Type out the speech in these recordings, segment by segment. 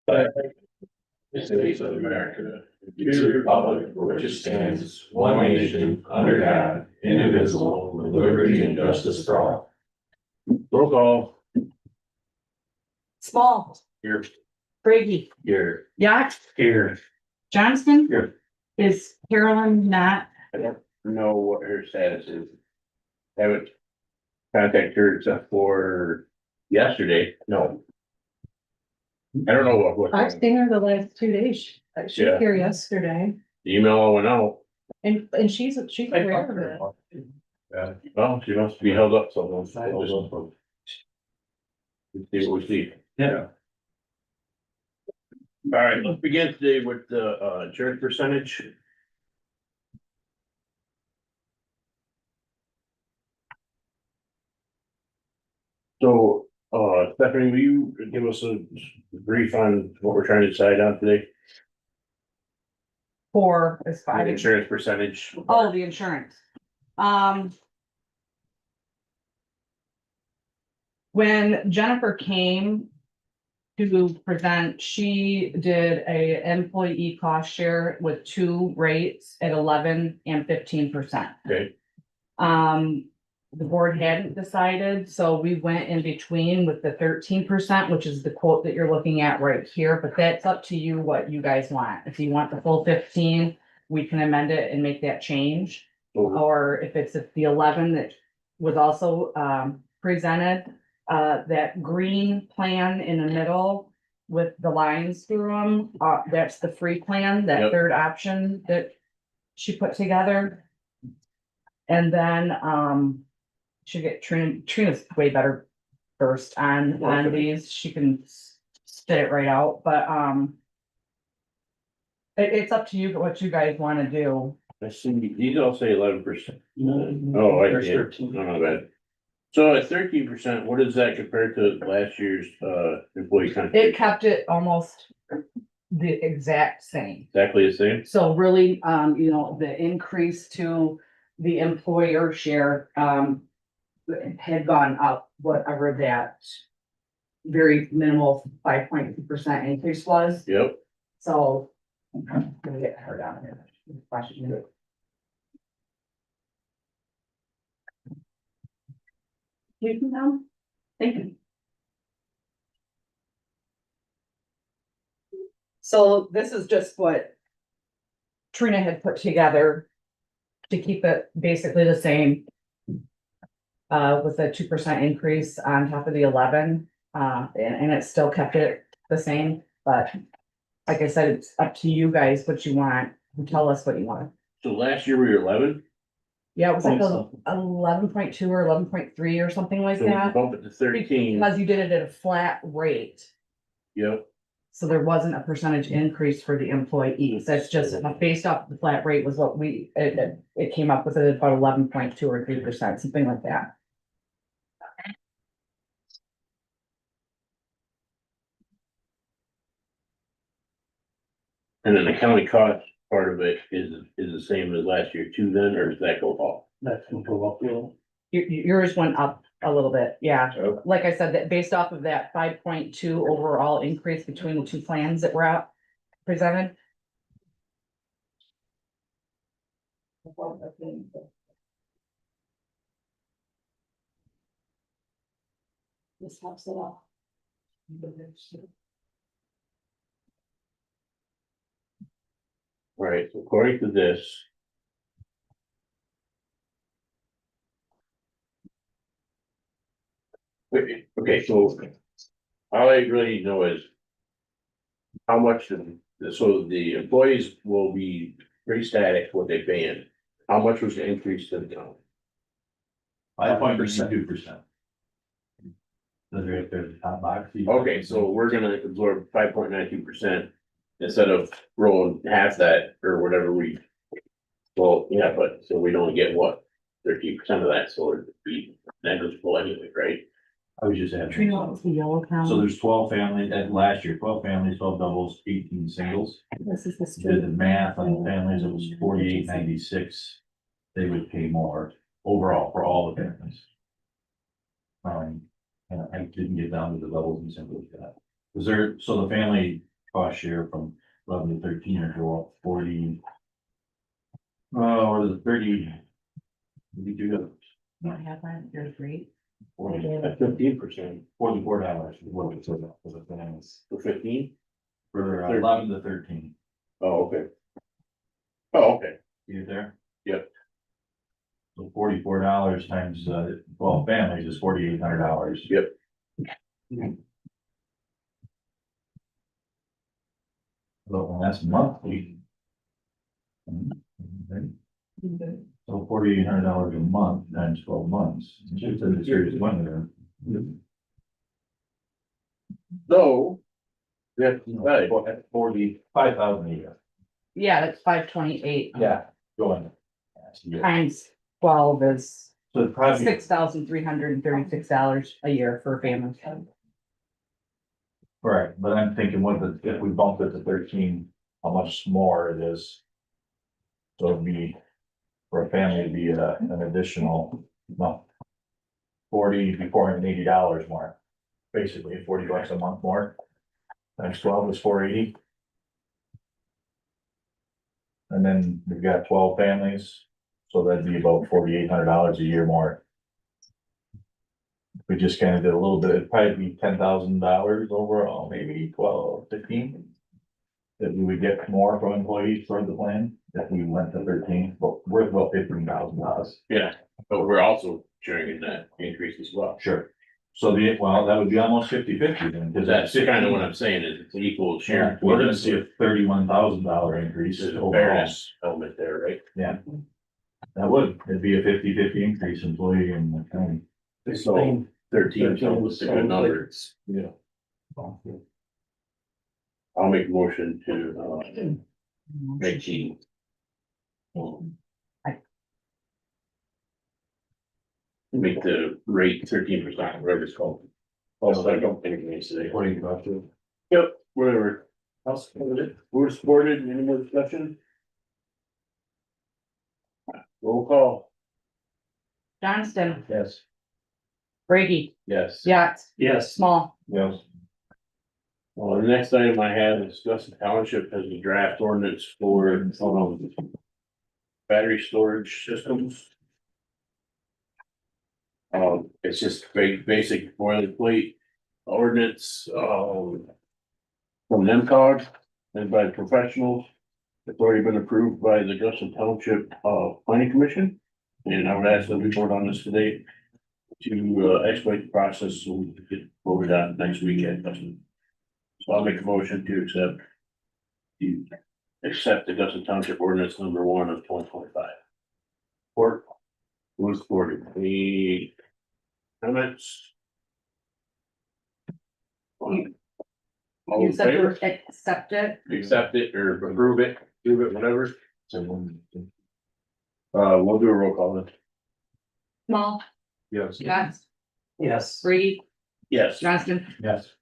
The States of America, and to the republic for which it stands, one nation, under God, indivisible, with liberty and justice for all. Roll call. Small, Here. Brady, Here. Yacht, Here. Johnston. Here. Is Carolyn not? I don't know what her status is. Haven't contacted her except for yesterday. No. I don't know what. I've seen her the last 2 days. She Yeah. was here yesterday The email all went out. and she's aware of it. Yeah, well, she must be held up somewhere. Let's see what we see. Yeah. All right, let's begin today with the insurance percentage. So, Stephanie, will you give us a brief on what we're trying to decide on today? Four is The five. insurance percentage. Oh, the insurance. When Jennifer came to present, she did a employee cost share with two rates at 11% and 15%. Okay, The board hadn't decided, so we went in between with the 13%, which is the quote that you're looking at right here, but that's up to you what you guys want. If you want the full 15, we can amend it and make that change. so Or if it's the 11 that was also presented, that green plan in the middle with the lines through them, that's the free plan, that Yep. third option that she put together. And then should get Trina's way better first on Okay. these. She can spit it right out, but it's up to you what you guys want to do. I see, these all say 11%. Oh, I see. No, not bad. So at 13%, what does that compare to last year's employee It contribution? kept it almost the exact same. Exactly the same? So really, the increase to the employer share, had gone up, whatever that very minimal 5.2% increase was. Yep. So I'm gonna get her down here. Question. You can come. Thank you. So this is just what Trina had put together to keep it basically the same. With a 2% increase on top of the 11, and it still kept it the same, but. Like I said, it's up to you guys what you want, you tell us what you want. So last year we were 11, Yeah, it was like 11.2 or 11.3 or something like so we that. bumped it to 13. Because you did it at a flat rate, Yep. so there wasn't a percentage increase for the employees, that's just based off the flat rate was what it came up with about 11.2 or 3%, something like that. And then the county cost part of it is the same as last year too then, or does that go off? That's gonna go up, Yours went up a little bit, yeah. Okay. Like I said, that based off of that 5.2 overall increase between the two plans that were out presented. This helps it out. All right, so according to this. Okay, so all I really need to know is. How much, so the employees will be pretty static what they pay in. How much was the increase to the town? 5.2%. So right there, the top box. Okay, so we're gonna absorb 5.92% instead of rolling half that or whatever we. Well, yeah, but so we'd only get what, 13% of that, so it'd be negligible anyway, right? I was just asking. Trina, what was the yellow So column? there's 12 families, and last year, 12 families, 12 doubles, 18 singles. This is the Did street. the math on the families, it was 48.96. They would pay more overall for all the families. And I didn't get down to the levels and singles yet. Was there, so the family cost share from 11 to 13 or go up 40. Oh, or the 30. We do that. You don't have that, you're free. 40, At 15%, $44 is what it says for the things. for 15? For 11 to 13. Oh, okay. Oh, okay, You there? Yep. So $44 times, 12 families is $4,800. Yep. So that's monthly. Mm-hmm. So $4,800 a month times 12 months. It's just a serious money there. so. Yeah, right, 45,000 a year. Yeah, that's 528. Yeah, going. Yeah. Times 12 is So the project, $6,336 a year for a family. right, but I'm thinking if we bump it to 13, how much more it is. So it'd be, for a family, it'd be an additional, well, $480 more. Basically, $40 a month more. Times 12 is 480. And then we've got 12 families, so that'd be about $4,800 a year more. If we just kind of did a little bit, it'd probably be $10,000 overall, maybe 12, 15. That we would get more from employees for the plan, if we went to 13, but worth about $15,000. yeah, but we're also sharing in that increase as well. Sure. So that would be almost 50/50 then, because That's kind of what I'm saying, is it's an equal share. Yeah, we're gonna see a $31,000 increase There's a overall. fairness element there, right? It'd be a 50/50 increase employee and the county. So 13 sounds like a good number. Yeah. I'll make a motion to, make the. Make the rate 13%, whatever it's called. Also, I don't think it needs today. What do you got to? Yep, whatever. I'll support it. We're supported, any more discussion? Roll call. Johnston, Yes. Brady, Yes. Yax, Yes. Small. Yes. Well, the next item I have is discuss the township has a draft ordinance for, battery storage systems. It's just basic boilerplate ordinance, from NEMCOG and by professionals. It's already been approved by the Justin Township, Planning Commission. And I would ask that we vote on this today to, expedite the process so we can get voted on next weekend. So I'll make a motion to accept the Justin Township ordinance number 1 of 2025. Support. Who's supported? Any comments? All You in said favor? to accept it. Accept it or approve it, do it, whatever. We'll do a roll call then. Small, Yes. Yax, Yes. Brady, Yes. Johnston. Yes.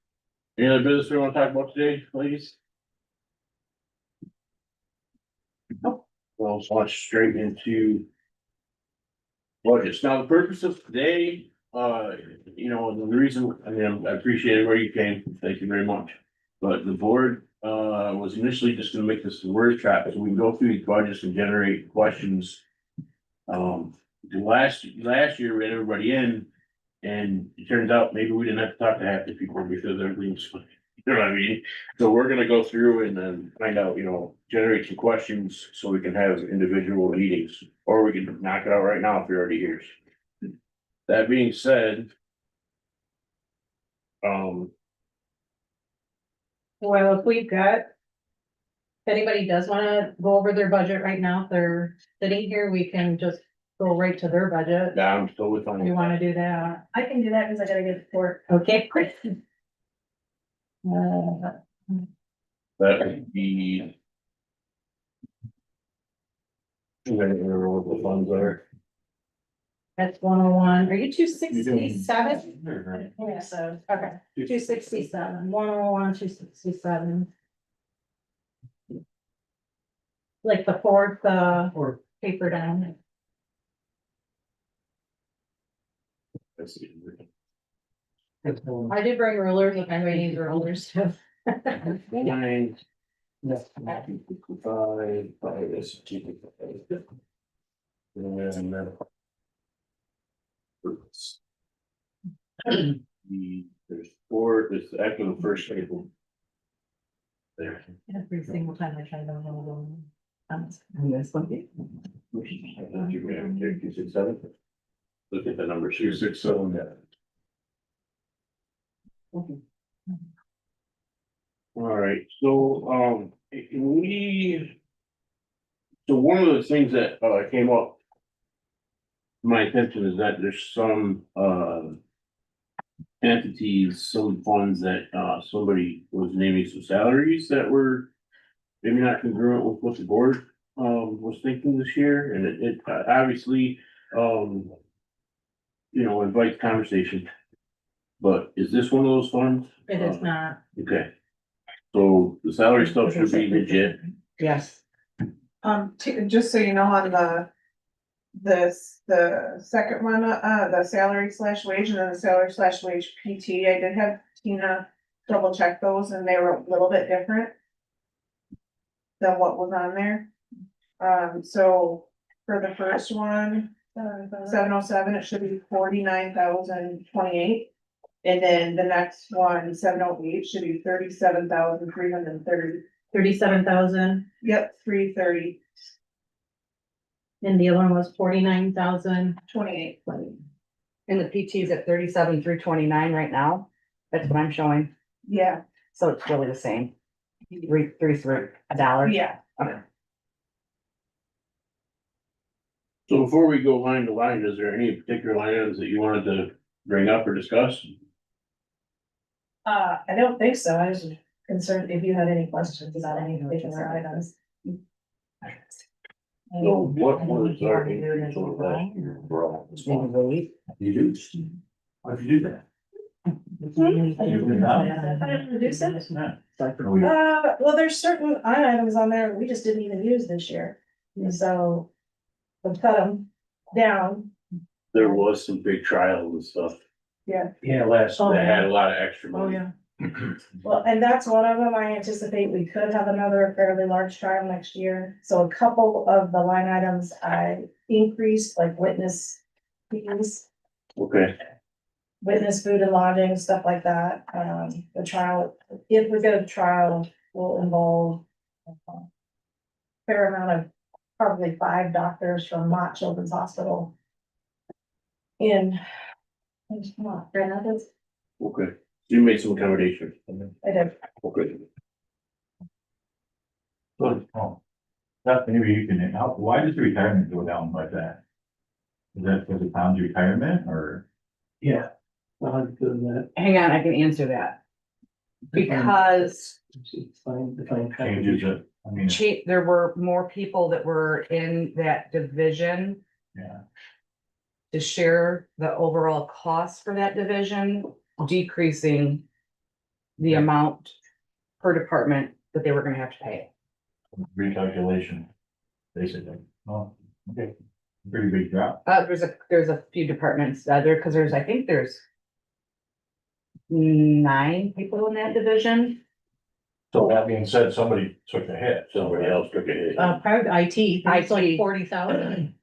Any other business we want to talk about today, ladies? Well, let's launch straight into budgets. Now, the purpose of today, and the reason, I appreciate where you came. Thank you very much. But the board, was initially just gonna make this a word trap, so we can go through these budgets and generate questions. The last year we had everybody in, and it turns out maybe we didn't have to talk to half the people because everything's, you know what I mean? So we're gonna go through and then find out, generate some questions so we can have individual meetings, or we can knock it out right now if you're already here. That being said. Well, if we've got. If anybody does wanna go over their budget right now, if they're sitting here, we can just go right to their budget. Yeah, I'm totally fine. You with wanna do that? I can do that because I gotta get to work. Okay, great. that. That would be. I don't remember what the funds are. That's 101. Are you 267? Yeah, so, Okay, 267, 101, 267. Like the fourth, paper down. I did bring rulers if anybody needs rulers. Nine. Yes. 55, five, this, 255. And there's four, there's actually the first table. There. Every single time I try to go. And this one. You can have 267. Look at the numbers here. 267. All right, so, so one of the things that, came up. My attention is that there's some, entities, some funds that, somebody was naming some salaries that were. Maybe not congruent with what the board, was thinking this year, and it obviously, invites conversation. But is this one of those funds? It is not. Okay. So the salary stuff should be legit. Yes. Just so you know, on the second one, the salary slash wage and then the salary slash wage PT, I did have Tina double check those and they were a little bit different than what was on there. So for the first one, 707, it should be 49,028. And then the next one, 708, should be 37,330. 37,000 Yep, 330, and the other one was 49,000. 28. And the PT is at 37,329 right now. That's what I'm showing. Yeah, So it's really the same. $3 $1. yeah. Okay. So before we go line to line, is there any particular line items that you wanted to bring up or discuss? I don't think so. I was concerned if you had any questions about any particular items. So what was our increase over last year overall? You do? Why'd you do that? I didn't reduce it. Well, there's certain line items on there we just didn't even use this year. So we cut them down. There was some big trials and stuff. Yeah, last. Oh, That had a lot of extra Oh, money. yeah. Well, and that's one of them. I anticipate we could have another fairly large trial next year. So a couple of the line items I increased, like witness fees, Okay, witness food and lodging, stuff like that. The trial, if we get a trial, will involve a fair amount of, probably 5 doctors from Mott Children's Hospital in, come on, Grand Rapids. okay. You made some accommodations. I did. Okay. Oh, that maybe you can, why does the retirement go down like that? Is that because of Tom's retirement or? Yeah. I'll do that. Hang on, I can answer that. Because Define Changes it, I mean, there were more people that were in that division yeah, to share the overall cost for that division, decreasing the amount per department that they were gonna have to pay. recalculation, basically. Oh, okay, pretty big drop. There's a few departments, because I think there's 9 people in that division. So that being said, somebody took a hit. Somebody else took a hit. Private IT, it's like IT. 40,000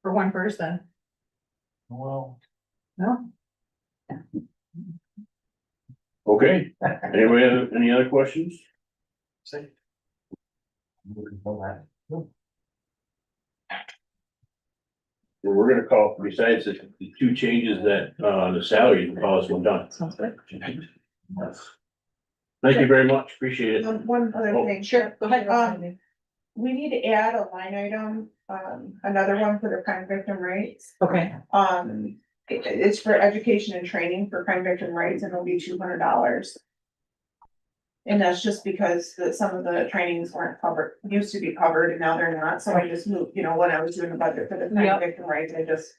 for one person. Well, No, Okay, any other questions? Well, we're gonna call, besides the 2 changes that, the salary, we'll call this one done. sounds good. Thank you very much, appreciate it. One other Oh, thing. Sure, go ahead. We need to add a line item, another one for the crime victim rights. Okay, It's for education and training for crime victim rights and it'll be $200. And that's just because some of the trainings weren't covered, used to be covered and now they're not, so I just moved, when I was doing the budget for the crime Yep. victim rights, I just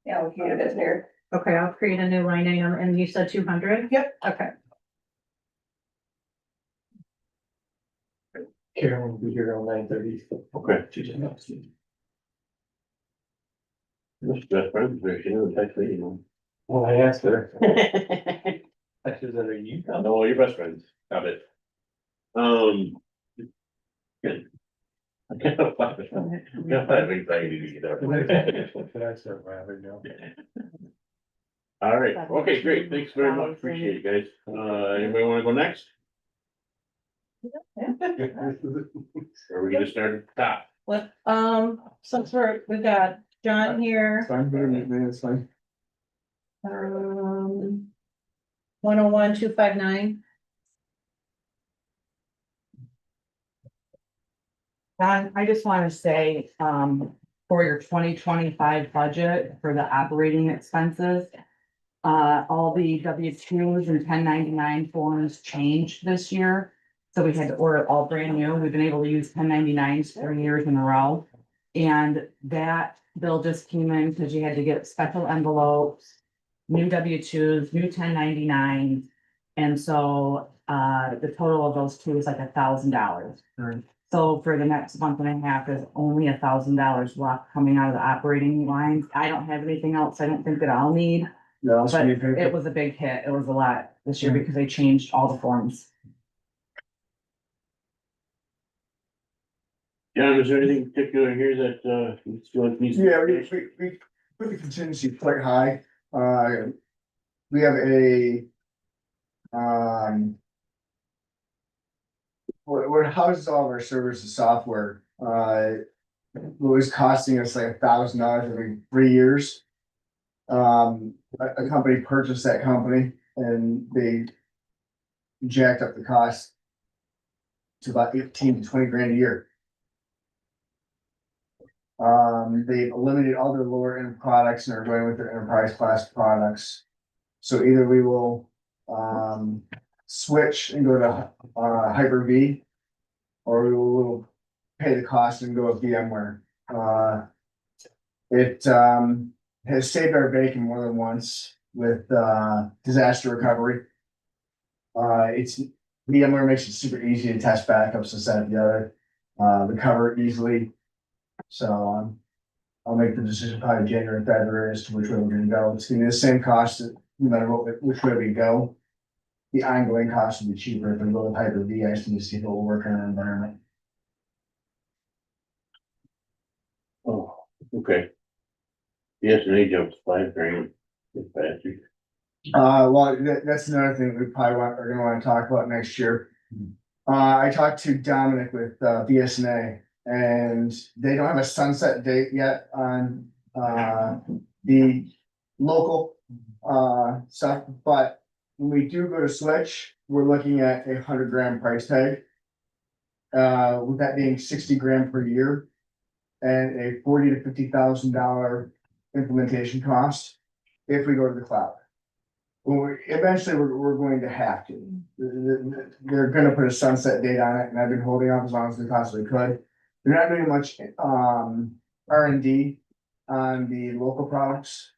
allocated it there. okay, I'll create a new line item, and you said 200? Yep. Okay, Karen will be here on 9:30. Okay. She's in the- That's best friends, you know, text me, Well, I asked her. I said, are you coming? No, your best friends, got it. Good. I got a lot of anxiety to get up. That's a rabbit, no. All right, okay, great, thanks very much, appreciate it, guys. Anybody wanna go next? Or are we gonna start at the top? What, since we've got John here, Fine, better than me, it's fine. 101-259. Don, I just want to say, for your 2025 budget for the operating expenses. All the W-2s and 1099 forms changed this year. So we had to order all brand new. We've been able to use 1099s 3 years in a row. And that bill just came in because you had to get special envelopes, new W-2s, new 1099s. And so, the total of those two is like $1,000. So for the next month and a half, there's only $1,000 left coming out of the operating lines. I don't have anything else. I don't think that I'll need. No, But it was a big hit. It was a lot this year because they changed all the forms. John, is there anything particular here that, you feel like needs? Yeah, we put the contingency quite high. We have a. What houses all of our servers and software, was costing us like $1,000 every 3 years. A company purchased that company and they jacked up the cost to about 18 to 20 grand a year. They've eliminated all their lower end products and are going with their enterprise class products. So either we will, switch and go to, Hyper-V, or we will pay the cost and go with VMware. It has saved our bacon more than once with, disaster recovery. It's, VMware makes it super easy to test backups and set the other, recover easily. So, I'll make the decision probably January, February as to which way we're gonna go. It's gonna be the same cost, no matter which way we go. The ongoing cost will be cheaper if we go with Hyper-V. I just need to see if it will work in our environment. Oh, okay. Yes, and they jumped 5 grand. It's faster. Well, that's another thing we probably are gonna wanna talk about next year. I talked to Dominic with, BSNA, and they don't have a sunset date yet on, the local, stuff, but when we do go to switch, we're looking at a 100 grand price tag. With that being 60 grand per year and a $40,000 to $50,000 implementation cost if we go to the cloud. Well, eventually, we're going to have to. They're gonna put a sunset date on it, and I've been holding off as long as we possibly could. They're not doing much, R&D on the local products.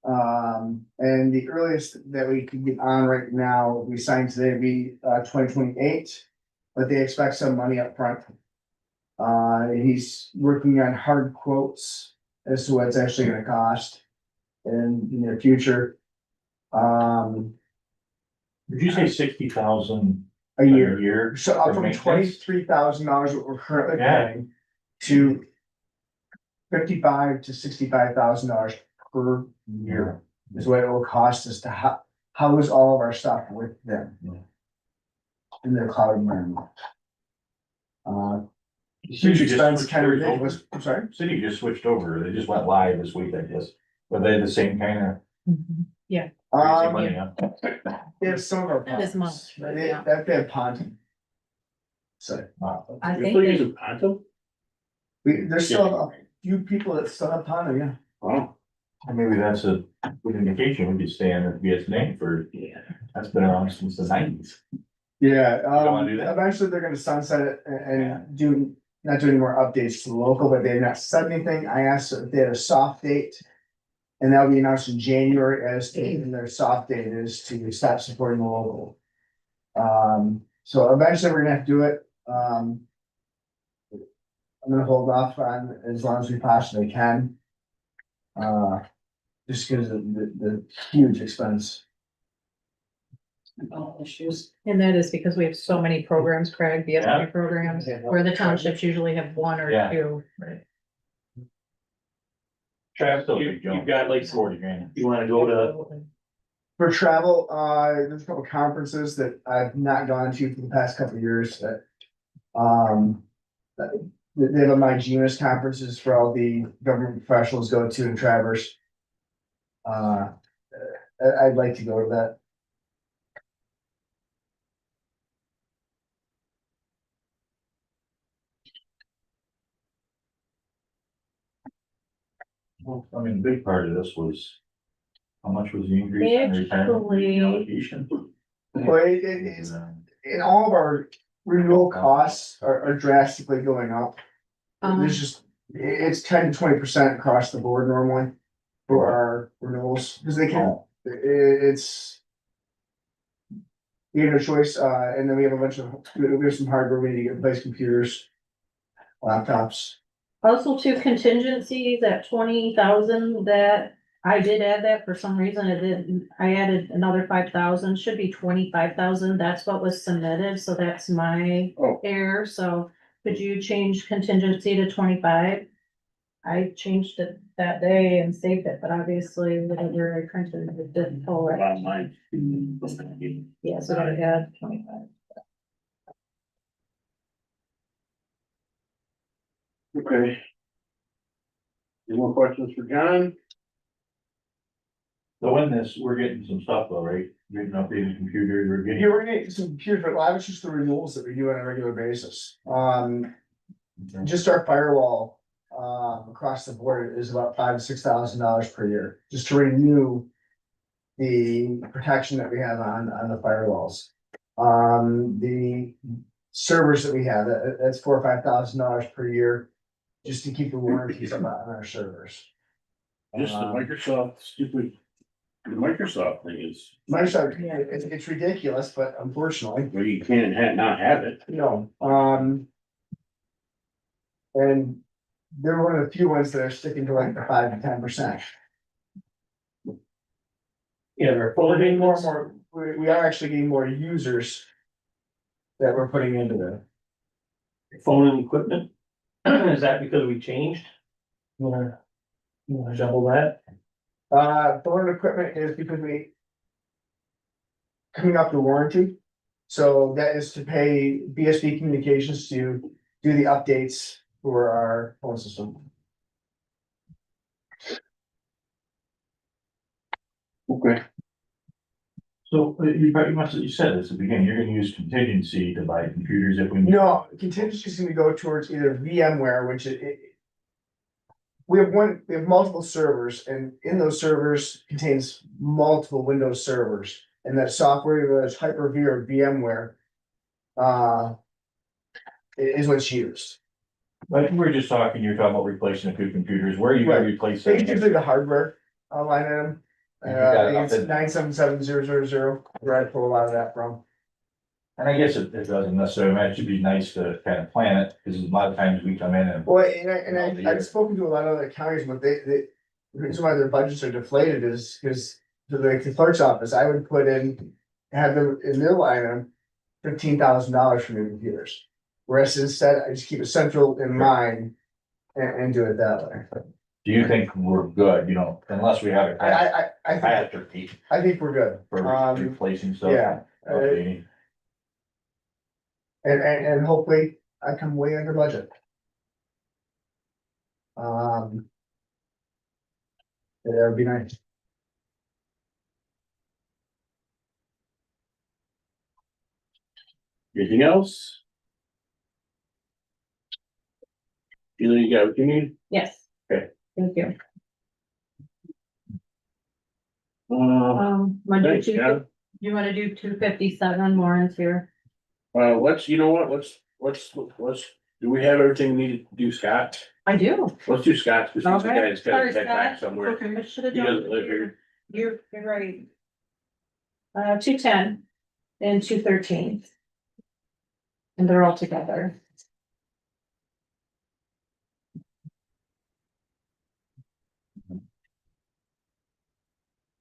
And the earliest that we can get on right now, we signed today, would be 2028, but they expect some money up front. He's working on hard quotes as to what it's actually gonna cost in the near future. Did you say 60,000 A year. a year? So up for from maintenance? $23,000 what we're currently Yeah. paying to $55,000 to $65,000 per year is what it will cost us to house all of our stuff with them. In their cloud environment. Huge expense kind of ridiculous. I'm sorry. City just switched over, they just went live this week, I guess, but they had the same kind of crazy money, huh? They have some of our. Not as products. much, but They yeah. they have Ponton. So, I You're think still they, using Ponto? there's still a few people that still have Ponton, yeah. Wow. And maybe that's a good indication, we could stay on the BSNA for, that's been around since the 90s. Yeah, don't wanna do that? eventually they're gonna sunset it and do, not do any more updates to the local, but they've not said anything. I asked if they had a soft date. And that'll be announced in January as to when their soft date is to stop supporting the local. So eventually we're gonna have to do it. I'm gonna hold off on as long as we possibly can. Just because of the huge expense. issues. And that is because we have so many programs, Craig, Yeah. VSP programs, where the townships usually have one or Yeah. two. Travis, Still a you, big jump. you've got like, 40 grand. you wanna go to, For travel, there's a couple conferences that I've not gone to for the past couple of years that. That they have a My Genius conferences for all the government professionals go to in Traverse. I'd like to go to that. Well, I mean, a big part of this was, how much was the increase in retirement Actually- allocation? But it is, and all of our renewal costs are drastically going up. There's just, it's 10 to 20% across the board normally for our renewals, because they can, it's. You have no choice, and then we have a bunch of, we have some hardware, we need to get replace computers. Laptops. Also to contingency, that 20,000 that I did add that for some reason, it didn't, I added another 5,000, should be 25,000, that's what was submitted, so that's my Oh. error, so could you change contingency to 25? I changed it that day and saved it, but obviously whatever I printed, it didn't pull it. online? Yeah, so I gotta add 25. Okay. Any more questions for John? So in this, we're getting some stuff though, right? Getting updated computers, we're getting. Here, we're gonna get some computers, but a lot of it's just the renewals that we do on a regular basis. Just our firewall, across the board is about $5,000 to $6,000 per year, just to renew. The protection that we have on the firewalls. The servers that we have, that's $4,000 or $5,000 per year, just to keep the warranties up on our servers. Just the Microsoft stupid, the Microsoft thing is, Microsoft, it's ridiculous, but unfortunately, where you can't not have it. no, and they're one of the few ones that are sticking to like the 5 to 10%. Yeah, they're But we're getting more and more, we are actually getting more users that we're putting into the. Phone and equipment, is that because we changed? You wanna double that? Phone equipment is because we. Coming up to warranty, so that is to pay BSB Communications to do the updates for our phone system. Okay. So you said this at the beginning, you're gonna use contingency to buy computers if we. No, contingency is gonna go towards either VMware, which it. We have multiple servers, and in those servers contains multiple Windows servers, and that software is Hyper-V or VMware. Is what's used. Like, we were just talking, you were talking about replacing a few computers, where are you gonna Right. replace It's them? usually the hardware, line item. You got it up It's in- 977 where I pull a lot of that from. And I guess it doesn't necessarily matter, it should be nice to kind of plan it, because a lot of times we come in and. Well, I've spoken to a lot of other counties, but the reason why their budgets are deflated is because to the clerk's office, I would put in, have them in their line item, $15,000 for new computers. Whereas instead, I just keep it central in mind and do it that way. Do you think we're good, you know, unless we have a I think, catastrophe I think we're good. for replacing stuff? Yeah, updating? and hopefully I come way under budget. That would be nice. Anything else? You got what you need? Yes. Okay. Thank you. Uh, Monday, thanks, John. you wanna do 257, Lauren's here? You know what, let's, do we have everything we need to do Scott? I do. Let's do Scott, because he's the Okay. guy that's gotta Sorry, head back Scott. somewhere. I should have He done. doesn't live here. You're right. 210 and 213. And they're all together.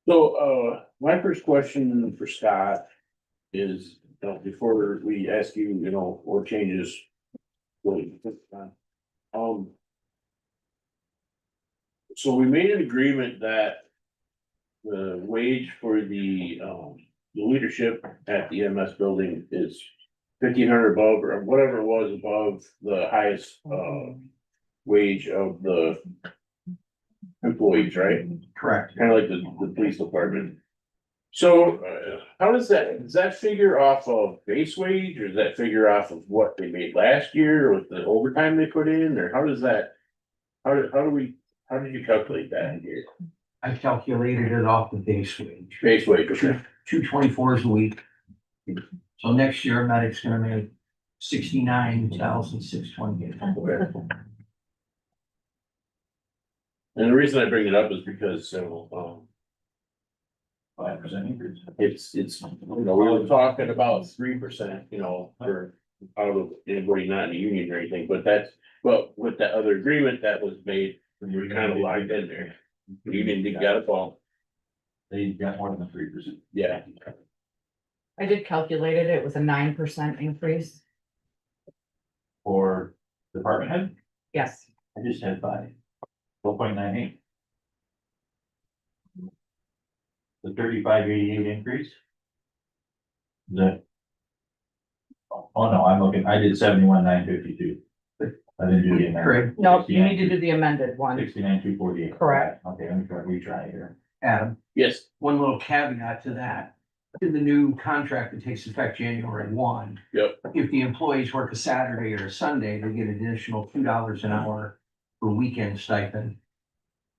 So, my first question for Scott is, before we ask you, what changes. Um. So we made an agreement that. The wage for the leadership at the EMS building is 1,500 above, or whatever it was above the highest, wage of the. Employees, right? Correct. Kind of like the police department. So, how does that figure off of base wage, or does that figure off of what they made last year with the overtime they put in, or how does that? How did you calculate that here? I calculated it off the base wage, Base wage, okay, 224s a week. So next year, medic's gonna make 69,628. okay. And the reason I bring it up is because, 5% increase. it's, we were talking about 3%, for out of anybody not in the union or anything, but with that other agreement that was made, we were kind of locked in there. Union did got a bump, They got more than 3%. yeah. I did calculate it, it was a 9% increase. For department head, Yes, I just had 12.98. The 3588 increase? Is that? Oh, no, I did 71,952. I didn't do the amendment. Craig, no, you need to do the amended one. 69,248. Correct. Okay, let me retry here. Adam, Yes, one little caveat to that. In the new contract that takes effect January 1. Yep. If the employees work a Saturday or a Sunday, they get an additional $2 an hour for weekend stipend.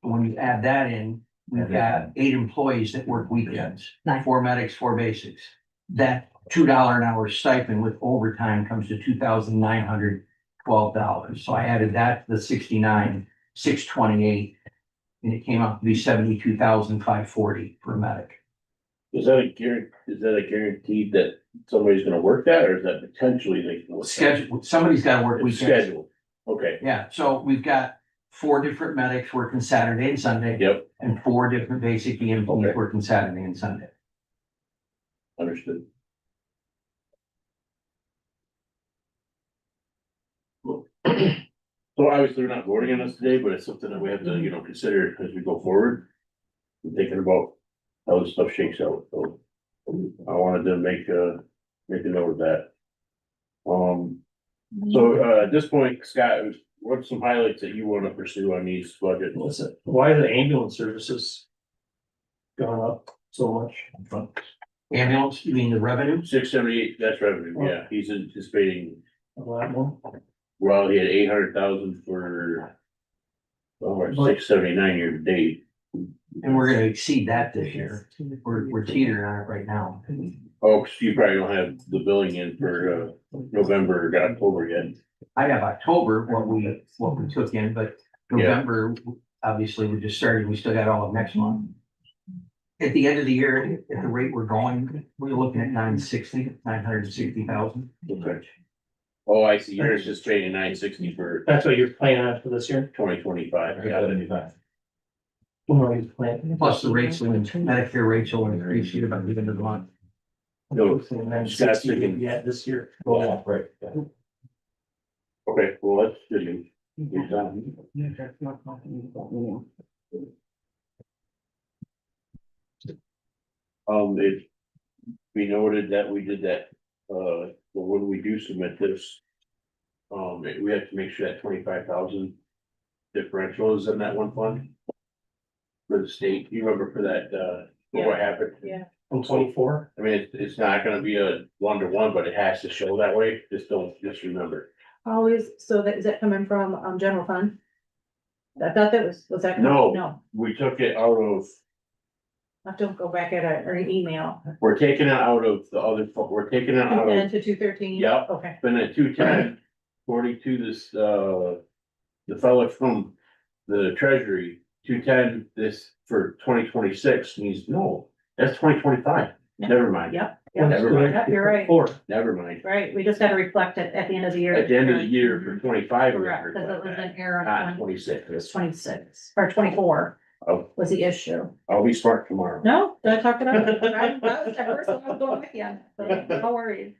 When you add that in, we've got 8 employees that work weekends, Nice. 4 medics, 4 basics. That $2 an hour stipend with overtime comes to $2,912. So I added that to the 69,628. And it came out to be 72,540 for a medic. is that a guarantee that somebody's gonna work that, or is that potentially they can? work that? Schedule, somebody's gotta work It's weekends. scheduled, okay, Yeah, so we've got 4 different medics working Saturday and Sunday. yep, And 4 different basic EMTs Okay. working Saturday and Sunday. understood. So obviously, we're not voting on this today, but it's something that we have to, consider as we go forward. I'm thinking about how this stuff shakes out, so I wanted to make a note of that. So, at this point, Scott, what's some highlights that you wanna pursue on these budgets? Listen, why are the ambulance services gone up so much? Ambulance, you mean the revenue? 678, that's revenue, yeah, he's anticipating, A lot more? well, he had 800,000 for. Oh, 679 year to date. And we're gonna exceed that this year. We're teetering on it right now. Oh, 'cause you probably don't have the billing in for November or October yet. I have October, what we took in, but November, obviously, we're just starting, we still got all of next month. At the end of the year, at the rate we're going, we're looking at 960,000. Okay. Oh, I see, you're anticipating 960 for That's what you're planning on for this year? 2025. Got it. 75. What are you planning? Plus the rates, Medicare rates will increase here by the end of the month. No, And then Scott's 60 thinking- yeah, this year. Yeah, right. Okay, well, that's good news. Good time. It, we noted that we did that, but when we do submit this. We have to make sure that 25,000 differential is in that one fund. For the state, you remember for that, for what happened? Yeah. From 24? I mean, it's not gonna be a 1-to-1, but it has to show that way, just remember. Always, so that, is that coming from, general fund? I thought that was that? No. No, We took it out of, I have to go back at an email. we're taking it out of the other, we're taking it out And of, to 213? Yep. Okay, then at 210, 42, this, the fellow from the treasury, 210, this for 2026 means, no, that's 2025, never mind, yep, Never mind. Yep, you're right. never mind. Right, we just gotta reflect it at the end of the year. At the end of the year for 25. we have Correct, to because it was reflect an that, error Not on 26. It's 26 or 24. was the issue. I'll be smart tomorrow. No, did I talk it up? I was at first, I was going with you, so no worries.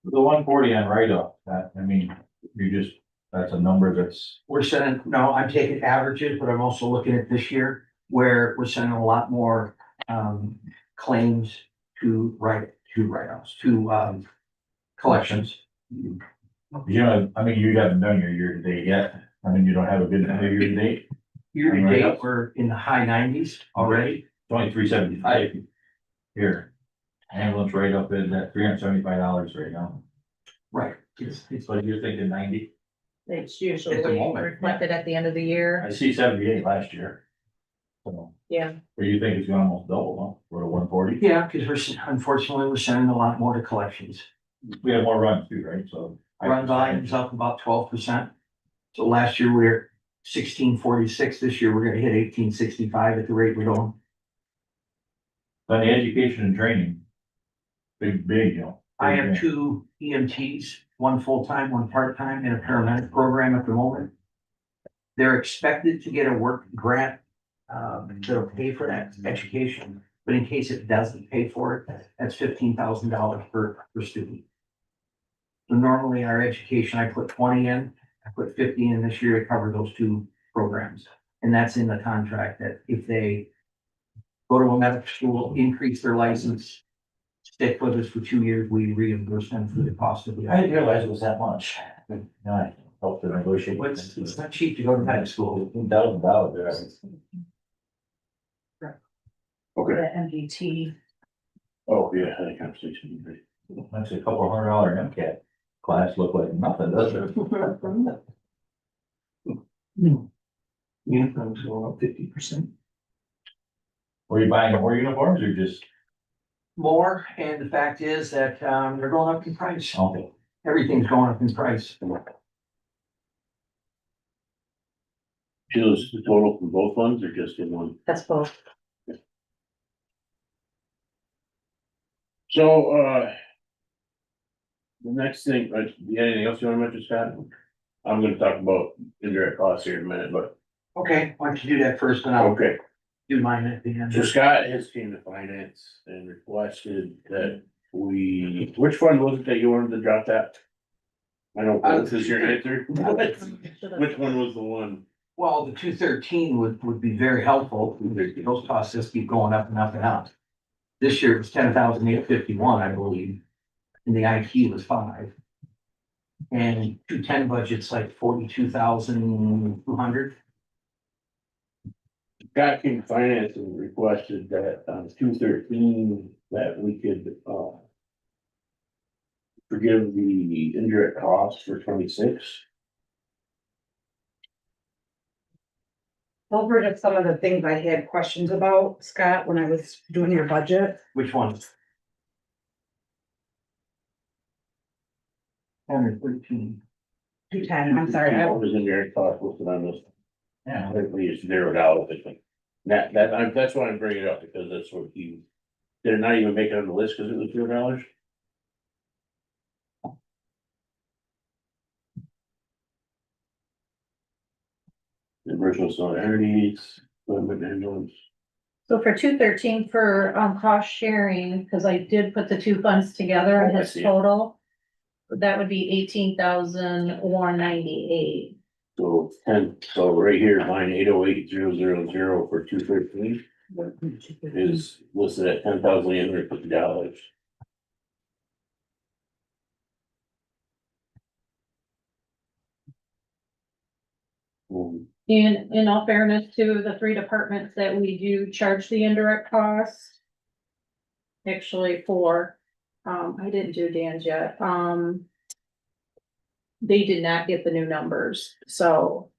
The 140 on write-off, that, I mean, you just, that's a number that's, We're sending, no, I'm taking averages, but I'm also looking at this year where we're sending a lot more claims to write-offs, to collections. you know, I mean, you haven't done your year-to-date yet. I mean, you don't have a good year-to-date. Year to date, we're in the high nineties already. It's only $375 here. Ambulance rate up is at $375 right now. Right. So you're thinking 90? It's At the usually moment, reflected at the end of the year. I see 78 last year. So, Yeah. but you think it's gonna almost double, huh? We're at 140? Yeah, because unfortunately, we're sending a lot more to collections. We have more runs too, right? So. Run volume's up about 12%. So last year we were 1646. This year we're gonna hit 1865 at the rate we're going. On the education and training. Big, you know. I have 2 EMTs, one full-time, one part-time in a paramedic program at the moment. They're expected to get a work grant, that'll pay for that education, but in case it doesn't pay for it, that's $15,000 per student. So normally our education, I put 20 in, I put 50 in this year to cover those 2 programs. And that's in the contract that if they go to a medical school, increase their license, stick with us for 2 years, we reimburse them for the cost of the. I didn't realize it was that much. No, I helped to negotiate. It's not cheap to go to medical school. $1,000. Okay, The MDT. oh, yeah, I had a conversation. That's a couple $100 MCAT class, look like nothing, does it? Uniforms going up 50%. Were you buying more uniforms or just? More, and the fact is that, they're going up in price. Okay. Everything's going up in price. Shows the total from both funds or just in one? That's both. So, the next thing, anything else you wanna mention, Scott? I'm gonna talk about indirect costs here in a minute, but, Okay, why don't you do that first and I'll okay. do mine at the end. So Scott has came to finance and requested that which fund was it that you wanted to drop that? I don't know, this is your answer. Which one was the one? Well, the 213 would be very helpful. Those costs just keep going up and up and up. This year it was 10,851, I believe, and the IT was 5. And 210 budget's like 42,200. Scott came to finance and requested that on 213 that we could, forgive the indirect costs for 26. Those were just some of the things I had questions about, Scott, when I was doing your budget. Which one? 10 or 13. 210, I'm sorry. What was indirect cost listed on this? Yeah. I think we used $0, I think. That's why I'm bringing it up, because that's what they're not even making it on the list because it was $0. The original solidarities, equipment ambulance. So for 213 for cost sharing, because I did put the 2 funds together and Oh, I his see. total. That would be 18,198. So so right here, line 808,000 for 213 is listed at $10,850. In all fairness to the 3 departments that we do charge the indirect costs. Actually 4, I didn't do Dan's yet, they did not get the new numbers, so.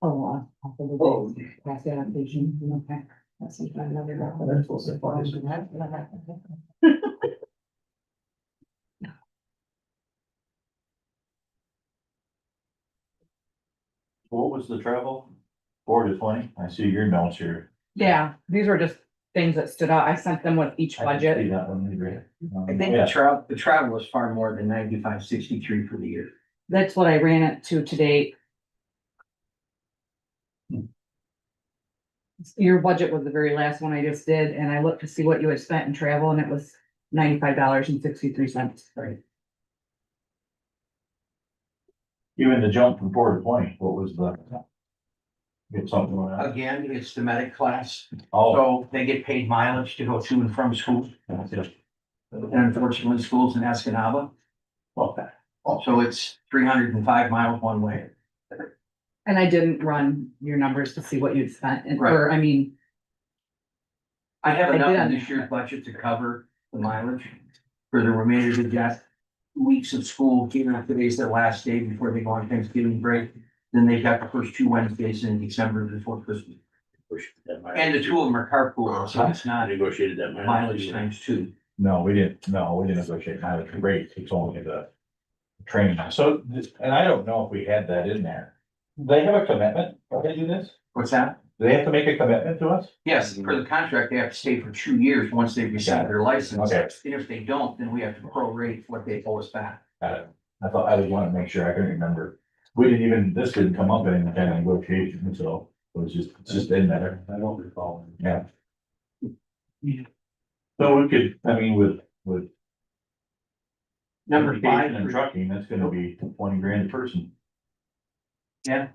Oh, pass the application, okay. That's another. What was the travel? 4 to 20? I see your notes here. Yeah, these were just things that stood out. I sent them with each I can see budget. that one, agree. I think the travel was far more than 95.63 for the year. That's what I ran it to date. Your budget was the very last one I just did, and I looked to see what you had spent in travel, and it was $95.63. Right. Even the jump from 4 to 20, what was the? Get something on that. Again, it's the medic class, Oh, so they get paid mileage to go to and from school. And unfortunately, schools in Escanaba, okay. so it's 305 miles one way. And I didn't run your numbers to see what you'd spent, and, Right. or, I mean, I have I enough did in on this that. year's budget to cover the mileage for the remainder of the weeks of school, even if today's their last day before they go on Thanksgiving break. Then they've got the first 2 Wednesdays in December before Christmas. And the 2 of them are carpool, so it's I not negotiated that mileage times 2. No, we didn't negotiate mileage rate, it's only the training. So, and I don't know if we had that in there. Do they have a commitment when they do this? What's that? Do they have to make a commitment to us? Yes, for the contract, they have to stay for 2 years once they receive their license. Okay. And if they don't, then we have to prorate what they owe us back. Got it. I thought, I just wanted to make sure, I couldn't remember. We didn't even, this didn't come up in any kind of negotiation, so it was just, it's just in there. I don't recall. Yeah. So we could, I mean, with. Number 5, And trucking, that's gonna be 20 grand a person. yeah.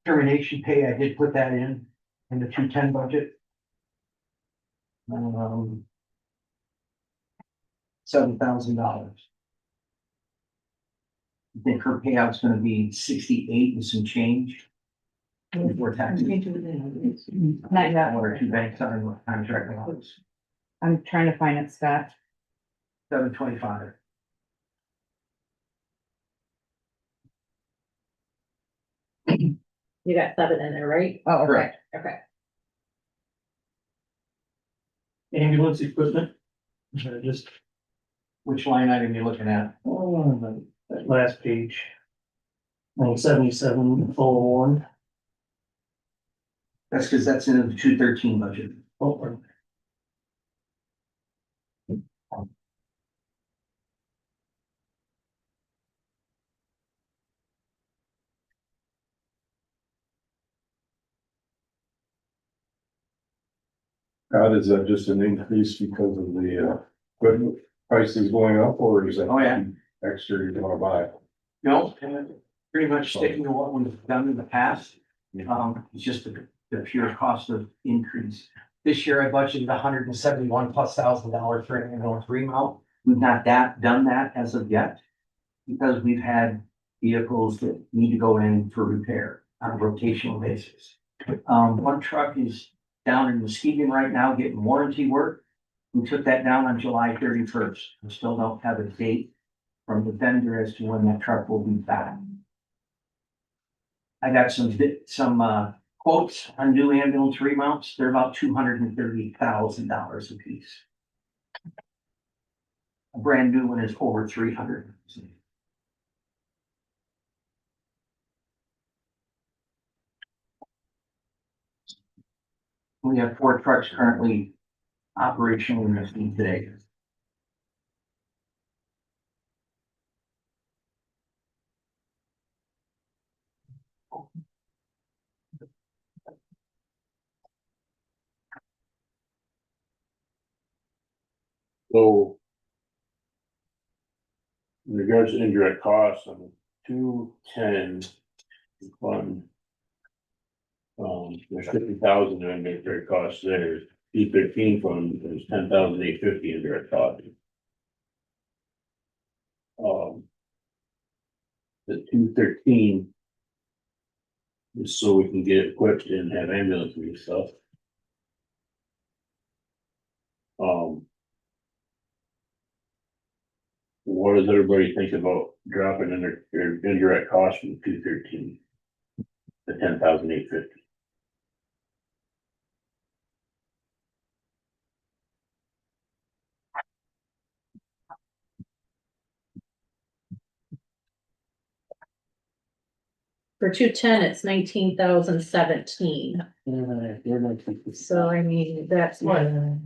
Termination pay, I did put that in the 210 budget. $7,000. I think her payout's gonna be 68 and some change. Before taxes. not yet. 1 or 2 banks are in what contract laws, I'm trying to find it, Scott. 725. You got 7 in there, right? Oh, okay, Correct. okay. Ambulance equipment. Just, Which line item you looking at? oh, that last page. 7701. That's because that's in the 213 budget. Oh, God, is that just an increase because of the, equipment prices going up, or is that? Oh, yeah. Extra you're gonna buy? No, pretty much sticking to what we've done in the past. It's just the pure cost of increase. This year I budgeted $171,000+ for an ambulance remount. We've not done that as of yet. Because we've had vehicles that need to go in for repair on a rotational basis. One truck is down in Muskegon right now getting warranty work. We took that down on July 31st. We still don't have a date from the vendor as to when that truck will be back. I got some quotes on new ambulance remounts. They're about $230,000 a piece. A brand new one is over 300. We have 4 trucks currently operational in the fleet today. So. In regards to indirect costs, on 210 fund. There's 50,000 in indirect costs there. 213 fund, there's 10,850 indirect costs. The 213. Just so we can get equipped and have ambulances and stuff. What does everybody think about dropping in their indirect costs from 213? The 10,850? For 210, it's 19,017. So I mean, that's what, How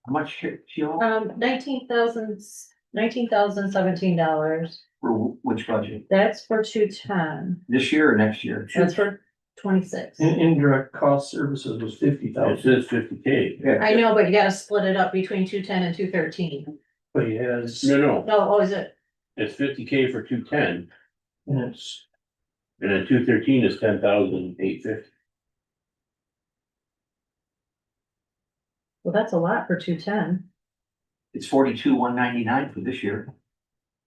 much, Sheila, $19,017. for which budget? That's for 210. This year or next year? That's for 26. Indirect cost services was 50,000, It says 50K. I know, but you gotta split it up between 210 and 213. but he has, No, Oh, is it? it's 50K for 210, and it's, and then 213 is 10,850. Well, that's a lot for 210. It's 42,199 for this year.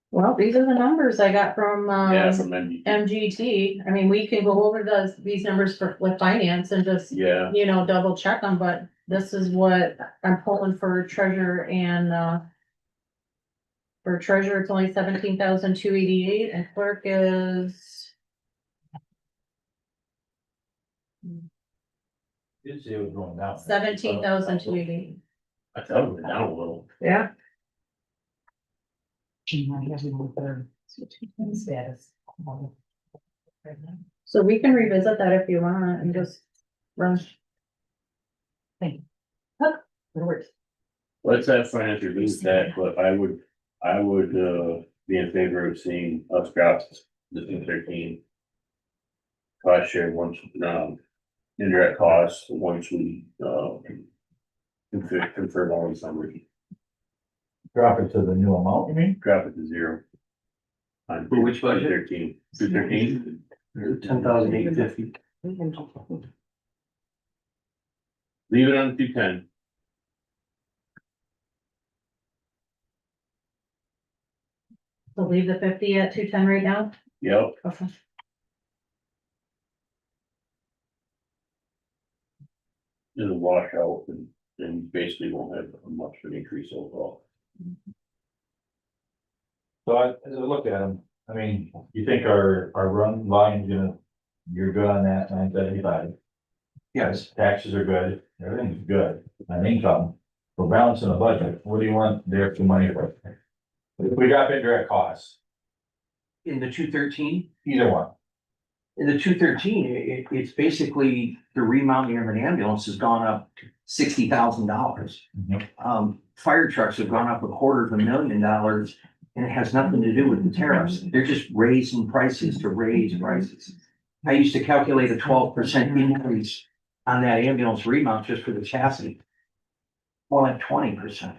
Well, these are the numbers I got from, Yeah, from MD. MGT. I mean, we can go over these numbers for, with finance and just, Yeah, you know, double check them, but this is what I'm pulling for treasurer and, for treasurer, it's only 17,288 and clerk is, Did say it was going down. 17,288. I thought it went down a little. Yeah. Status. So we can revisit that if you want and just run. Let's have finance review that, but I would, be in favor of seeing us drop the 213. Cost share once, indirect costs, once we, confirm all these numbers, Drop it to the new amount, you mean? drop it to 0. On For which budget? 213. 10,850. Leave it on 210. So leave the 50 at 210 right now? Yep, Okay. it'll wash out and basically won't have much of an increase overall. So as I look at them, I mean, you think our run volume's gonna, you're good on that, 975? Yes. Taxes are good, everything's good, on income, we're balancing the budget, what do you want there for money for? If we drop indirect costs, In the 213? either one, In the 213, it's basically the remounting of an ambulance has gone up $60,000. Fire trucks have gone up $250,000 and it has nothing to do with the tariffs. They're just raising prices to raise prices. I used to calculate a 12% increase on that ambulance remount just for the chassis. More like 20%.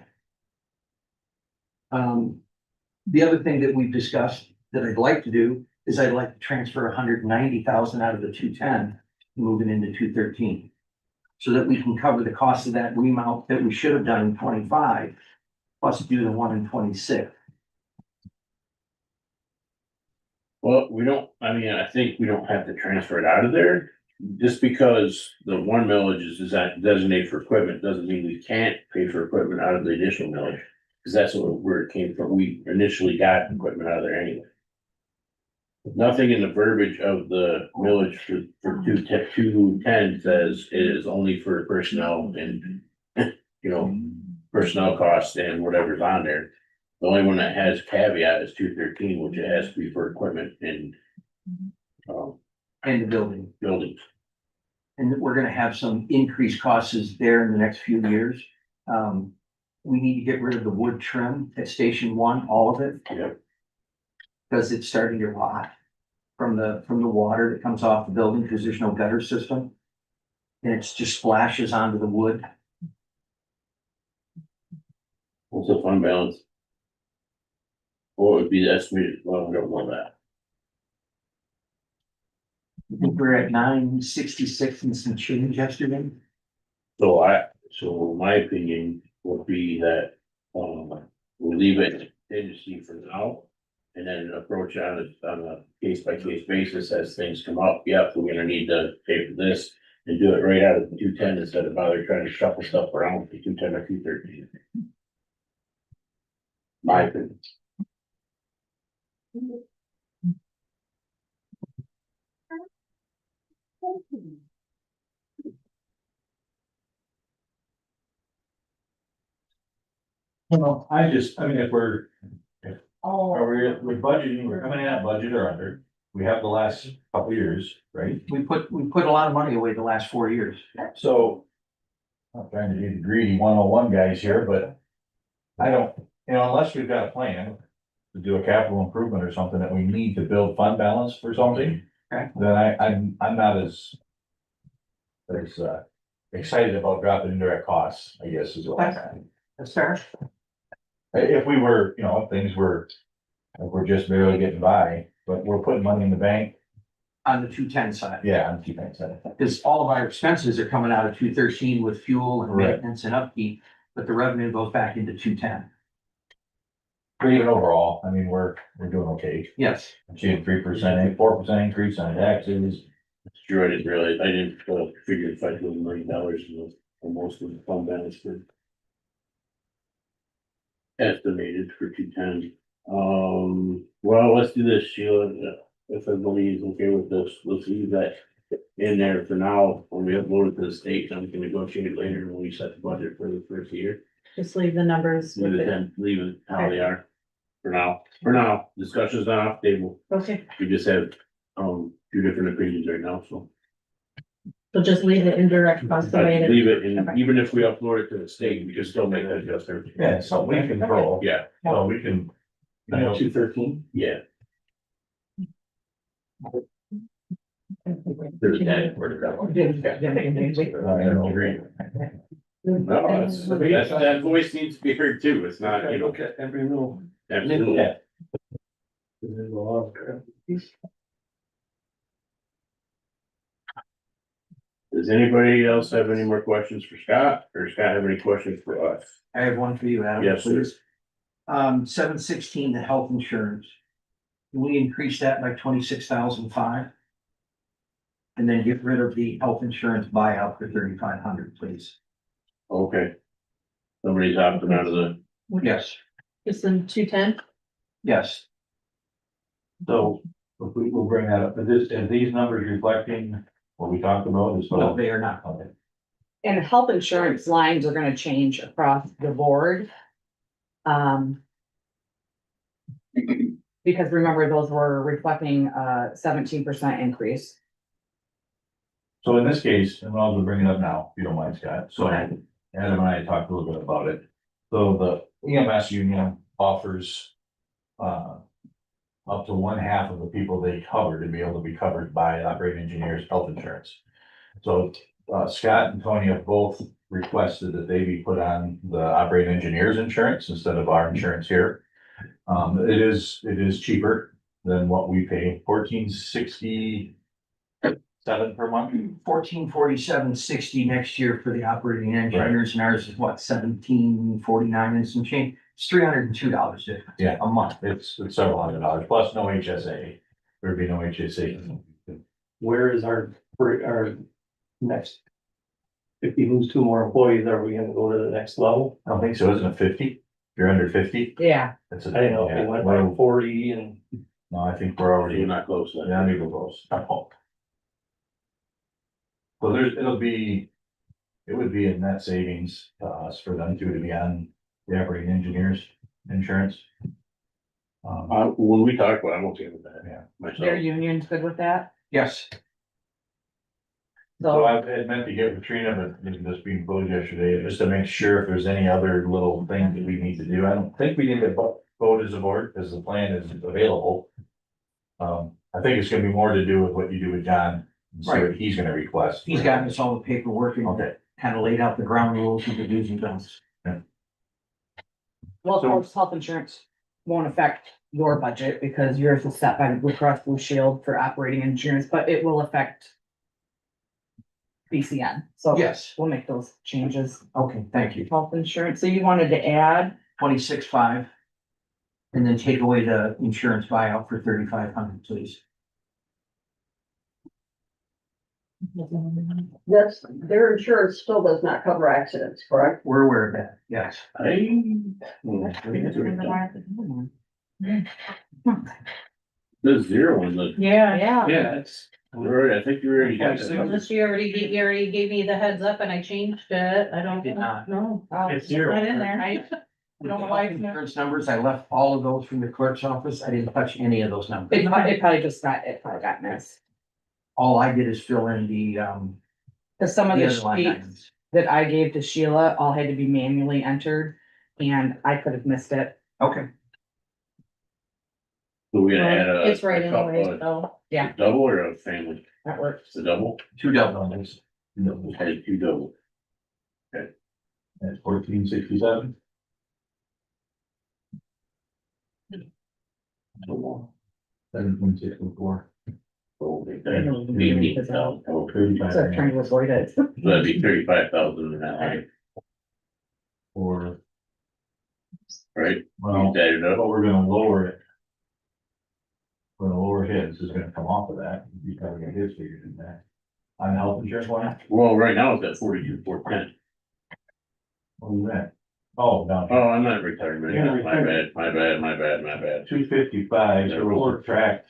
The other thing that we've discussed that I'd like to do is I'd like to transfer 190,000 out of the 210, moving into 213. So that we can cover the cost of that remount that we should have done in 25, plus do the one in 26. Well, I think we don't have to transfer it out of there. Just because the one millage is designated for equipment, doesn't mean we can't pay for equipment out of the additional millage. Cause that's where it came from. We initially got equipment out of there anyway. Nothing in the verbiage of the millage for 210 says it is only for personnel and, personnel costs and whatever's on there. The only one that has caveat is 213, which it has to be for equipment and And the building. buildings. And we're gonna have some increased costs there in the next few years. We need to get rid of the wood trim at Station 1, all of it. Yep. Because it's starting to rot from the water that comes off the building, because there's no gutter system. And it's just splashes onto the wood. What's the fund balance? What would be the estimated, well, we don't know that. I think we're at 966 and some change yesterday. So my opinion would be that, we leave it contingency for now. And then approach on a case by case basis as things come up. Yep, we're gonna need to pay for this and do it right out of the 210 instead of bother trying to shuffle stuff around with the 210 or 213. My opinion. Well, I mean, if we're budgeting, we're coming in at budget or under, we have the last couple of years, right? We put a lot of money away the last 4 years. So. I'm not trying to be the greedy 101 guys here, but I don't, unless we've got a plan to do a capital improvement or something that we need to build fund balance for something. Okay. Then I'm not as excited about dropping indirect costs, I guess is what I'm saying. That's fair. If we were, if things were, if we're just barely getting by, but we're putting money in the bank, On the 210 side. yeah, I'm keeping it safe. Because all of our expenses are coming out of 213 with fuel and Right. maintenance and upkeep, but the revenue goes back into 210. But even overall, I mean, we're doing okay. Yes. Achieved 3%, 4% increase on taxes. It's true, I didn't really, I didn't figure $5 million almost in the fund balance for. Estimated for 210. Well, let's do this, Sheila, if everybody is okay with this, let's leave that in there for now, when we upload it to the state, then we can negotiate it later when we set the budget for the first year. Just leave the numbers with it. Leave it how they are, for now, discussion's not off the table, Okay, we just have, two different opinions right now, so. so just leave the indirect cost the way it is. Leave it, and even if we upload it to the state, we can still make that adjustment. Yeah, so we can control. Yeah, So we can. 213. yeah. There's that for the devil. I don't agree. No, that voice needs to be heard too, it's not, you know, Look at every little. absolutely. Yeah. There's a lot of crap. Does anybody else have any more questions for Scott, or Scott have any questions for us? I have one for you, Adam. Yes, sir. please. 716, the health insurance. Can we increase that by 26,005? And then get rid of the health insurance buyout for 3,500, please. Okay. Somebody's opting out of the, Yes. It's in 210? Yes. So we will bring that up, but are these numbers reflecting what we talked about as No, well? they are not. Okay. And health insurance lines are gonna change across the board. Because remember, those were reflecting a 17% increase. So in this case, and I'll bring it up now, if you don't mind, Scott. So Adam and I talked a little bit about it. So the EMS union offers up to 1/2 of the people they cover to be able to be covered by operating engineers' health insurance. So Scott and Tony have both requested that they be put on the operating engineers' insurance instead of our insurance here. It is cheaper than what we pay, $14.67 per month. 1447.60 next year for the operating engineers, and ours is what, 1749 and some change? It's $302 difference. Yeah. A month. It's several $100 plus no HSA. There'd be no HSA. Where is our next? If we lose 2 more employees, are we gonna go to the next level? I don't think so, isn't it 50? You're under 50? Yeah, That's I didn't know if we went by 40 and. No, I think we're already, you're not close to that. yeah, I'm even close. Oh. So it would be a net savings to us for them to be on the operating engineers insurance. When we talk about it, I'm okay with that. Yeah. Myself. their union's good with that, Yes. So so, I had meant to get with Trina, but this being closed yesterday, just to make sure if there's any other little things that we need to do. I don't think we need to vote as a board because the plan is available. I think it's gonna be more to do with what you do with John, and see what he's gonna request. He's gotten us all the paperwork and Okay, kind of laid out the ground rules of the do's and don'ts. well, of course, health insurance won't affect your budget because yours is set by Blue Cross Blue Shield for operating insurance, but it will affect BCN, so Yes. we'll make those changes. Okay, thank you. Health insurance, so you wanted to add, 26.5. And then take away the insurance buyout for 3,500, please. That's, their insurance still does not cover accidents, correct? We're aware of that, yes. There's 0 in the, Yeah. yeah. Yeah, it's. I think you already got that. Unless you already gave me the heads up and I changed it, I don't. Did not. No. Oh, It's It's not 0. in there. don't know why. Insurance numbers, I left all of those from the clerk's office. I didn't touch any of those numbers. It probably got missed. All I did is fill in the Cause some of the the other line sheets items. that I gave to Sheila all had to be manually entered and I could have missed it. Okay. So we're gonna add a. It's right a couple anyways, of- so, yeah, Double or a family? that works. It's a double? 2 double numbers. Okay, 2 double. That's 1467. Seven, 64. So maybe, So oh, I'm trying to avoid it. so that'd be 35,000 in that line, Or, right? well, You add it up. but we're gonna lower it. We're gonna lower his, is gonna come off of that, you probably got his figured in that. On the health insurance one, Well, right now it's at 42,410. what was that? Oh, no, Oh, I'm not retirement, You're not my bad, my bad, my bad, my bad. 255, so we'll subtract.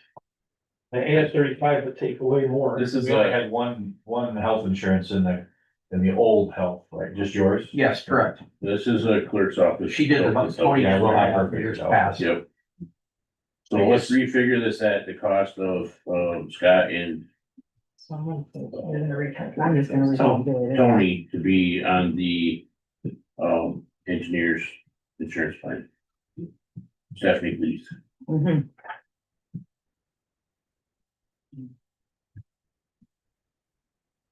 The AS 35 would take away more. This is We only like, had one health insurance in the old health, right, just yours? Yes, correct. this is a clerk's office. She did about 20 Yeah, we'll have her years figured out. past. Yep. So let's refigure this at the cost of, Scott and So I'm just gonna recalculate it. Tony to be on the, engineer's insurance plan. Stephanie, please. Mhm.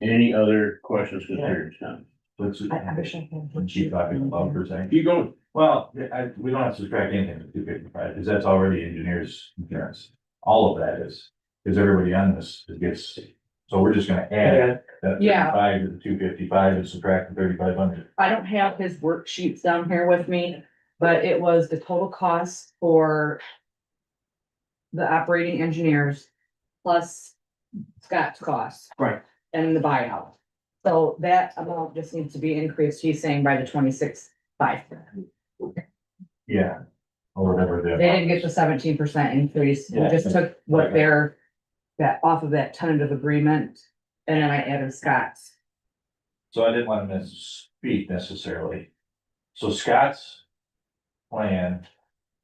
Any other questions, concerns? No. Let's, I wish I could. when she talking about per se. Keep going. Well, we don't have to subtract anything from 255, because that's already engineer's insurance. All of that is, because everybody on this gets, so we're just gonna add that Yeah. 35 to the 255 and subtract the 3,500. I don't have his worksheets down here with me, but it was the total cost for the operating engineers plus Scott's costs. Right. And the buyout. So that amount just needs to be increased, he's saying by the 26.5. Yeah. Or whatever the. They didn't get the 17% increase, we just took what their, that off of that tentative agreement, and then I added Scott's. So I didn't want to misspeak necessarily. So Scott's plan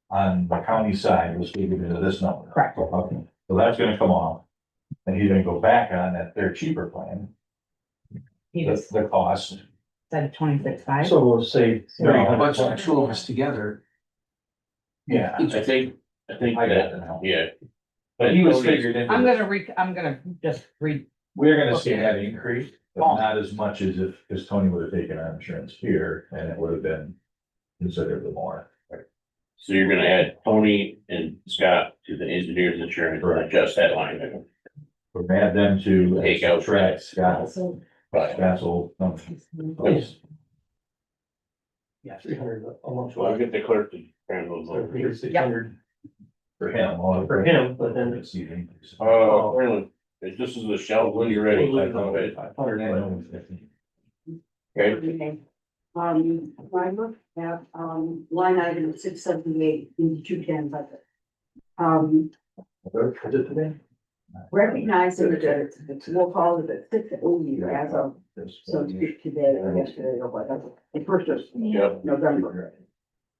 on the county side was figured into this number. Correct. Okay, so that's gonna come off. And he's gonna go back on that, their cheaper plan, He just the cost. said 26.5. So we'll say. No, Bunch of 2 of us together. Yeah. I think I got that, it now. yeah, But he was figured into. I'm this. gonna just read, We're gonna see Okay. that increase, but not as much as if, because Tony would have taken our insurance here and it would have been considerably more. so you're gonna add Tony and Scott to the engineer's insurance, or adjust that line item. We're gonna add them to. Take out Track Scott, so, Scott's old number. Yeah, 300 a month. So I'll get the clerk to handle those. 600 For him. all for him, but then It's the increase. Erlen, this is the shell when you're ready. Okay. Okay, I looked at, line item 678 in the 210 budget. Is it today? Recognizing that it's, we'll call it a 680 as of, so to speak, today or yesterday or whatever, the first of Yep. November.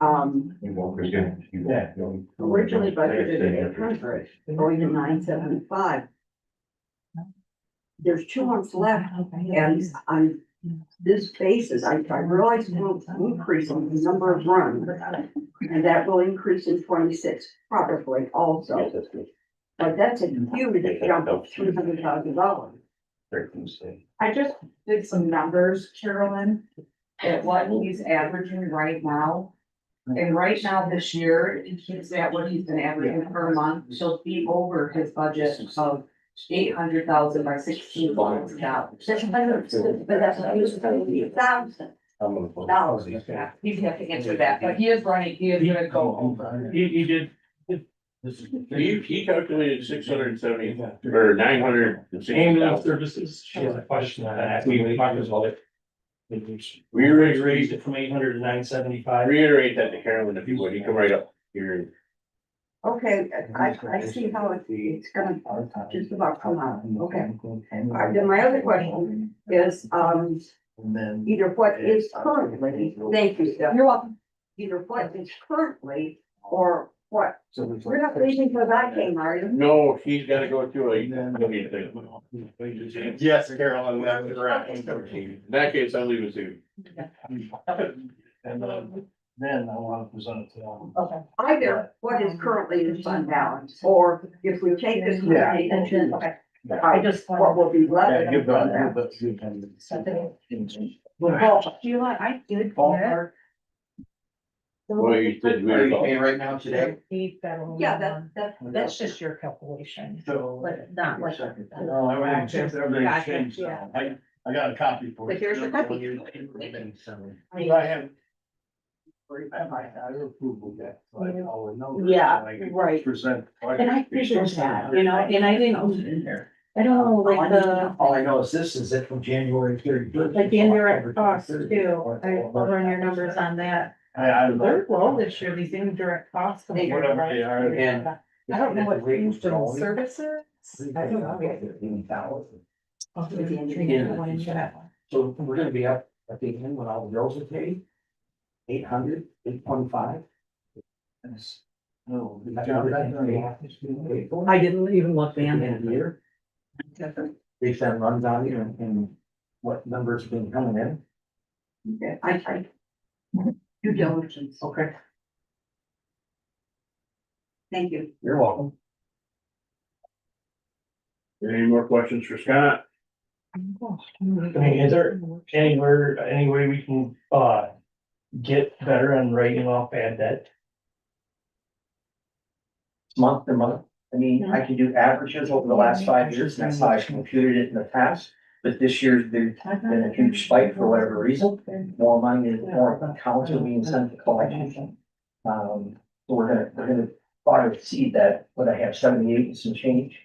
Yeah. Originally budgeted at 800, going to 975. There's 2 months left, and on this basis, I realize we'll increase on the number of runs, and that will increase in 26 probably also. But that's a huge jump of $300,000. I just did some numbers, Carolyn, at what he's averaging right now. And right now this year, he's at what he's been averaging per month, he'll be over his budget of 800,000 by 16 months now. 600, but that's not used for $1,000. He'd have to answer that, but he is gonna go over. He did. he calculated 670 or 960 Ambulance thousand. services, she has a question on that, we talked about it. We Reiterate, raised it from 800 to 975. reiterate that to Carolyn if you would, you come right up here. Okay, I see how it's gonna just about come out, okay. Then my other question is, either what is currently, thank you, Steph. You're welcome. either what is currently or what. So it's We're not waiting for that came, are you? No, she's gotta go to a. Yes, Carolyn, that's correct. In that case, I'm leaving soon. And then I want to present it to them. Okay. Either what is currently in fund balance, or if we take this money and then, Okay. I just, what will be left. Yeah, in give fund them, balance. give them. Well, do you like, I did. Ballpark. Well, you said we Are you were. paying right now today? Yeah, That's just your calculation, So. but not like. No, everything's changed, everything's changed now. I got a copy for you. But here's your copy. I have. I approval that. so I follow numbers, Yeah, so I can right. Present. And I figured that, you know, and I didn't, I don't know, like the, All I know is this is it from January 31st. like the indirect costs too, I'll run your numbers on that. I They're low this year, these indirect costs. Whatever they are. And I don't know what changed in services. I don't know. So we're gonna be up at the end when all the bills are paid. 800, 825. No. I didn't even look, At the end man. of the year. Based on run value and what numbers been coming in. I, due diligence, Okay. thank you. You're welcome. Any more questions for Scott? I mean, is there anywhere, any way we can, get better on writing off bad debt? Month to month. I mean, I can do averages over the last 5 years, and that's how I computed it in the past. But this year's been a huge spike for whatever reason. More money and more accounts are being sent to collection. So we're gonna far exceed that, what I have 78 and some change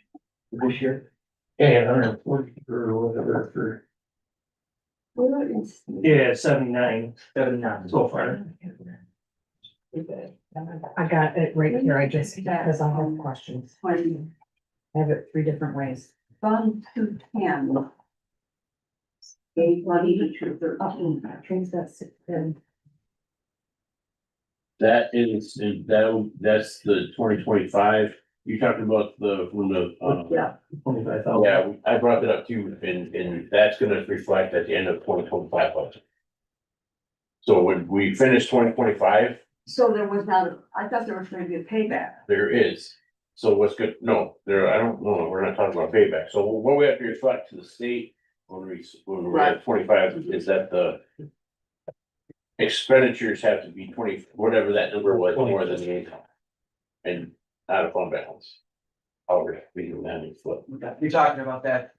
for this year. Yeah, 140 or whatever for, yeah, 79 so far. I got it right here, I just, because I have questions. I have it 3 different ways. Fund 210. 820 to 213. Change that 610. That is, that's the 2025. You talking about the, from the, Yeah. 25,000. yeah, I brought that up too, and that's gonna reflect at the end of 2025 budget. So when we finish 2025, So there was not, I thought there was going to be a payback. there is. So what's good, no, there, I don't know, we're not talking about payback. So what we have to reflect to the state when we're at 25 is that the expenditures have to be 20, whatever that number was, more than the income. And out of fund balance. However, we do that in flip. You're talking about that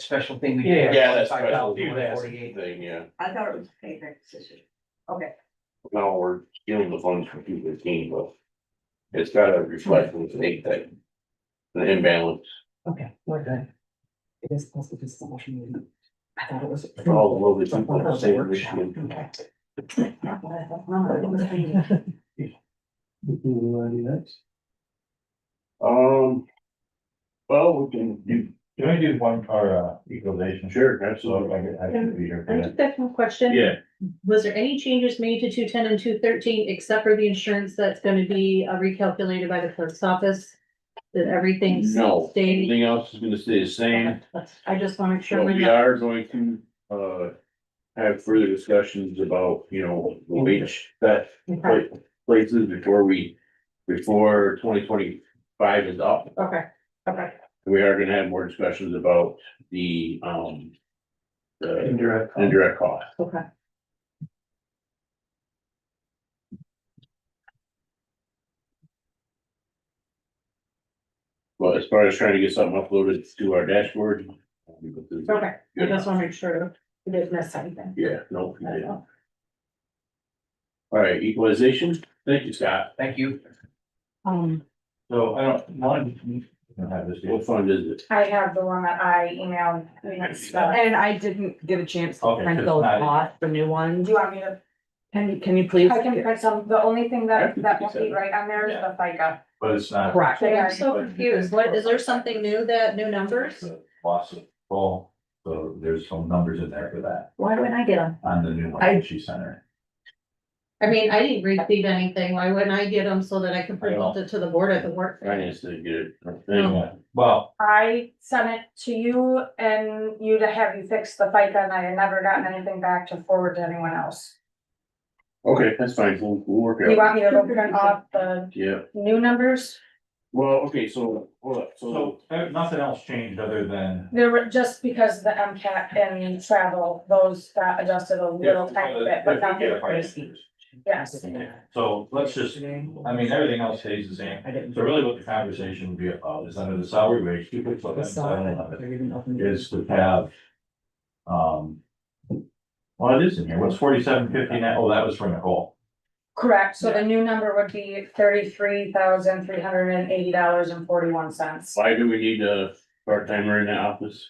special thing we did. Yeah. Yeah, that's special 5,148. thing, yeah. I thought it was a payback decision. Okay. Now we're stealing the funds from 215, but it's gotta reflect in the state that an imbalance. Okay, we're good. It is supposed to be special meeting. I thought it was. All the lovely people in the state of Michigan. Well, we can do, Can I do one, or, equalization? sure, So absolutely. I can be here for I that. just got one question. Yeah, Was there any changes made to 210 and 213 except for the insurance that's gonna be recalculated by the clerk's office? Did everything no, stay? everything else is gonna stay the same. I just wanna make sure. So we're we not- are going to, have further discussions about, the wage that Okay, places before 2025 is up. okay, okay. We are gonna have more discussions about the Indirect. indirect cost. Okay. But as far as trying to get something uploaded to our dashboard. Okay, I just wanna make sure we didn't miss anything. Yeah, no. we didn't. All right, equalization, thank you, Scott. Thank you. So I don't, one, don't have this yet. What fund is it? I have the one that I emailed. And I didn't get a chance to Okay, print so those it's not- off, the new ones. Do you want me to? Can you please? I can print some, the only thing that won't be 57. right on there is the FICA. But it's not. Correct. I'm so confused. What, is there something new new numbers? Loss of full, so there's some numbers in there for that, Why wouldn't I get them? on the new I- one she sent her. I mean, I didn't receive anything, why wouldn't I get them so that I can present it to the board at the work? Finance to get it. Yeah, well, I sent it to you and you to have you fix the FICA and I had never gotten anything back to forward to anyone else. Okay, that's fine, we'll work You out. want me to go print off the Yeah, new numbers? well, okay, so, hold up, so nothing else changed other than. There were, just because the MCAT and travel, those got adjusted a little tiny bit, but nothing crazy. Yes. So let's just, I mean, everything else stays the same. So really what the conversation would be about is under the salary wage, 2.7 is to have. Well, it is in here. What's 47.50 now? Oh, that was for Nicole. Correct, so the new number would be $33,380.41. why do we need a part-timer in the office?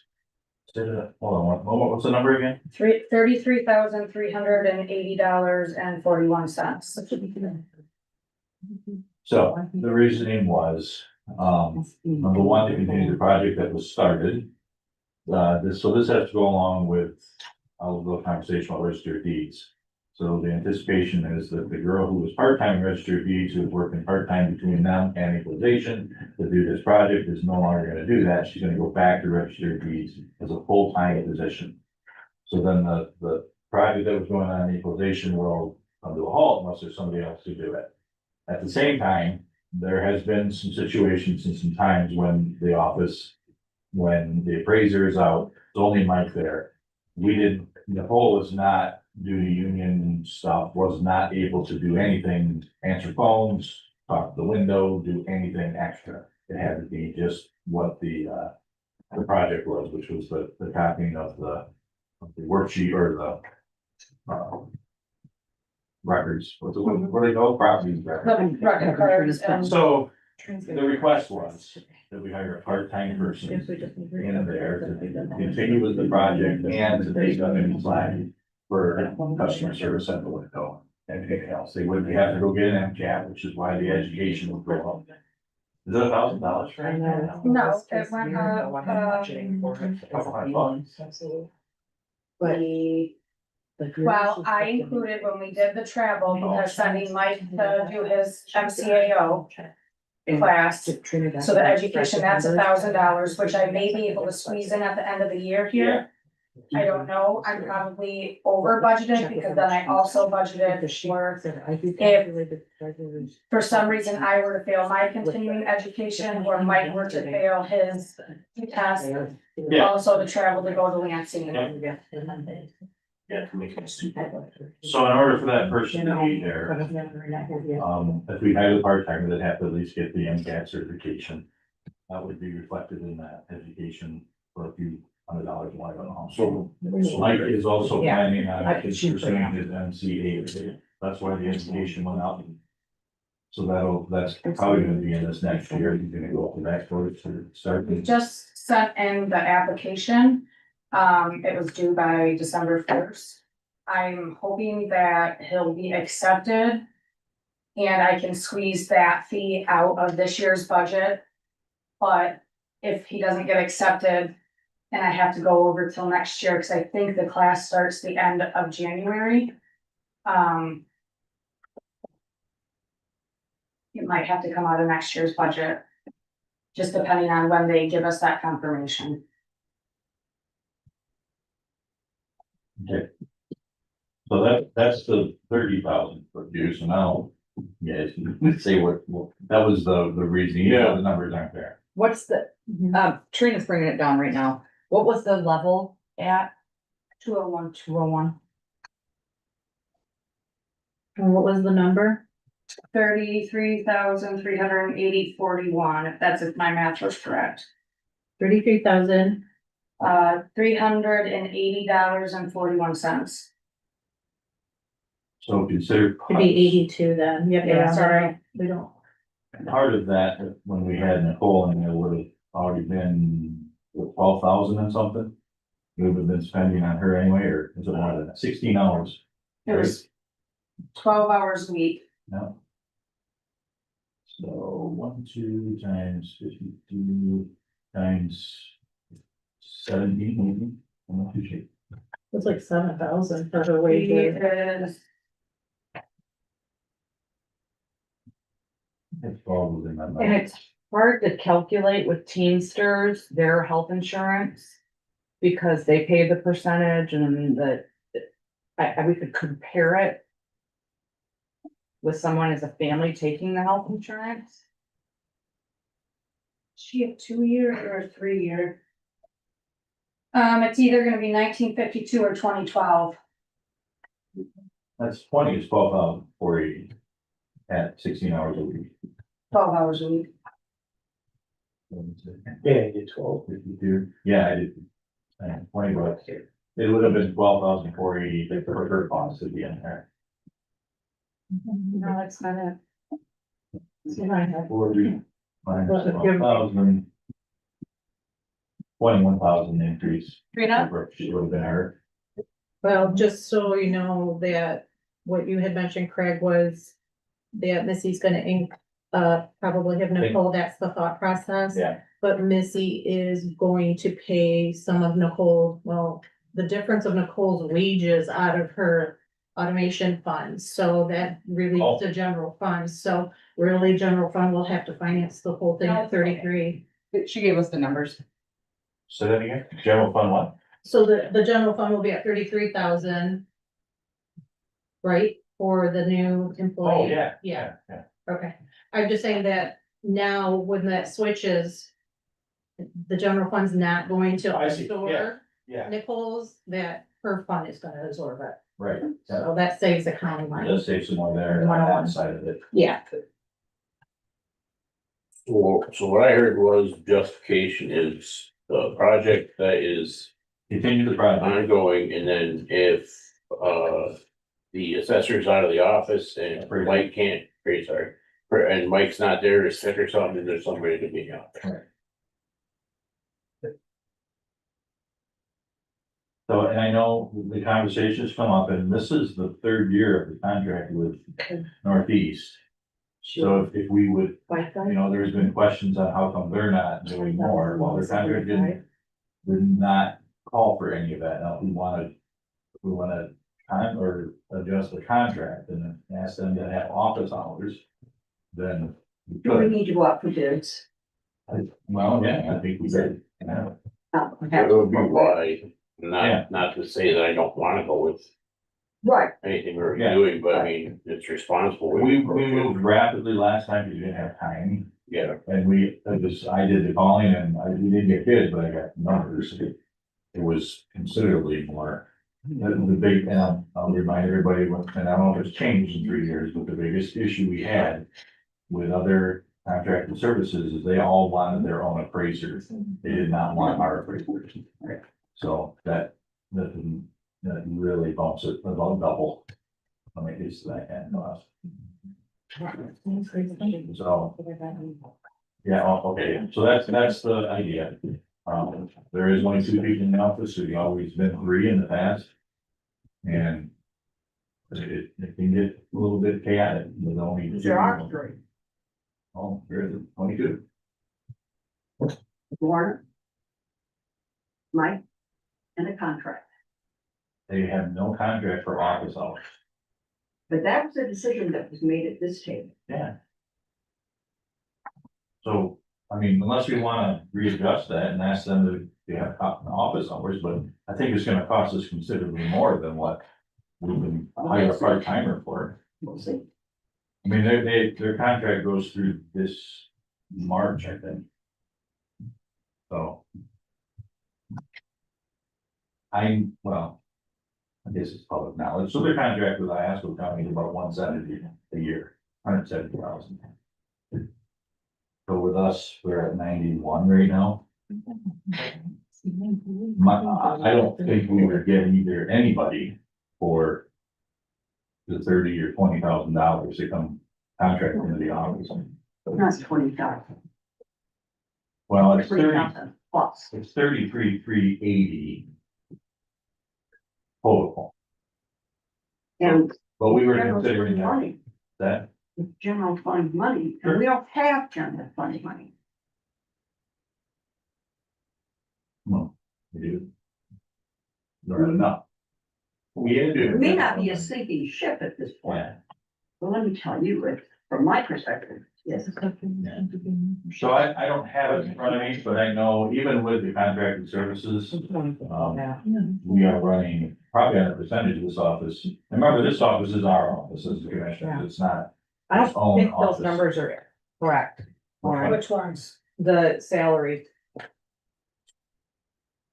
Hold on, one moment. What's the number again? $33,380.41. So the reasoning was, number one, to continue the project that was started. This has to go along with a little conversation about registered deeds. So the anticipation is that the girl who was part-time registered deeds, who was working part-time between them and equalization to do this project is no longer gonna do that. She's gonna go back to registered deeds as a full-time position. So then the project that was going on in equalization will come to a halt unless there's somebody else to do it. At the same time, there has been some situations and some times when the office, when the appraiser is out, it's only Mike there. Nicole was not, due to union stuff, was not able to do anything, answer phones, talk to the window, do anything extra. It had to be just what the project was, which was the copying of the worksheet or the records, what are they called, properties records. Record cards and. So the request was that we hire a part-time person in there to continue with the project and to take up any slack for customer service at the window and anything else. They wouldn't have to go get an MCAT, which is why the education would go up. Is it $1,000 for it? No, it went well, I included when we did the travel, because sending Mike to do his MCAO class. So the education, that's $1,000, which I may be able to squeeze in at the end of the year here. I don't know, I'm probably over budgeted, because then I also budgeted for some reason I were to fail my continuing education, or Mike were to fail his test. Yeah. Also to travel to go to Lansing. Yeah. So in order for that person to be there, if we hire the part-timer, they'd have to at least get the MCAT certification. That would be reflected in that education for a few $100 more, I don't know. So, Mike is also Yeah. planning on I- pursuing his MCA. That's why the education went up. So that's probably gonna be in this next year. He's gonna go up to that course to start. We just sent in the application. It was due by December 1st. I'm hoping that he'll be accepted. And I can squeeze that fee out of this year's budget. But if he doesn't get accepted, and I have to go over till next year, because I think the class starts the end of January. It might have to come out of next year's budget. Just depending on when they give us that confirmation. Okay. So that's the 30,000 for you, so now, yeah, say what, that was the reason, the numbers aren't there. What's the, Trina's bringing it down right now. What was the level at? 201. 201. And what was the number? 33,380.41, if my math was correct. 33,000. $380.41. So consider. Could be 82 then. Yeah, sorry. We don't. Part of that, when we had Nicole in there, would have already been 12,000 and something. We would have been spending on her anyway, or is it more than that? 16 hours? It was 12 hours a week. No. So 1, 2 times 52 times 17, maybe. I'm not too sure. It's like 7,000 for her He wages. is It's all within that. And it's hard to calculate with Teamsters, their health insurance. Because they pay the percentage and we could compare it. With someone as a family taking the health insurance. She a 2-year or a 3-year? It's either gonna be 1952 or 2012. That's 20 is 12,480 at 16 hours a week. 12 hours a week. Yeah, you did 12. 52, yeah, I did. 20 bucks. It would have been 12,480 for her cost to be in there. No, that's not it. That's what I have. 40 minus 12,000. 21,000 increase. Trina? She would have been her. Well, just so you know that what you had mentioned, Craig, was that Missy's gonna probably have Nicole, that's the thought process. Yeah. But Missy is going to pay some of Nicole, well, the difference of Nicole's wages out of her automation funds, so that relieves the general fund, so really, general fund will have to finance the whole thing at 33. She gave us the numbers. Say that again, general fund what? So the general fund will be at 33,000. Right, for the new employee? Oh, yeah. Yeah, Yeah. okay, I'm just saying that now when that switches. The general fund's not going to I see, yeah. absorb Yeah, Nicole's, that her fund is gonna absorb it, right. Yeah. so that saves the county money. Let's save some more there on 101. that side of it. Yeah, So what I heard was justification is the project that is Continue the project. ongoing, and then if, the assessor's out of the office and Mike can't, and Mike's not there to set or something, there's somebody to be out there. So, and I know the conversations come up, and this is the 3rd year of the contract with Northeast. So if we would, you know, there's been questions on how come they're not doing more, well, their contract did not call for any of that. Now, if we wanna or adjust the contract and ask them to have office hours, then we Do we could. need to go out for bids? Well, yeah, I think we did. Yeah. That would be why, Yeah. not to say that I don't wanna go with Right, anything we're Yeah. doing, but I mean, it's responsible. We moved rapidly last time because we didn't have time. Yeah, And I did the calling and we didn't get bids, but I got numbers. It was considerably more. The big, and I'll remind everybody, and I don't know if it's changed in 3 years, but the biggest issue we had with other contracted services is they all wanted their own appraisers. They did not want our appraisers. So that really bumps it about double. When it gets to that kind of cost. So, yeah, okay, so that's the idea. There is only 2 people in the office, there's always been 3 in the past. And it can get a little bit chaotic with only 2. there are 3. Oh, there's 22. Warner. Mike. And a contract, They have no contract for office hours. but that was a decision that was made at this table. Yeah. So, I mean, unless we wanna readjust that and ask them to have office hours, but I think it's gonna cost us considerably more than what we can hire a part-timer for. We'll see. I mean, their contract goes through this March, I think. So. Well, I guess it's public knowledge, so their contract with Iasco County is about 170 a year, 170,000. So with us, we're at 91 right now. I don't think we were getting either anybody for the $30,000 or $20,000 to come contract into the office. Not 20,000. Well, it's 30, 3,000 plus. it's 33,380 total, And but we were general considering fund that, money, that, general fund money, and we don't have general fund money. we do. Not enough. We do. It may not be a sinking ship at this point, Yeah, but let me tell you, from my perspective, Yes. So I don't have it in front of me, but I know even with the contracted services, Yeah. we are running probably on a percentage of this office. Remember, this office is our office as the commissioner, it's not. I its don't own think those office. numbers are correct. Lauren. Which ones? The salary,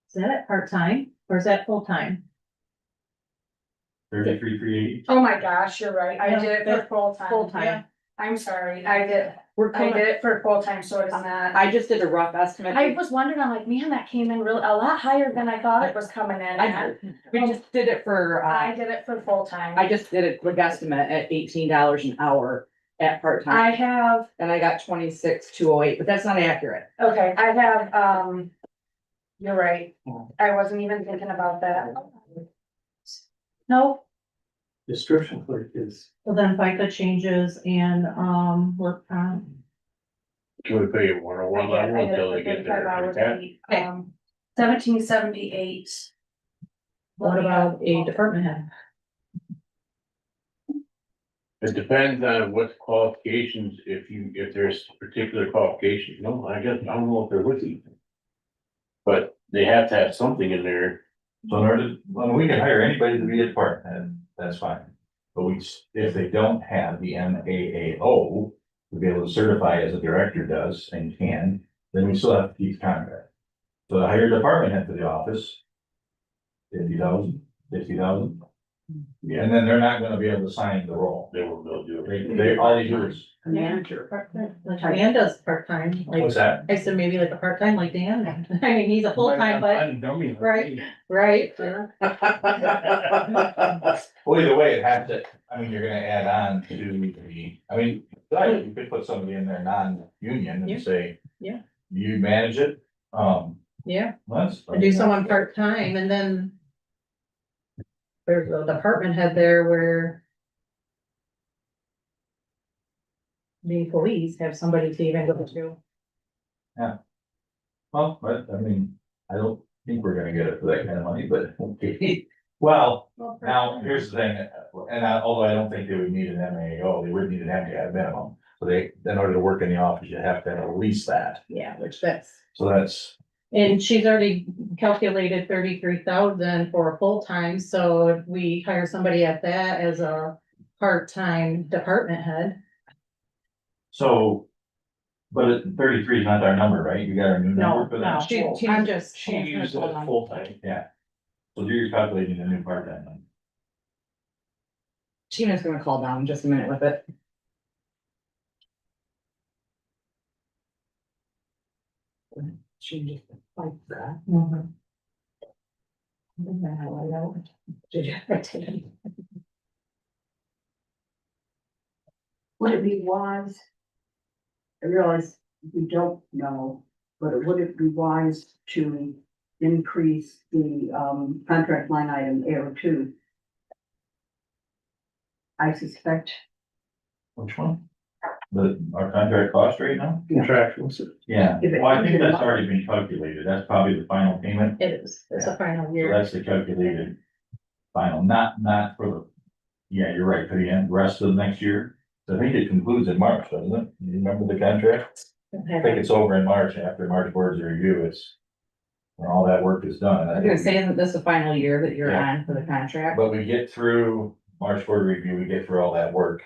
Is that part-time or is that full-time? 33,380. Oh my gosh, you're right. I did it for Yeah, full-time. full-time. Yeah. I'm sorry. We're I coming, did it for full-time, so it's not. I just did a rough estimate. I was wondering, I'm like, man, that came in a lot higher than I thought it was coming in at. We just did it for, I did it for full-time. I just did a quick estimate at $18 an hour at part-time, I have, and I got 26,208, but that's not accurate. okay, I have, you're right. I wasn't even thinking about that. No, Description clerk is, Well, then FICA changes and, work comp. We pay it one on one level I did until it they for get 35 hours their. a week. 1778. What about a department head? It depends on what qualifications, if there's particular qualifications, no, I guess, I don't know if they're with you. But they have to have something in there. So in order, well, we can hire anybody to be a department head, that's fine. But if they don't have the MAAO to be able to certify as a director does and can, then we still have to keep contract. So to hire a department head for the office. 50,000, 60,000. Yeah, And then they're not gonna be able to sign the role. they won't be able to do it. They all they do is, A manager. Part-time. Like Dan does part-time, like, what's that? I said maybe like a part-time like Dan. I mean, he's a full-time, but, right, right. yeah. Well, either way, it has to, I mean, you're gonna add on to the, I mean, like, you could put somebody in there non-union Yeah. and say. Yeah. You manage it, Yeah, that's. and do someone part-time and then. There's a department head there where. The employees have somebody to even go to. Well, but, I mean, I don't think we're gonna get it for that kind of money, but, okay. Well, now, here's the thing, although I don't think they would need an MAO, they would need an MAO at minimum. So in order to work in the office, you have to have at least that, Yeah, which that's, so that's, and she's already calculated 33,000 for a full-time, so if we hire somebody at that as a part-time department head. so. But 33 is not our number, right? You got our new No, number for that? I'm just. she used it full-time. Yeah. So you're calculating the new part-time then. Tina's gonna call down in just a minute with it. She just like that. Would it be wise? I realize we don't know, but would it be wise to increase the contract line item AO2? I suspect, Which one? Our contract cost right now? Contractual. Yeah, If it- well, I think that's already been calculated, that's probably the final payment, It is, it's a final so year. that's the calculated. Final, not for the, yeah, you're right, for the end, rest of the next year. I think it concludes in March, doesn't it? You remember the contract? I think it's over in March, after March board's review, it's. When all that work is done. I was gonna say, isn't this the final year that you're Yeah. on for the contract? But we get through March board review, we get through all that work.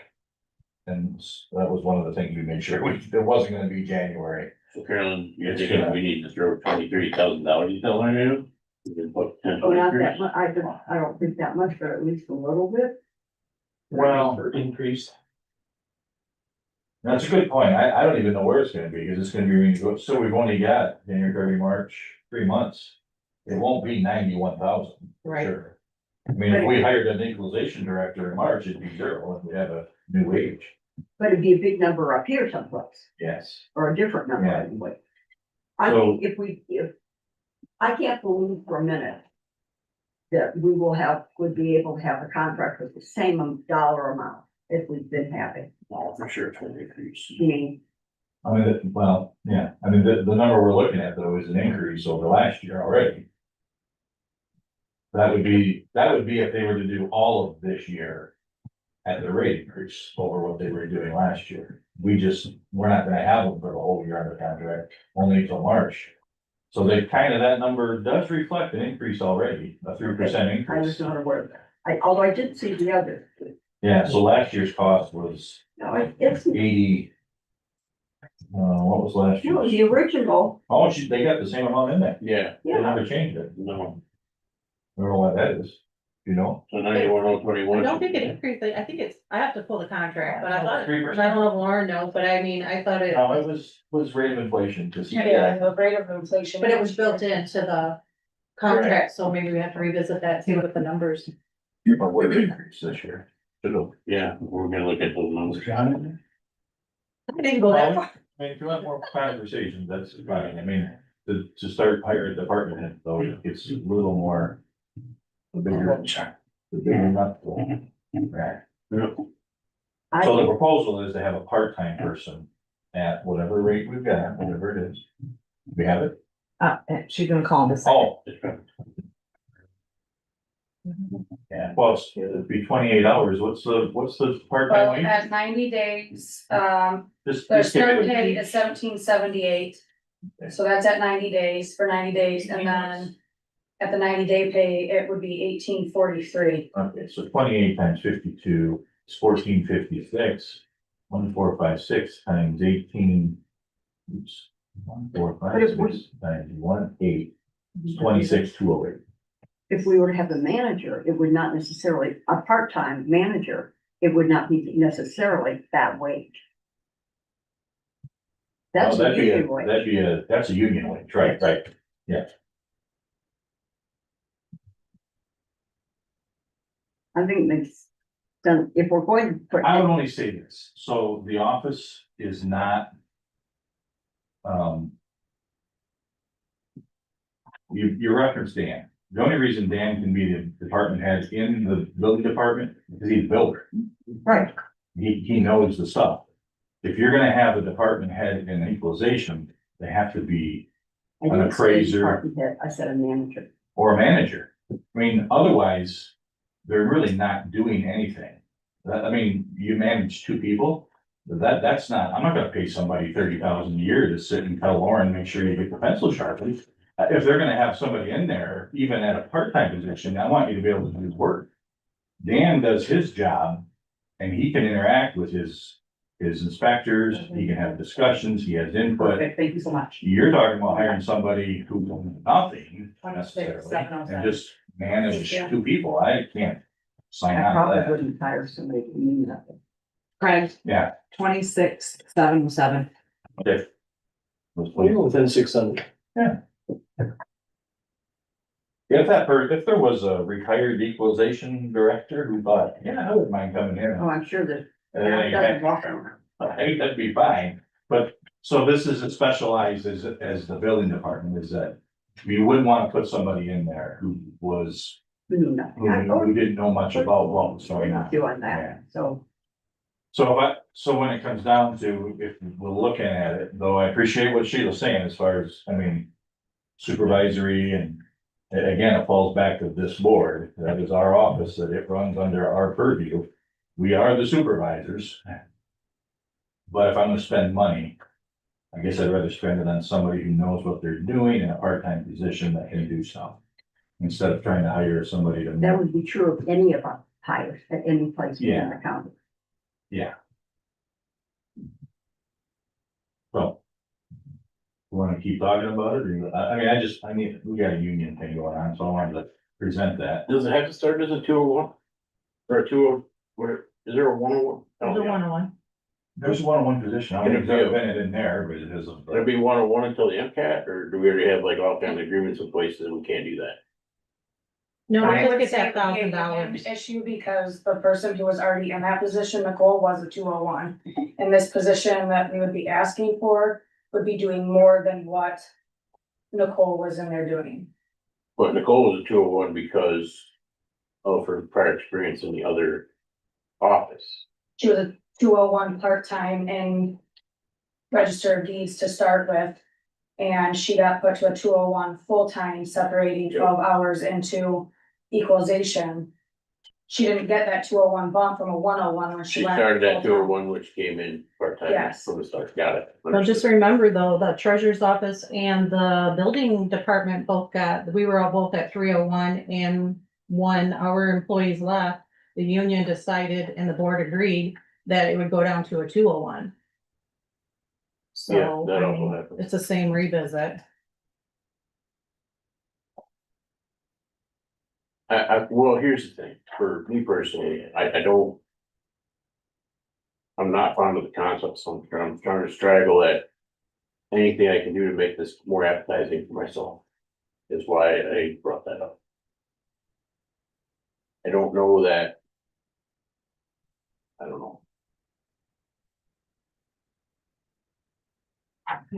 And that was one of the things we made sure, it wasn't gonna be January. So Carolyn, you're thinking we need to throw $23,000 you tell her to? We can put 10, oh, not 23. that much, I don't think that much, but at least a little bit. Well, Increased. that's a good point. I don't even know where it's gonna be, because it's gonna be, so we've only got January, February, March, 3 months. It won't be 91,000. Right. Sure. I mean, if we hired an equalization director in March, it'd be 0 if we have a new wage. But it'd be a big number up here someplace, Yes. or a different number Yeah. anyway. I think if, I can't believe for a minute. That we would be able to have a contract with the same dollar amount if we've been having, Oh, for sure, it's gonna increase. meaning, I mean, well, yeah, I mean, the number we're looking at though is an increase over last year already. That would be if they were to do all of this year at the rate increase over what they were doing last year. We're not gonna have them for the whole year under contract, only until March. So that number does reflect an increase already, a 3% I was increase. not aware of that. Although I did see the other. Yeah, so last year's cost was No, it's, 80. What was last no, year's? the original, Oh, they got the same amount in there. Yeah, They yeah, never changed it. no, I don't know what that is, you know? so 91,021. I don't think it increased, I think it's, I have to pull the contract, but I thought, 3%. I don't know if Lauren knows, but I mean, I thought it, No, it was rate of inflation, because Yeah, the rate of inflation. but it was built into the contract, so maybe we have to revisit that, see what the numbers. or what it increased this year. Yeah, we're gonna look at those numbers. I didn't go that far. I mean, if you want more conversations, that's fine. I mean, to start hiring department head, though, it's a little more. The bigger nut. Right. I, So the proposal is to have a part-time person at whatever rate we've got, whatever it is. We have it? She's gonna call in a second. Oh. Yeah, well, it'd be 28 hours. What's the part-time Well, wage? at 90 days, Just the give me start the- pay is 1778. So that's at 90 days, for 90 days, and then at the 90-day pay, it would be 1843. Okay, so 28 times 52 is 1456. 1456 times 18. Oops. 1456 times 18 is 26,208. if we were to have a manager, it would not necessarily, a part-time manager, it would not be necessarily that wage. That's Oh, a union wage. That's a union wage, right, yeah. I think it makes sense, if we're going to put. I would only say this, so the office is not. You referenced Dan, the only reason Dan can be the department head in the building department, is he's a builder. Right, He knows the stuff. If you're gonna have a department head in equalization, they have to be, I An didn't say appraiser. department head, I said a manager. or a manager. I mean, otherwise, they're really not doing anything. I mean, you manage two people, that's not, I'm not gonna pay somebody 30,000 a year to sit and tell Lauren, make sure you get the pencil sharpened. If they're gonna have somebody in there, even at a part-time position, I want you to be able to do work. Dan does his job and he can interact with his inspectors, he can have discussions, he has input. Perfect, thank you so much. You're talking about hiring somebody who knows nothing necessarily and just manage two people. I can't sign I on probably to that. wouldn't hire somebody who knew nothing. Craig, Yeah. 26,707. Okay. We're within 600. If there was a retired equalization director who thought, yeah, I wouldn't mind coming in. Oh, I'm sure that. and Doesn't walk around. I think that'd be fine, but, so this is specialized as the building department, is that we wouldn't wanna put somebody in there who was, Who knew nothing. who didn't know much about what was We're going not on. doing Yeah. that, so. So when it comes down to, if we're looking at it, though I appreciate what Sheila's saying as far as, I mean, supervisory and again, it falls back to this board, that is our office, that it runs under our purview. We are the supervisors. But if I'm gonna spend money, I guess I'd rather spend it on somebody who knows what they're doing in a part-time position that can do stuff. Instead of trying to hire somebody to. That would be true of any of our hires at any place in the county. Yeah. Well. We wanna keep talking about it, or, I mean, we got a union thing going on, so I wanted to present that. Does it have to start as a 201? Or a 20, where, is there a 101? The 101. There's a one-on-one position, I Can don't it think be I've been in there, but it isn't. Would it be 101 until the MCAT, or do we already have like all kinds of agreements in place that we can't do that? No, I we would just say get that it would be an $1,000. issue because the person who was already in that position, Nicole, was a 201. And this position that we would be asking for would be doing more than what Nicole was in there doing. But Nicole was a 201 because of her prior experience in the other office. She was a 201 part-time in Register of Deeds to start with. And she got put to a 201 full-time, separating 12 hours into equalization. she didn't get that 201 bump from a 101 when She she went. started at full-time. 201, which came in part-time Yes. from the start, got it. Well, just remember though, the treasurer's office and the building department both got, we were all both at 301, and when our employees left, the union decided and the board agreed that it would go down to a 201. Yeah, So, that I also mean, happened. it's the same revisit. Well, here's the thing, for me personally, I don't. I'm not fond of the concept, so I'm trying to straggle at anything I can do to make this more appetizing for myself. Is why I brought that up. I don't know that. I don't know.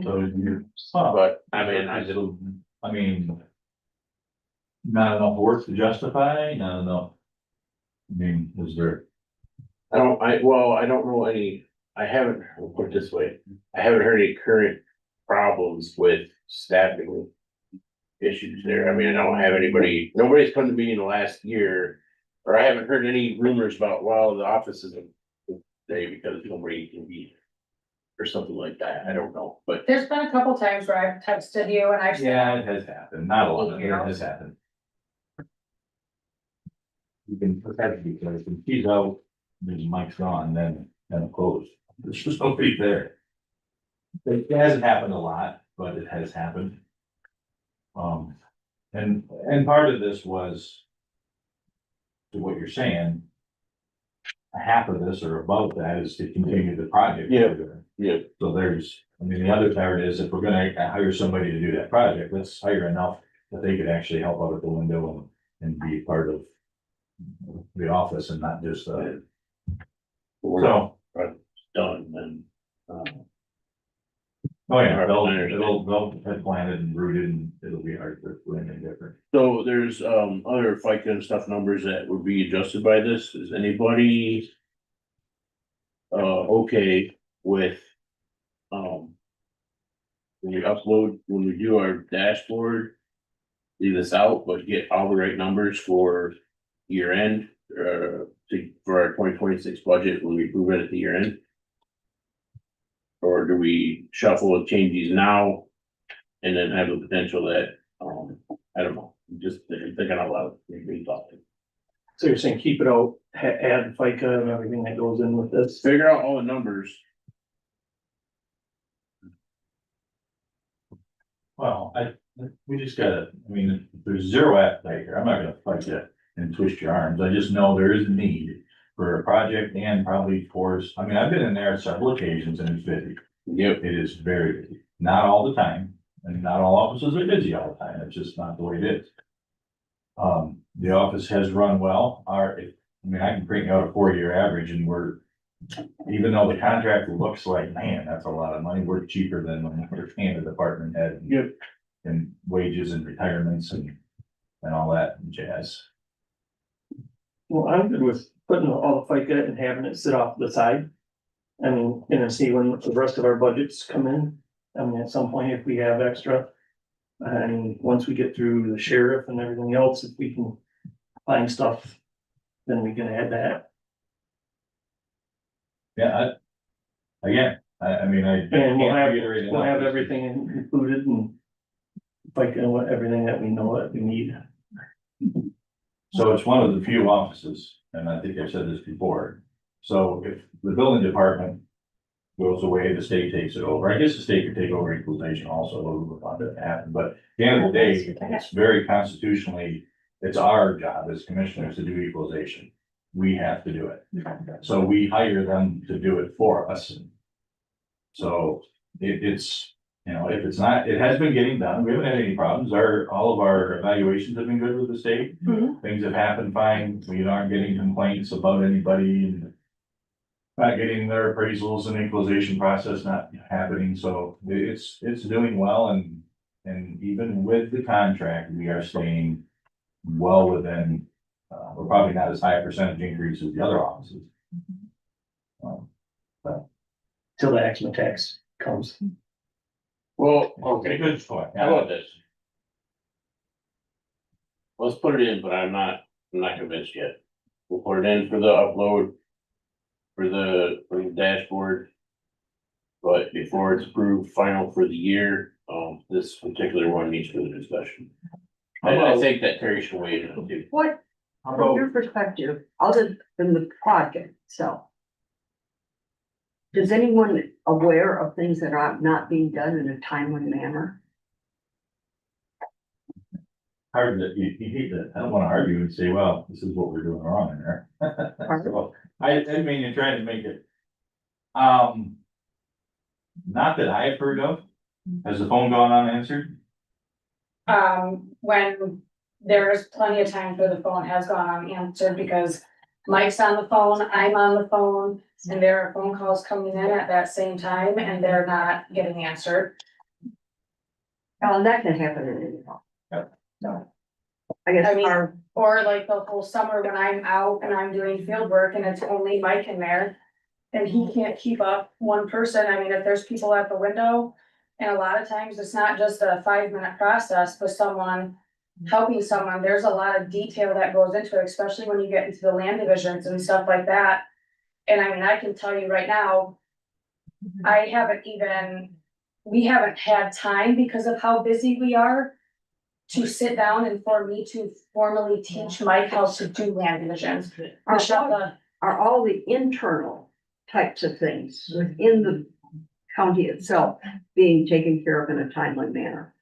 So you, But I mean, I mean. Not enough work to justify, not enough. I mean, is there, I don't know any, I haven't, I'll put it this way, I haven't heard any current problems with staffing issues there. I mean, I don't have anybody, nobody's come to me in the last year, or I haven't heard any rumors about, well, the office isn't today because nobody can be, or something like that. I don't know, but There's been a couple times where I've texted you and I've said, yeah, it has happened, not a lot, but it has happened. You can protect because if he's out, then Mike's gone, then closed. There's just nobody there. It hasn't happened a lot, but it has happened. And part of this was. To what you're saying. Half of this or above that is to continue the project. Yeah. Yeah, So there's, I mean, the other part is if we're gonna hire somebody to do that project, let's hire enough that they could actually help out at the window and be part of. The office and not just, we're so, done then. oh yeah, they'll get planted and rooted and it'll be hard to do anything different. So there's other FICA and stuff numbers that would be adjusted by this. Is anybody? Okay with. When we do our dashboard. Leave this out, but get all the right numbers for year end, for our 2026 budget when we prove it at the year end. Or do we shuffle and change these now? And then have the potential that, I don't know, just thinking out loud, maybe talking. So you're saying keep it out, add FICA and everything that goes in with this? Figure out all the numbers. Well, we just gotta, I mean, there's zero appetite here, I'm not gonna fight you and twist your arms, I just know there is a need. For a project and probably for, I mean, I've been in there several occasions and it's busy. Yep. It is very busy, not all the time, and not all offices are busy all the time, it's just not the way it is. The office has run well, I mean, I can bring out a 4-year average and we're. Even though the contract looks like, man, that's a lot of money, we're cheaper than when we're paying the department head. Yep. And wages and retirements and all that jazz. Well, I'm good with putting all the FICA and having it sit off to the side. I mean, and then see when the rest of our budgets come in. I mean, at some point, if we have extra. And once we get through the sheriff and everything else, if we can find stuff, then we can add that. Yeah, I mean, And we'll have, reiterate enough. we'll have everything included and FICA and what, everything that we know that we need. So it's one of the few offices, and I think I've said this before. So if the building department goes away, the state takes it over. I guess the state could take over equalization also, but we would want that to happen. But at the end of the day, it's very constitutionally, it's our job as commissioners to do equalization. We have to do it. So we hire them to do it for us. So it's, you know, if it's not, it has been getting done. We haven't had any problems. All of our evaluations have been good with the state. Things have happened fine. We aren't getting complaints about anybody and not getting their appraisals and equalization process not happening. So it's doing well and even with the contract, we are staying well within, we're probably not as high a percentage increase as the other offices. Till the action tax comes. Well, Okay, good point. how about this? Let's put it in, but I'm not convinced yet. We'll put it in for the upload. For the dashboard. But before it's approved final for the year, this particular one needs further discussion. I think that Terry should weigh in on it. What, How from about, your perspective, other than the project itself? Is anyone aware of things that are not being done in a timely manner? hard that you hate that, I don't wanna argue and say, well, this is what we're doing wrong in there. So, I mean, you're trying to make it. Not that I've heard of. Has the phone gone unanswered? When there's plenty of times where the phone has gone unanswered because Mike's on the phone, I'm on the phone, and there are phone calls coming in at that same time and they're not getting answered. Oh, that can happen in any home. Yep. So. I guess I mean- our, Or like the whole summer when I'm out and I'm doing field work and it's only Mike in there. And he can't keep up one person. I mean, if there's people at the window. And a lot of times it's not just a 5-minute process, but someone helping someone, there's a lot of detail that goes into it, especially when you get into the land divisions and stuff like that. And I mean, I can tell you right now, we haven't had time because of how busy we are. To sit down and for me to formally teach Mike how to do land divisions. are all the internal types of things within the county itself being taken care of in a timely manner?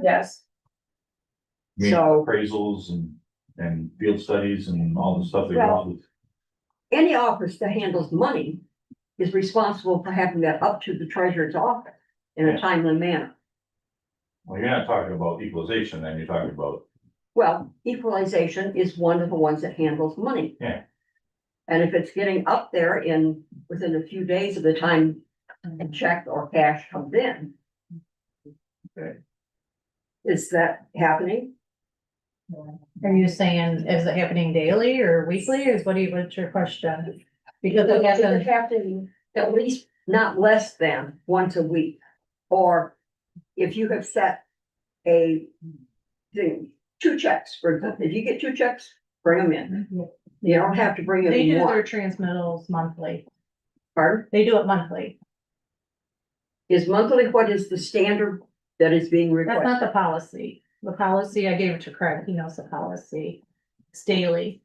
Yes, I mean, So- appraisals and field studies and all the stuff that Well- goes with. Any office that handles money is responsible for having that up to the treasurer's office in a timely manner. Well, you're not talking about equalization, then you're talking about, Well, equalization is one of the ones that handles money. Yeah. And if it's getting up there within a few days of the time a check or cash comes in. Okay. Is that happening? Are you saying, is it happening daily or weekly, or what's your question? Because it Does it hasn't, have to be at least not less than once a week? Or if you have set a thing, 2 checks, for example, if you get 2 checks, bring them in. You don't have to bring they in do their more. transmittals monthly, Pardon? they do it monthly, Is monthly what is the standard that is being that's not requested? the policy. The policy, I gave it to Craig, he knows the policy, it's daily.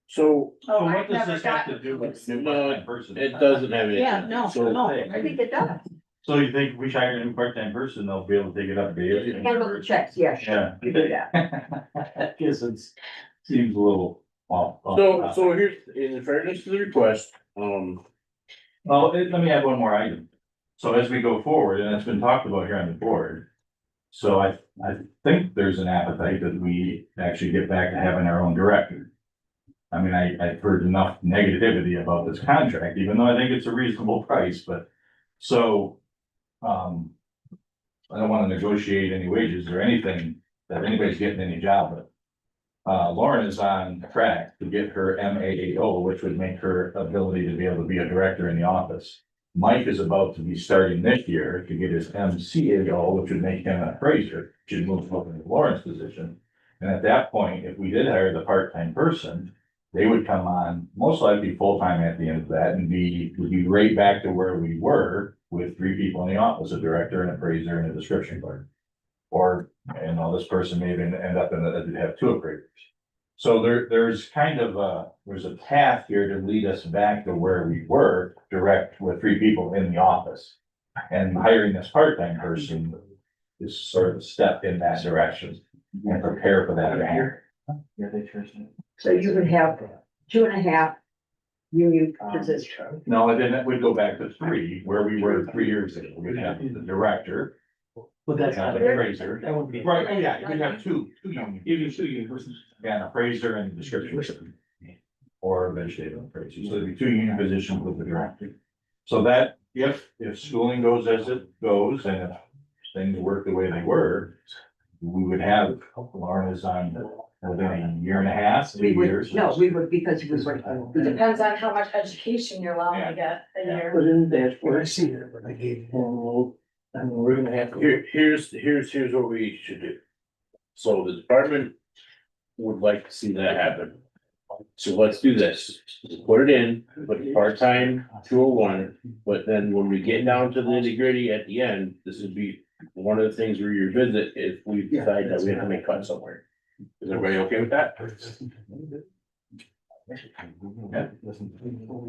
So, Oh, what I've does never this have gotten- to do with new No, part-time person? it doesn't have anything. Yeah, no, So, no. I think it does. So you think we hire a new part-time person, they'll be able to take it up daily? Handle the checks, yes. Yeah. You do that. I guess it's, seems a little off. So here's, in fairness to the request, Well, let me add one more item. So as we go forward, and it's been talked about here on the board. So I think there's an appetite that we actually get back to having our own director. I mean, I've heard enough negativity about this contract, even though I think it's a reasonable price, but so. I don't wanna negotiate any wages or anything that anybody's getting any job, but. Lauren is on track to get her MAAO, which would make her ability to be able to be a director in the office. Mike is about to be starting this year to get his MCAO, which would make him an appraiser, which would move up into Lauren's position. And at that point, if we did hire the part-time person, they would come on, most likely full-time at the end of that and would be right back to where we were with 3 people in the office, a director, an appraiser, and a description clerk. Or, this person may even end up they'd have 2 appraisers. So there's kind of there's a path here to lead us back to where we were, direct with 3 people in the office. And hiring this part-time person is sort of a step in that direction and prepare for that. So you would have 2.5 union positions. No, and then it would go back to 3, where we were 3 years ago. We'd have the director, But that's have not, an appraiser. that would be. Right, oh yeah, you could have two union. Even 2 unions. Yeah, an appraiser and a description. person. Or vegetative appraiser, so there'd be 2 union positions with the director. So that, if schooling goes as it goes, and if things work the way they were, we would have, Lauren is on, within a year and a half, 2 We years. would, no, we would, because we would. it depends on how much education you're allowed to get a year. Put in the dashboard. I see it, but I gave. I mean, we're gonna have to. here's what we should do. So the department would like to see that happen. So let's do this, put it in, put part-time 201, but then when we get down to the nitty-gritty at the end, this would be one of the things we revisit if we decide that we have to make cuts somewhere. Is everybody okay with that?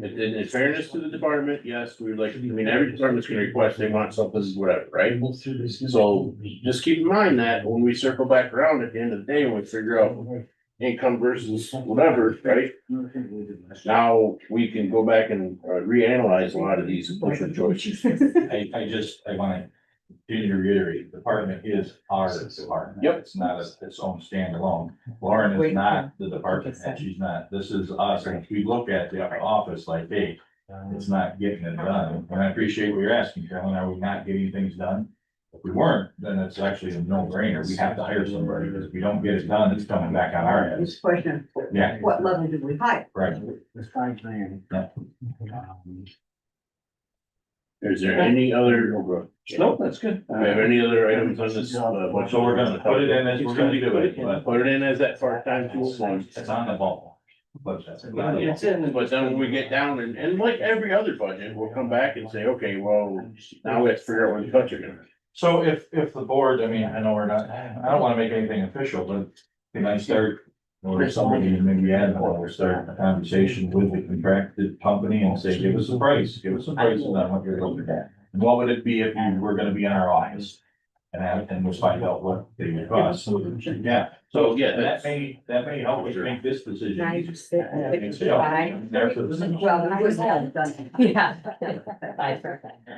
In fairness to the department, yes, we would like, I mean, every department's gonna request, they want something, whatever, right? So just keep in mind that when we circle back around at the end of the day, when we figure out income versus whatever, right? Now we can go back and reanalyze a lot of these different choices. I wanna continue to reiterate, the department is our department. Yep. It's not its own standalone. Lauren is not the department head, she's not, this is us, and if we look at the office like, hey, it's not getting it done, and I appreciate what you're asking, Carolyn, are we not getting things done? If we weren't, then it's actually a no-brainer, we have to hire somebody, because if we don't get it done, it's coming back on our heads. This question, Yeah, what level do we hire? right. Is there any other, do No, that's good. we have any other items on this? Budget? So we're gonna put it in as we're gonna do it, but Put it in as that part-time 201. it's on the ball. But that's not it. It's in. But then when we get down and like every other budget, we'll come back and say, okay, well, now we have to figure out where the cuts are gonna be. So if the board, I mean, I know we're not, I don't wanna make anything official, but can I start? Or somebody maybe add, or start a conversation with the contracted company and say, give us a price, give us a price on what you're looking at. And what would it be if you were gonna be in our office? And we'll find out what they would cost. Yeah, so Yeah, that may help us make this decision. Ninety-six, There's the- Well, I was done. Yeah.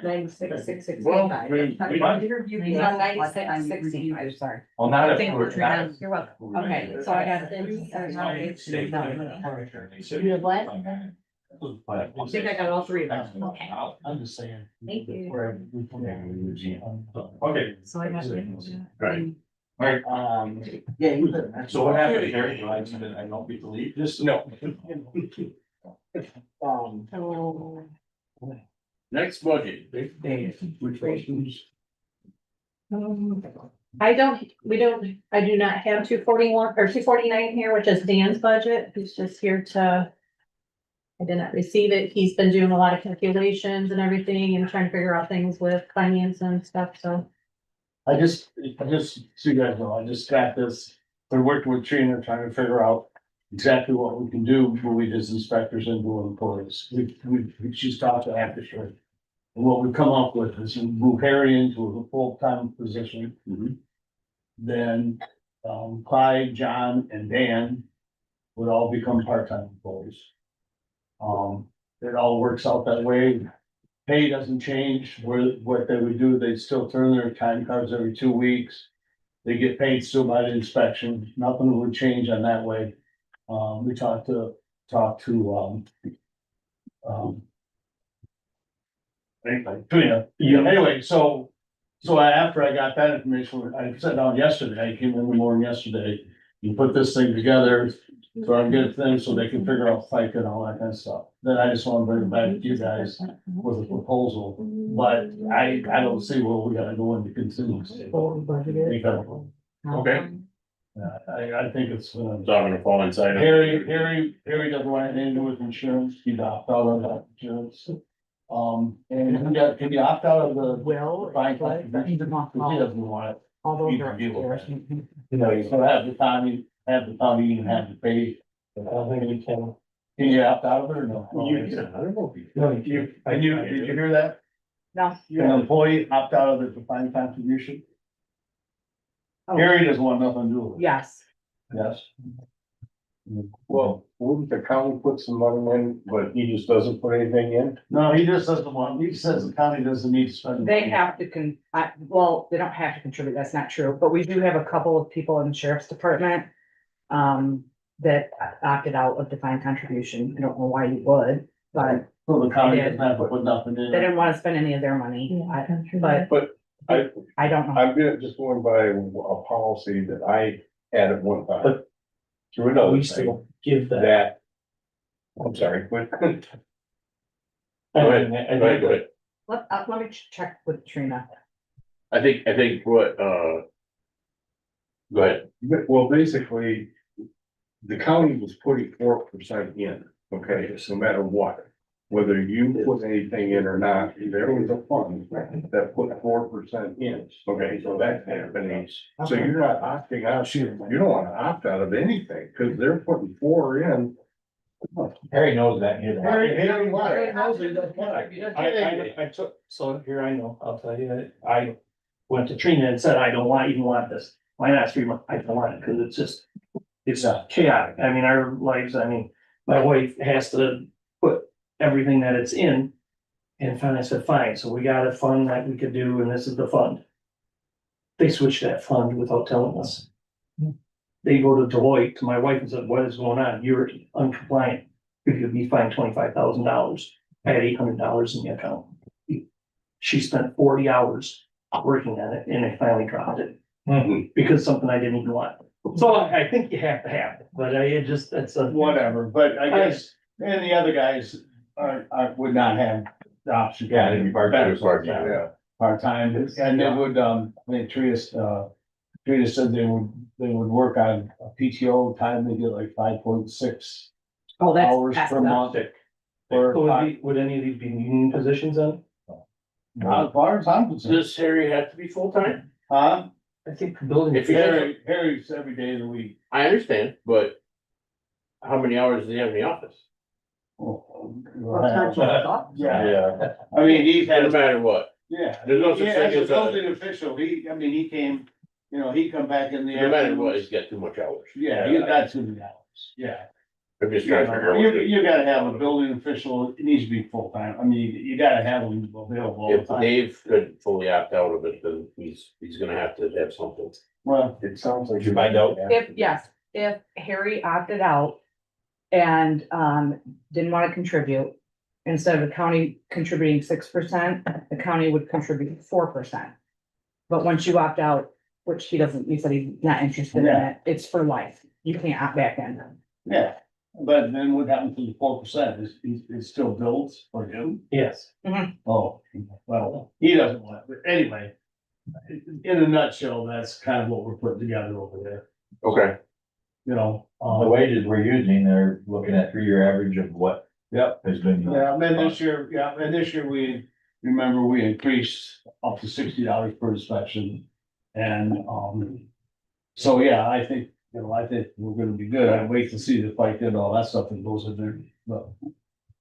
Ninety-six, six, six, Well, five. we- He's on 96, 65, sorry. Well, not if Thank you, we're Trina. not. You're welcome. Okay, so I got. I think I got all three of them. Okay. I'm just saying. Thank you. Okay, So I got. Right. alright, Yeah. so what happened, Harry? I don't get to leave? Just, no. Next budget. I do not have 241 or 249 here, which is Dan's budget. He's just here to. I did not receive it. He's been doing a lot of calculations and everything and trying to figure out things with finance and stuff, so. I just, so you guys know, I just got this, we're working with Trina, trying to figure out exactly what we can do before we just inspectors and do employees. She's talked to Acrisure. And what we come up with is move Harry into a full-time position. Mhm. Then, Clyde, John, and Dan would all become part-time employees. It all works out that way. Pay doesn't change, what they would do, they'd still turn their time cards every 2 weeks. They get paid still by the inspection, nothing would change on that way. We talked to, anyway, so after I got that information, I sat down yesterday, I came in the morning yesterday. You put this thing together, so I can get it thing so they can figure out FICA and all that kind of stuff. Then I just want to bring it back to you guys with a proposal, but I don't see where we gotta go into contingency. Because, Okay. I think it's, It's all gonna fall inside. of- Harry doesn't want anything to do with insurance, he'd opt out of that insurance. And can you opt out of the? Will. Fine, he doesn't want it. All those You are can deal with yours. You know, you still have the time, you can have to pay. I don't think we can. Can you opt out of it or no? I don't know if you. No, did you hear that? No. An employee opt out of the defined contribution? Oh. Harry doesn't want nothing to do with it. Yes, Yes. Well, wouldn't the county put some money in, but he just doesn't put anything in? No, he just doesn't want, he says the county doesn't need to spend. they have to well, they don't have to contribute, that's not true, but we do have a couple of people in the sheriff's department. That opted out of defined contribution. I don't know why you would, but So the county doesn't have to put nothing in. they didn't wanna spend any of their money, but. But I- I don't know. I'm just going by a policy that I had at one time. Through another We thing, still give that. that. I'm sorry, but. Go ahead, And go ahead. Let me check with Trina. I think what, go ahead. Well, basically, the county was putting 4% in, okay, so no matter what. Whether you put anything in or not, there was a fund that put 4% in, okay, so that's happening. So you're not opting out, you don't wanna opt out of anything, cause they're putting 4 in. Harry knows that. Harry knows it, that's why. I took, so here I know, I'll tell you, I went to Trina and said, I don't even want this. My last 3 months, I don't want it, cause it's just, it's chaotic. I mean, our lives, I mean, my wife has to put everything that it's in. And finally I said, fine, so we got a fund that we could do, and this is the fund. They switched that fund without telling us. They go to Deloitte, to my wife, and said, what is going on? You're uncompliant. You could be fined $25,000. I had $800 in the account. She spent 40 hours working on it, and they finally dropped it. Because something I didn't even want. So I think you have to have it, but it just, that's a. Whatever, but I guess, and the other guys would not have the option. Yeah, they'd be part-time. Yeah. Part-time, and they would, I think Trina said they would work on a PTO time, they get like 5.6 Oh, that's. hours that's per enough. month. So would any of these be union positions then? As far as I'm concerned, Does Harry have to be full-time? huh? I think the building. If he has, Harry's every day of the week. I understand, but how many hours does he have in the office? Yeah, I mean, he's No had, matter what, yeah. There's no such Yeah, thing as a as a- building official, he came, he come back in the. no matter afternoons. what, he's got too much hours. Yeah, he's got too many hours, yeah. I'm just trying to figure out. You, what to- you gotta have a building official, it needs to be full-time, I mean, you gotta have them available all the If time. Dave could fully opt out of it, then he's gonna have to have something. Well, It sounds like. Did you find out? If Harry opted out and, didn't wanna contribute, instead of the county contributing 6%, the county would contribute 4%. But once you opt out, which he doesn't, he said he's not interested in Yeah. it, it's for life. You can't opt back in. yeah, but then what happens to the 4%, is it still builds for him? Yes. Oh, well, he doesn't want it, but anyway. In a nutshell, that's kind of what we're putting together over there, Okay. The wages we're using, they're looking at 3-year average of what Yep. has been. Yeah, and this year we, remember, we increased up to $60 per inspection. And, so, yeah, I think we're gonna be good. I wait to see the fight and all that stuff that goes in there, but.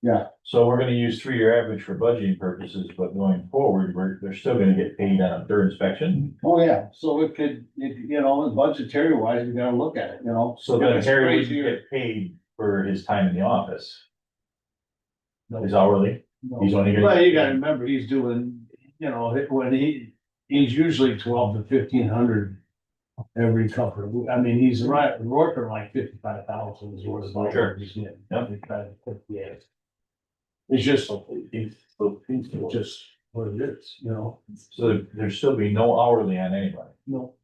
Yeah, So we're gonna use 3-year average for budgeting purposes, but going forward, they're still gonna get paid on a third inspection. oh, yeah, so it could, budgetary wise, we gotta look at it, So then It's Harry would crazier. get paid for his time in the office. His hourly, he's only gonna. Well, you gotta remember, he's doing, when he's usually 12 to 1,500 every couple. I mean, he's working like 55,000 is what it's like. Sure. He's getting. Yep. Yeah. It's just, it's just what it is, So there'd still be no hourly on anybody. No,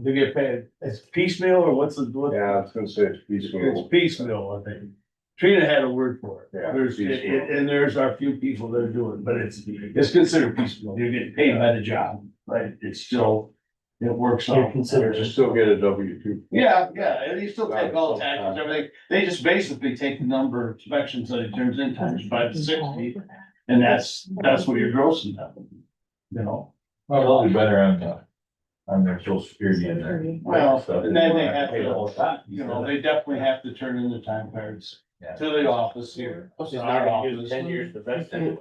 they get paid, it's piecemeal or what's the? Yeah, I was gonna say it's peaceful. It's piecemeal, I think. Trina had a word for it. Yeah, There's, piecemeal. and there's our few people that are doing it, but it's considered piecemeal. You're getting paid by the job, right? It's still, it works You're out. considered. You still get a W-2. Yeah, and you still take all the taxes, everything. They just basically take the number of inspections that it turns in times 5 to 60. And that's what you're grossing them, Well, they'll be better on their social security and their. Well, stuff. and then they have Pay the whole to, time. they definitely have to turn in their time cards Yeah. to the office here. Plus, he's not gonna use 10 years to vest anyway.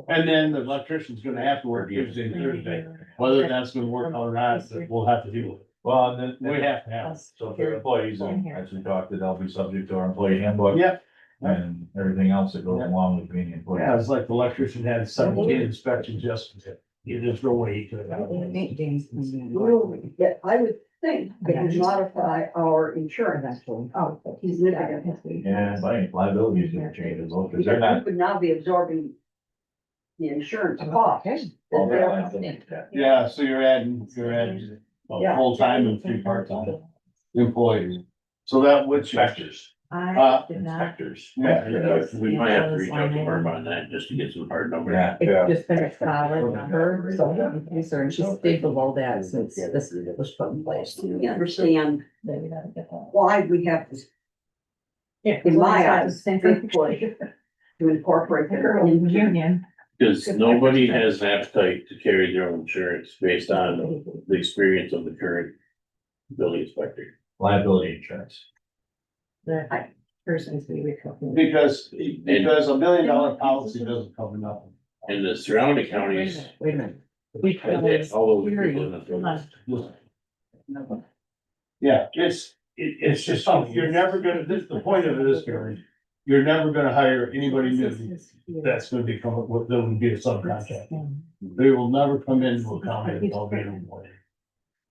And then the electrician's gonna have to work Tuesday and Thursday, whether that's gonna work or not, we'll have to deal with it. Well, and then. We have to have. So for employees, as we talked, that they'll be subject to our employee handbook. Yep. And everything else that goes along with being an employee. Yeah, it's like the electrician had 17 inspections yesterday. There's no way he could have. Yeah, I would think they could modify our insurance. Oh, significantly. Yeah, liability is gonna change as well, because they're Because we not. would now be absorbing the insurance cost. all their liability. Yeah, so you're adding Yeah. full-time and 3 part-time employees. So that would change. Inspectors. Inspectors. Yeah. We might have to reach out to Barb on that just to get some hard numbers. Yeah. It's just been a solid number, so I'm not concerned. She stayed below that since this was put in place. We understand why we have to in my eyes, good push to incorporate them into Union. Cause nobody has an appetite to carry their own insurance based on the experience of the current building inspector. Liability insurance. Person's be recovered. Because $1 million policy doesn't cover nothing. And the surrounding counties, Wait a minute. all those people in the building. Yeah, it's just something, you're never gonna, this, the point of it is, Gary, you're never gonna hire anybody new that's gonna become, that would be a subcontract. They will never come into a county and all get employed.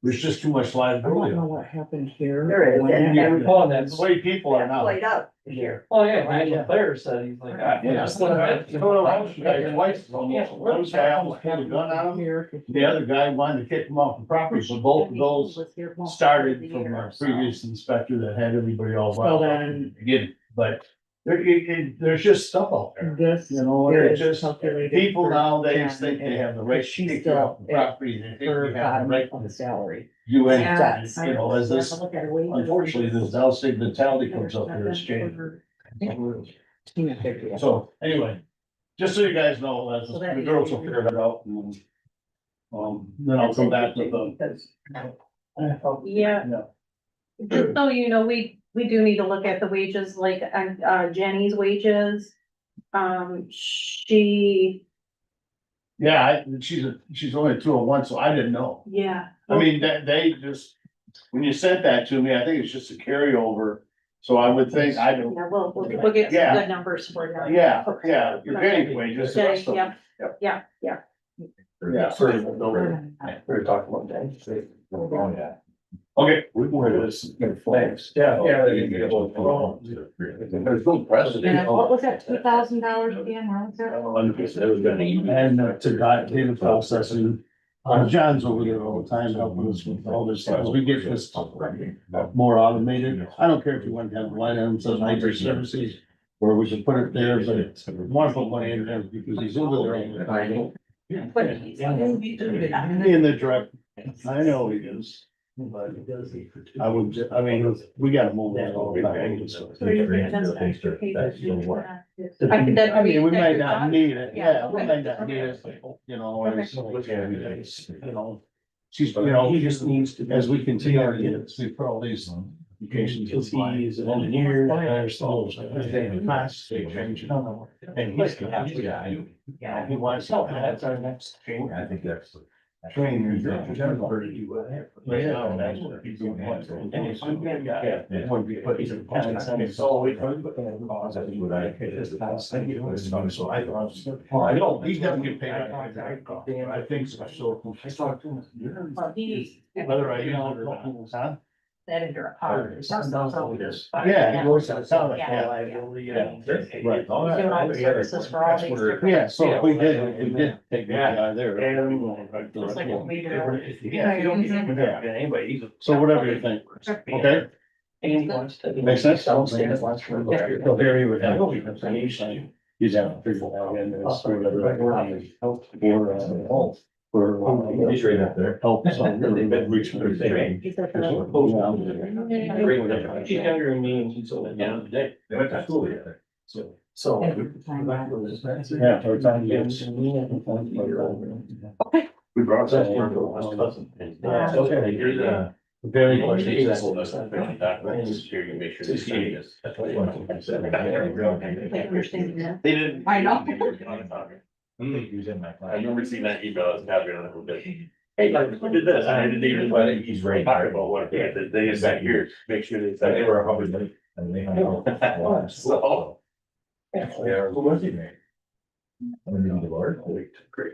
There's just too much I don't liability. know what happened here. There is, and- Yeah, and- Oh, That's the way people are now. played out here. Oh, yeah, Daniel Claire said, he's like, I Yeah. just want to. Twice, almost, one guy almost had a gun on him, the other guy wanted to kick him off the property, so both of those started from our previous inspector that had everybody all. So riled up then- Again, but there's just stuff out there, This. you know, here it's is just, calculated people for nowadays Jen, think they have the right to she's kick you off the still property, they think her they have the bottom right of the to salary. do Yeah. anything, you know, as this, unfortunately, this Dow mentality comes up here, it's changed. Tina figured it. So, anyway, just so you guys know, as So that the girls will figure it out. and, then I'll come back with the. Yeah. Just so you know, we do need to look at the wages, like, Jenny's wages. She, Yeah, she's only 201, so I didn't know. yeah. I mean, they just, when you sent that to me, I think it's just a carryover. So I would think, I don't, Yeah, we'll get some Yeah. good numbers for you. yeah, you're getting wages. Jenny, yep, yeah. Yeah. We were talking about that. Oh, yeah. Okay. We wanted this. Thanks. Yeah. There's no precedent. And what was that, $2,000 again? How was that? It was gonna even. And to David processing, John's over there all the time helping us with all this stuff, as we get this more automated. I don't care if you want to have line items of IT services, or we should put it there, but it's, want to put money in there because he's over there. In the direct, I know he is. But I would, I mean, we gotta move that all the time. I mean, we might not need it, yeah, we might not need it, you know, as, you know. She's, you know, He just needs to. as we continue to get it, we put all these applications. Because he's an engineer, I understand. And he's the happy guy. Yeah, he wants. So that's our next thing. I think that's. Training. Yeah. Right now, that's what he's doing. And it's a good guy. Yeah. It would be, but he's a. So we. So I thought, well, I know, he doesn't get paid. I think so. I talked to him. Whether I, huh? That is your. Yeah, he goes to the town. Yeah. Right. Doing all the services for all these different. Yeah, so if we did take the guy there. It's like a leader. Yeah, you don't get anybody, he's a. So whatever you think, okay? And he wants to. Makes sense? Downstairs, wants for. So Barry would have. He's out figuring out in this. He's right up there. Help some, they've been reaching their thing. She's younger than me and she's so young today. They went to school together. So. Yeah, for time, yes. We brought that one to my cousin. Okay. Here's a. Very Or much. they just told us that they documents, here you make sure they see this. They didn't. I know. He was in my class. I remember seeing that email, I was happy on it, but, hey, like, who did this? And I didn't even let it, he's right, talk about what, yeah, they is that here, make sure they. They were probably late, and they hung out. So. Yeah, who was he, man? I mean, the Lord. Great.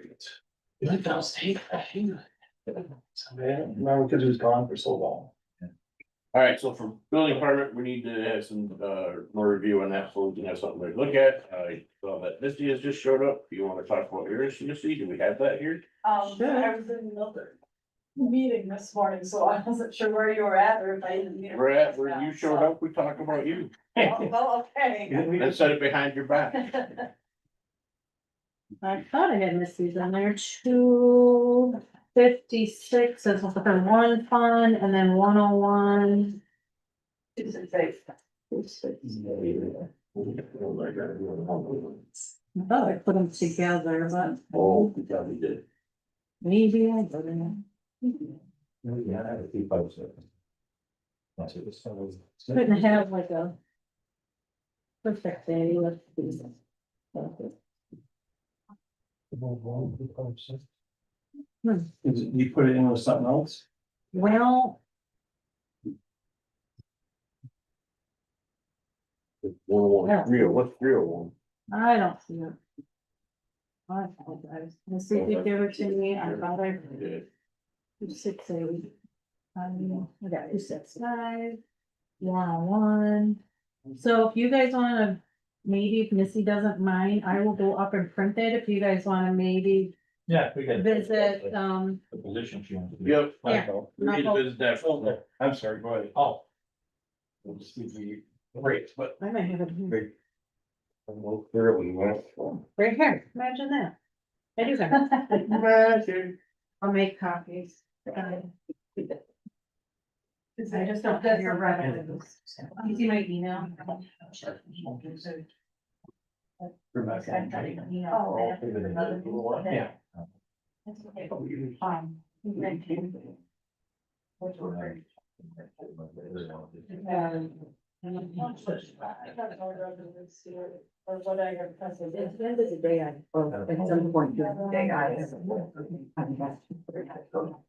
You like downstate? Remember, because he was gone for so long. All right, so for building department, we need to have some, more review on that, so we can have something to look at. So that Misty has just showed up. You wanna talk about yours, Misty? Do we have that here? I was in another meeting this morning, so I wasn't sure where you were at or if I didn't. Brad, when you showed up, we talked about you. Well, okay. Let's set it behind your back. I thought I had Missy's on there, 256 is for one fund and then 101. I thought I put them together, but Oh, we probably did. maybe I didn't. Yeah, I keep up with it. Couldn't have like a perfect day with these. You put it in with something else? Well, What's 301? I don't see it. I apologize. Let's see if you give it to me. I thought I. 268. I got 265. 101. So if you guys wanna, maybe if Missy doesn't mind, I will go up and print it. If you guys wanna maybe Yeah, we can. visit, The position she wants to do. Yep. Yeah. We need to visit that folder. I'm sorry, go ahead. Oh. We'll just need to great, but. I might have it here. Well, clearly, well. Right here. Imagine that. I do that. I'll make copies. I just don't have your revenues. You see my email? Yeah.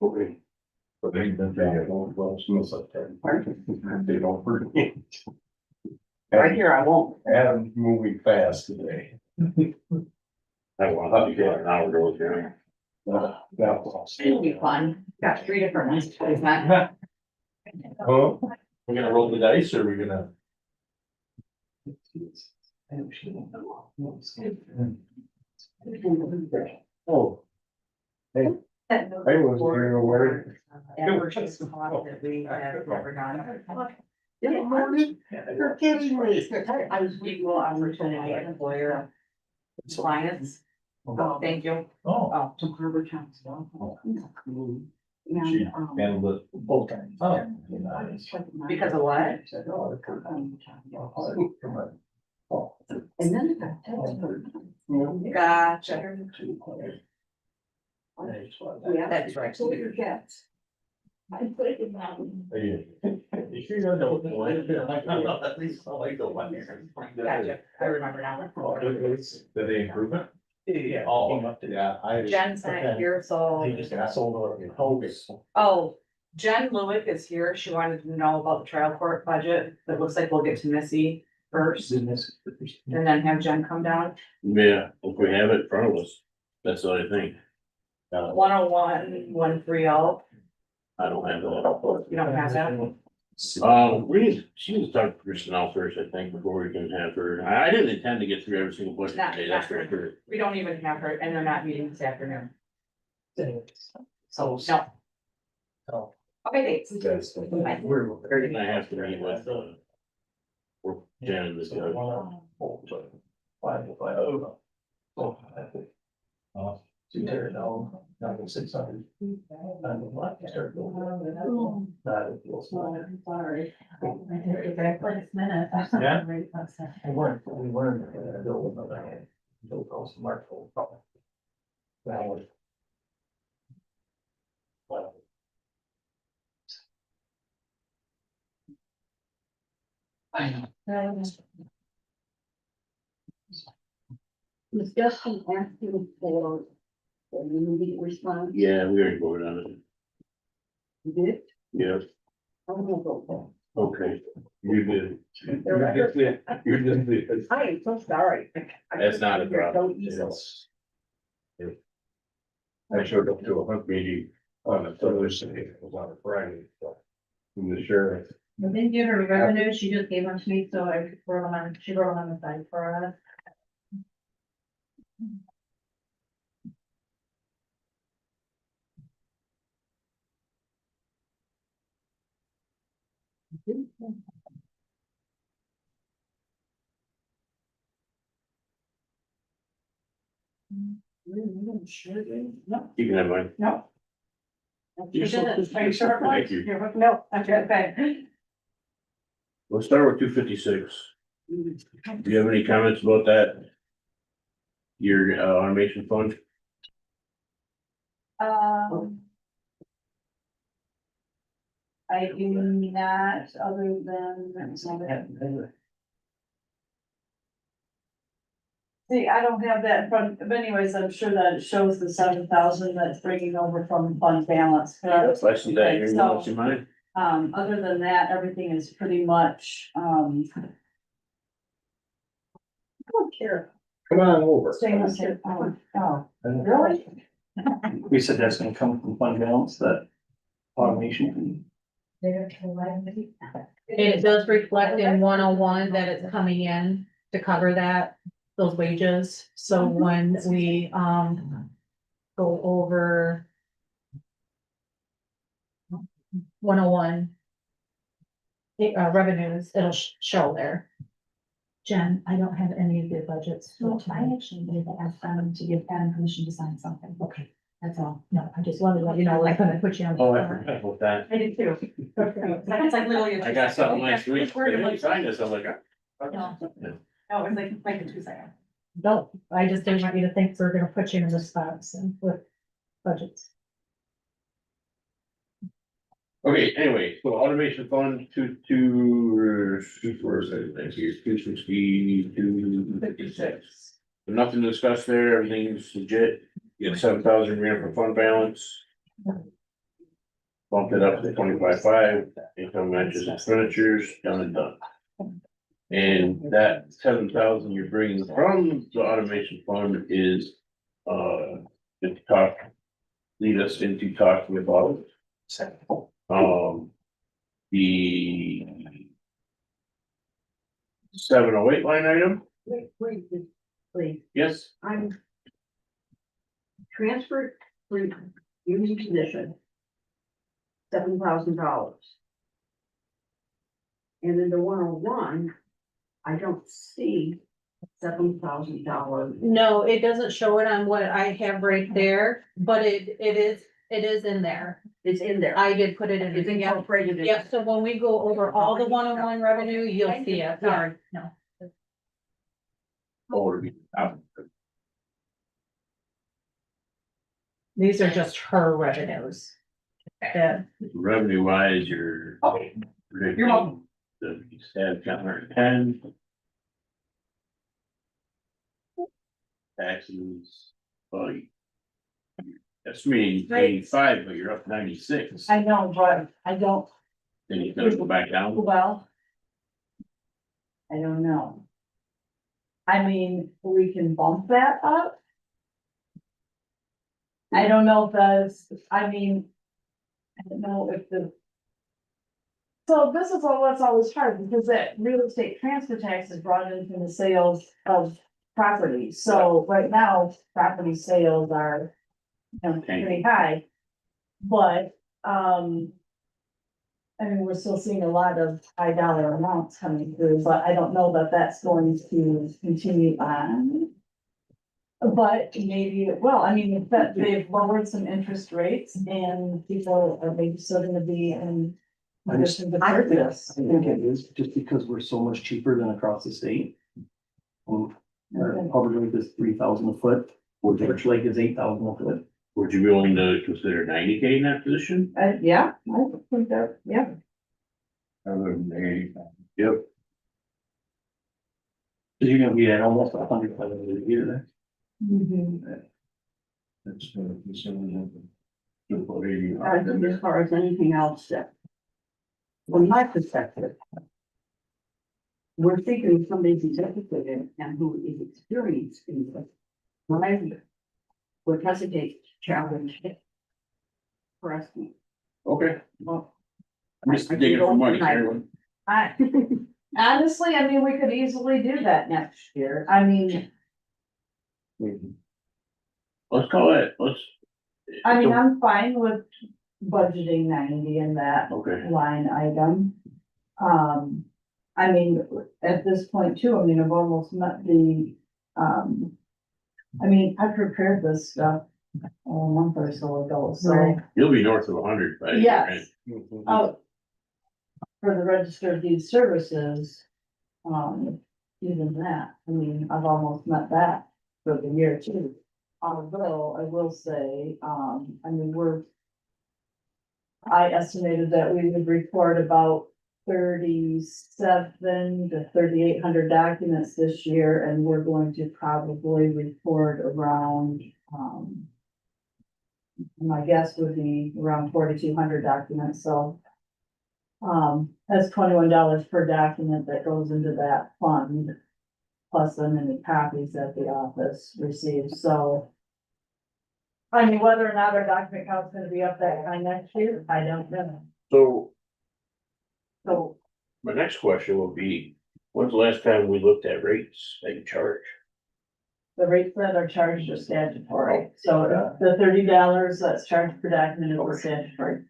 Okay. But they don't, well, it's not like that. They don't hurt me. Right here, I won't. Adam's moving fast today. I thought you had an hour ago, Jeremy. That was. It'll be fun. Got 3 different ones. It's not- Huh? We're gonna roll the dice or we're gonna? Oh. Hey, I was very aware. Advertise the cost that we have never done. Good morning. You're kidding me. I was equal opportunity employer. Clients. Oh, thank you. Oh. To Harbor Council. She And, handled it both times. Oh, nice. because of what? And then it got texted. Gotcha. Yeah, that's right. So your cats. I put it in that one. Are you? You sure you don't know the one? At least I like the one. Gotcha, I remember now. Did they improve it? Yeah. Oh, yeah, I. Jen's not here, so. He just got sold over in Hogan. Oh, Jen Lewick is here. She wanted to know about the trial court budget. It looks like we'll get to Missy first and then have Jen come down. Yeah, if we have it in front of us, that's what I think. 101, 130. I don't have that. You don't have that? She needs to talk to personnel first, I think, before we can have her. I didn't intend to get through every single question today, that's for sure. We don't even have her, and they're not meeting this afternoon. So, no. Oh. Okay, thanks. Yes. We're gonna have to meet with, Jen and this guy. To tear it down, down to 600. And the lot started going down. That it feels small. Sorry. I take it back last minute. Yeah. We weren't building another. Built house in Markville. That was. Well. I know. Ms. Justin asked you for the immediate response. Yeah, we already voted on it. You did? Yeah, I don't know. okay. You did. You did. I am so sorry. That's not a problem. So easily. I showed up to a hunt meeting on a Thursday, it was on a Friday, so. From the sheriff. I didn't give her revenue, she just gave them to me, so I wrote them on, she wrote them on the side for us. You can have mine. No. You're She so- didn't. Are you sure? Thank you. No, I got that. We'll start with 256. Do you have any comments about that? Your automation fund? I do not, other than. See, I don't have that in front, but anyways, I'm sure that it shows the 7,000 that's bringing over from fund balance. That's less than that, you know, what's in mind? Other than that, everything is pretty much, I don't care. Come on over. Staying with it. Oh, really? We said that's gonna come from fund balance, that automation. It does reflect in 101 that it's coming in to cover that, those wages. So when we, go over 101 revenues, it'll show there. Jen, I don't have any of their budgets. So I actually did ask them to give Adam permission to sign something. Okay, that's all. No, I just wanted to let you know, I couldn't put you on. Oh, I forgot about that. I did too. It's like literally. I got something last week. They didn't sign this, I'm like, No, it was like a 2 second. No, I just didn't want you to think we're gonna put you in the spots and with budgets. okay, anyway, so automation fund, where's it, thank you, 260, 256. Nothing to discuss there, everything's legit, you get 7,000 grand for fund balance. Bumped it up to 25.5, income matches expenditures, done and done. And that 7,000 you're bringing from the automation fund is, to talk, lead us into talking about. The 708 line item, Please, yes, I'm transferred for union position. $7,000. And in the 101, I don't see $7,000. No, it doesn't show it on what I have right there, but it is in there. It's in there. I did put it in. It's incorporated in. Yep, so when we go over all the 101 revenue, you'll see it. Sorry. No. or be out. These are just her revenues. Yeah. Revenue wise, you're. Okay. You're welcome. The staff got 110. Taxes, well, that's me, 85, but you're up 96. I know, but I don't, Then you gotta go back down. well. I don't know. I mean, we can bump that up. I don't know if that's, I mean. I don't know if the. So this is what's always hard, because that real estate transfer tax is brought in from the sales of property, so right now, property sales are. Pretty high. But, I mean, we're still seeing a lot of high dollar amounts coming through, but I don't know that that's going to continue on. But maybe, well, I mean, that they've lowered some interest rates and people are maybe still gonna be in. Position to purchase. I think it is, just because we're so much cheaper than across the state. Our public rate is 3,000 a foot, or Church Lake is 8,000 a foot. Would you be willing to consider 90K in that position? Yeah, I think that, yeah. Yep. Cause you're gonna be at almost 100 a year there. That's. I think as far as anything else, from my perspective, we're thinking somebody's executive and who is experienced in this. I would hesitate to challenge it. For us. Okay, Well, I'm just digging for money, everyone. I, honestly, I mean, we could easily do that next year. I mean, Let's call it, I'm fine with budgeting 90 in that okay, line item. I mean, at this point too, I mean, I've almost met the, I mean, I prepared this stuff a month or so ago, so. Right. you'll be north of 100 by the Yes. year end. Oh. for the register of deed services, even that, I mean, I've almost met that for the year too. Although I will say, I mean, I estimated that we would record about 3,700 to 3,800 documents this year, and we're going to probably record around, my guess would be around 4,200 documents, so. That's $21 per document that goes into that fund. Plus then any copies that the office receives, so. I mean, whether or not our document count's gonna be up that high next year, I don't know. So So my next question would be, when's the last time we looked at rates that you charge? the rates that are charged are statutory, so the $30 that's charged per document is the statutory.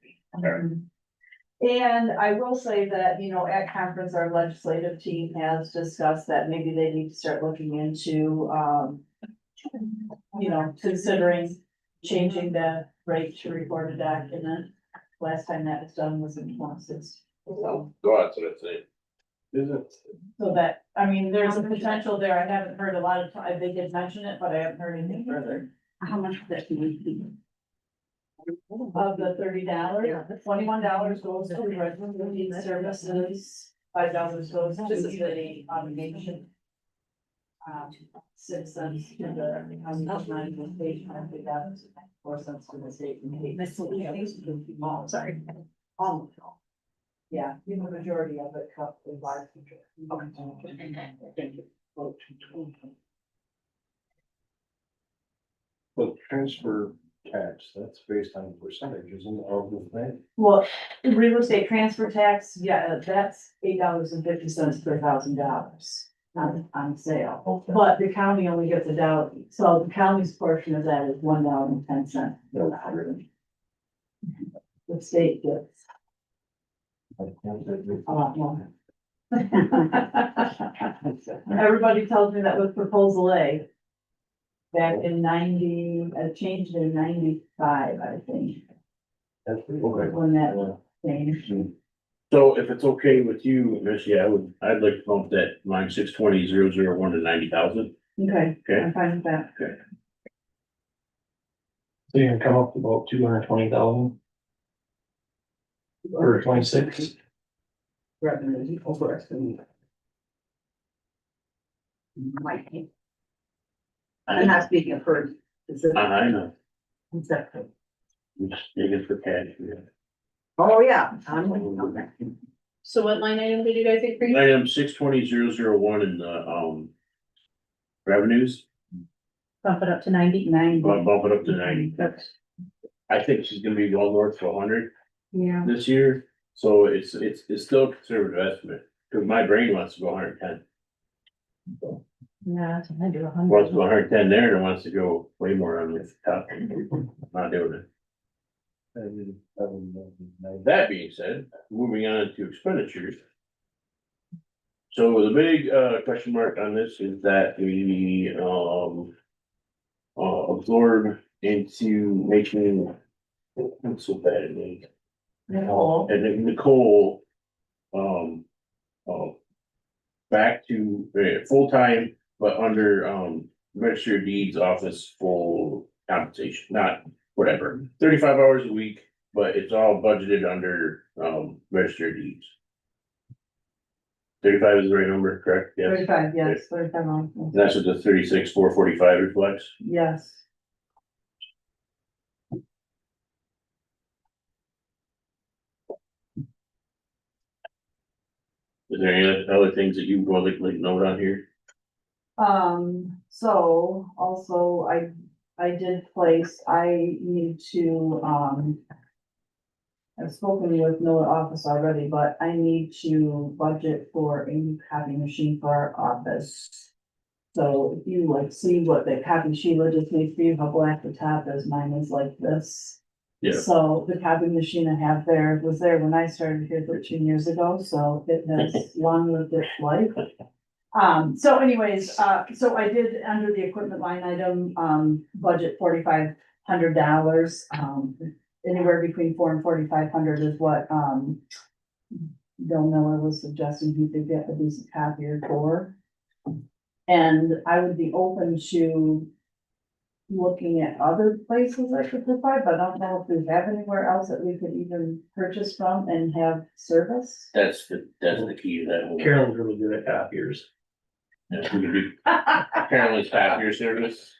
And I will say that, you know, at conference, our legislative team has discussed that maybe they need to start looking into, you know, considering changing the rate to record a document. Last time that was done was in 26. So, That's what I'm saying. Isn't, so that, I mean, there's a potential there. I haven't heard a lot of time. They did mention it, but I haven't heard anything further. How much would that be? Of the $30, $21 goes to the register of deed services, $5 goes to the city obligation. 6 cents to the, state, and I think that's 4 cents to the state. And sorry. Almost all. Yeah, the majority of it comes in large. but transfer tax, that's based on percentages and of the thing. Well, real estate transfer tax, yeah, that's $8.50 per $1,000 on sale. But the county only gets a dollar, so the county's portion of that is $1.10. The state gets a lot more. Everybody tells me that was proposal A. Back in 90, changed in 95, I think, That's pretty okay. when that changed. So if it's okay with you, Missy, I'd like to bump that line 620,001 to 90,000. Okay, Okay. I'm fine with that. So you're gonna come up to about 220,000? Or 26? Revenue over estimate. I'm not speaking of her. I know, Exactly. I'm just digging for cash. Oh, yeah. I'm. So what line item did you guys increase? Item 620,001 in the, revenues, Bump it up to 90. bump it up to 90. I think she's gonna be well north of 100 Yeah. this year, so it's still a conservative estimate, because my brain wants to go 110. Yeah, I do Wants to go 110 there, and it wants to go way more on the top. Not doing it. That being said, moving on to expenditures. So the big question mark on this is that we absorb into making, what's so bad at me? Nicole. And then Nicole, back to full-time, but under Register of Deeds office full compensation, not whatever, 35 hours a week, but it's all budgeted under Register of Deeds. 35 is the right number, correct? Yes. 35, yes, 35 on. And that's what the 36,445 reflects. Yes. Is there any other things that you would like note on here? So also I did place, I need to, I've spoken with Miller office already, but I need to budget for a new copy machine for our office. So if you like see what the copy Sheila just made for you, how black the top is, mine is like this. Yeah. So the copy machine I have there was there when I started here 13 years ago, so it has long lived its life. So anyways, so I did under the equipment line item, budget $4,500. Anywhere between $400 and $4,500 is what, Bill Miller was suggesting he could get a decent copier for. And I would be open to looking at other places I could provide, but I don't know if we have anywhere else that we could even purchase from and have service. That's the key to that. whole- Carolyn's really good at copiers. Yeah, we could do Carolyn's copier service.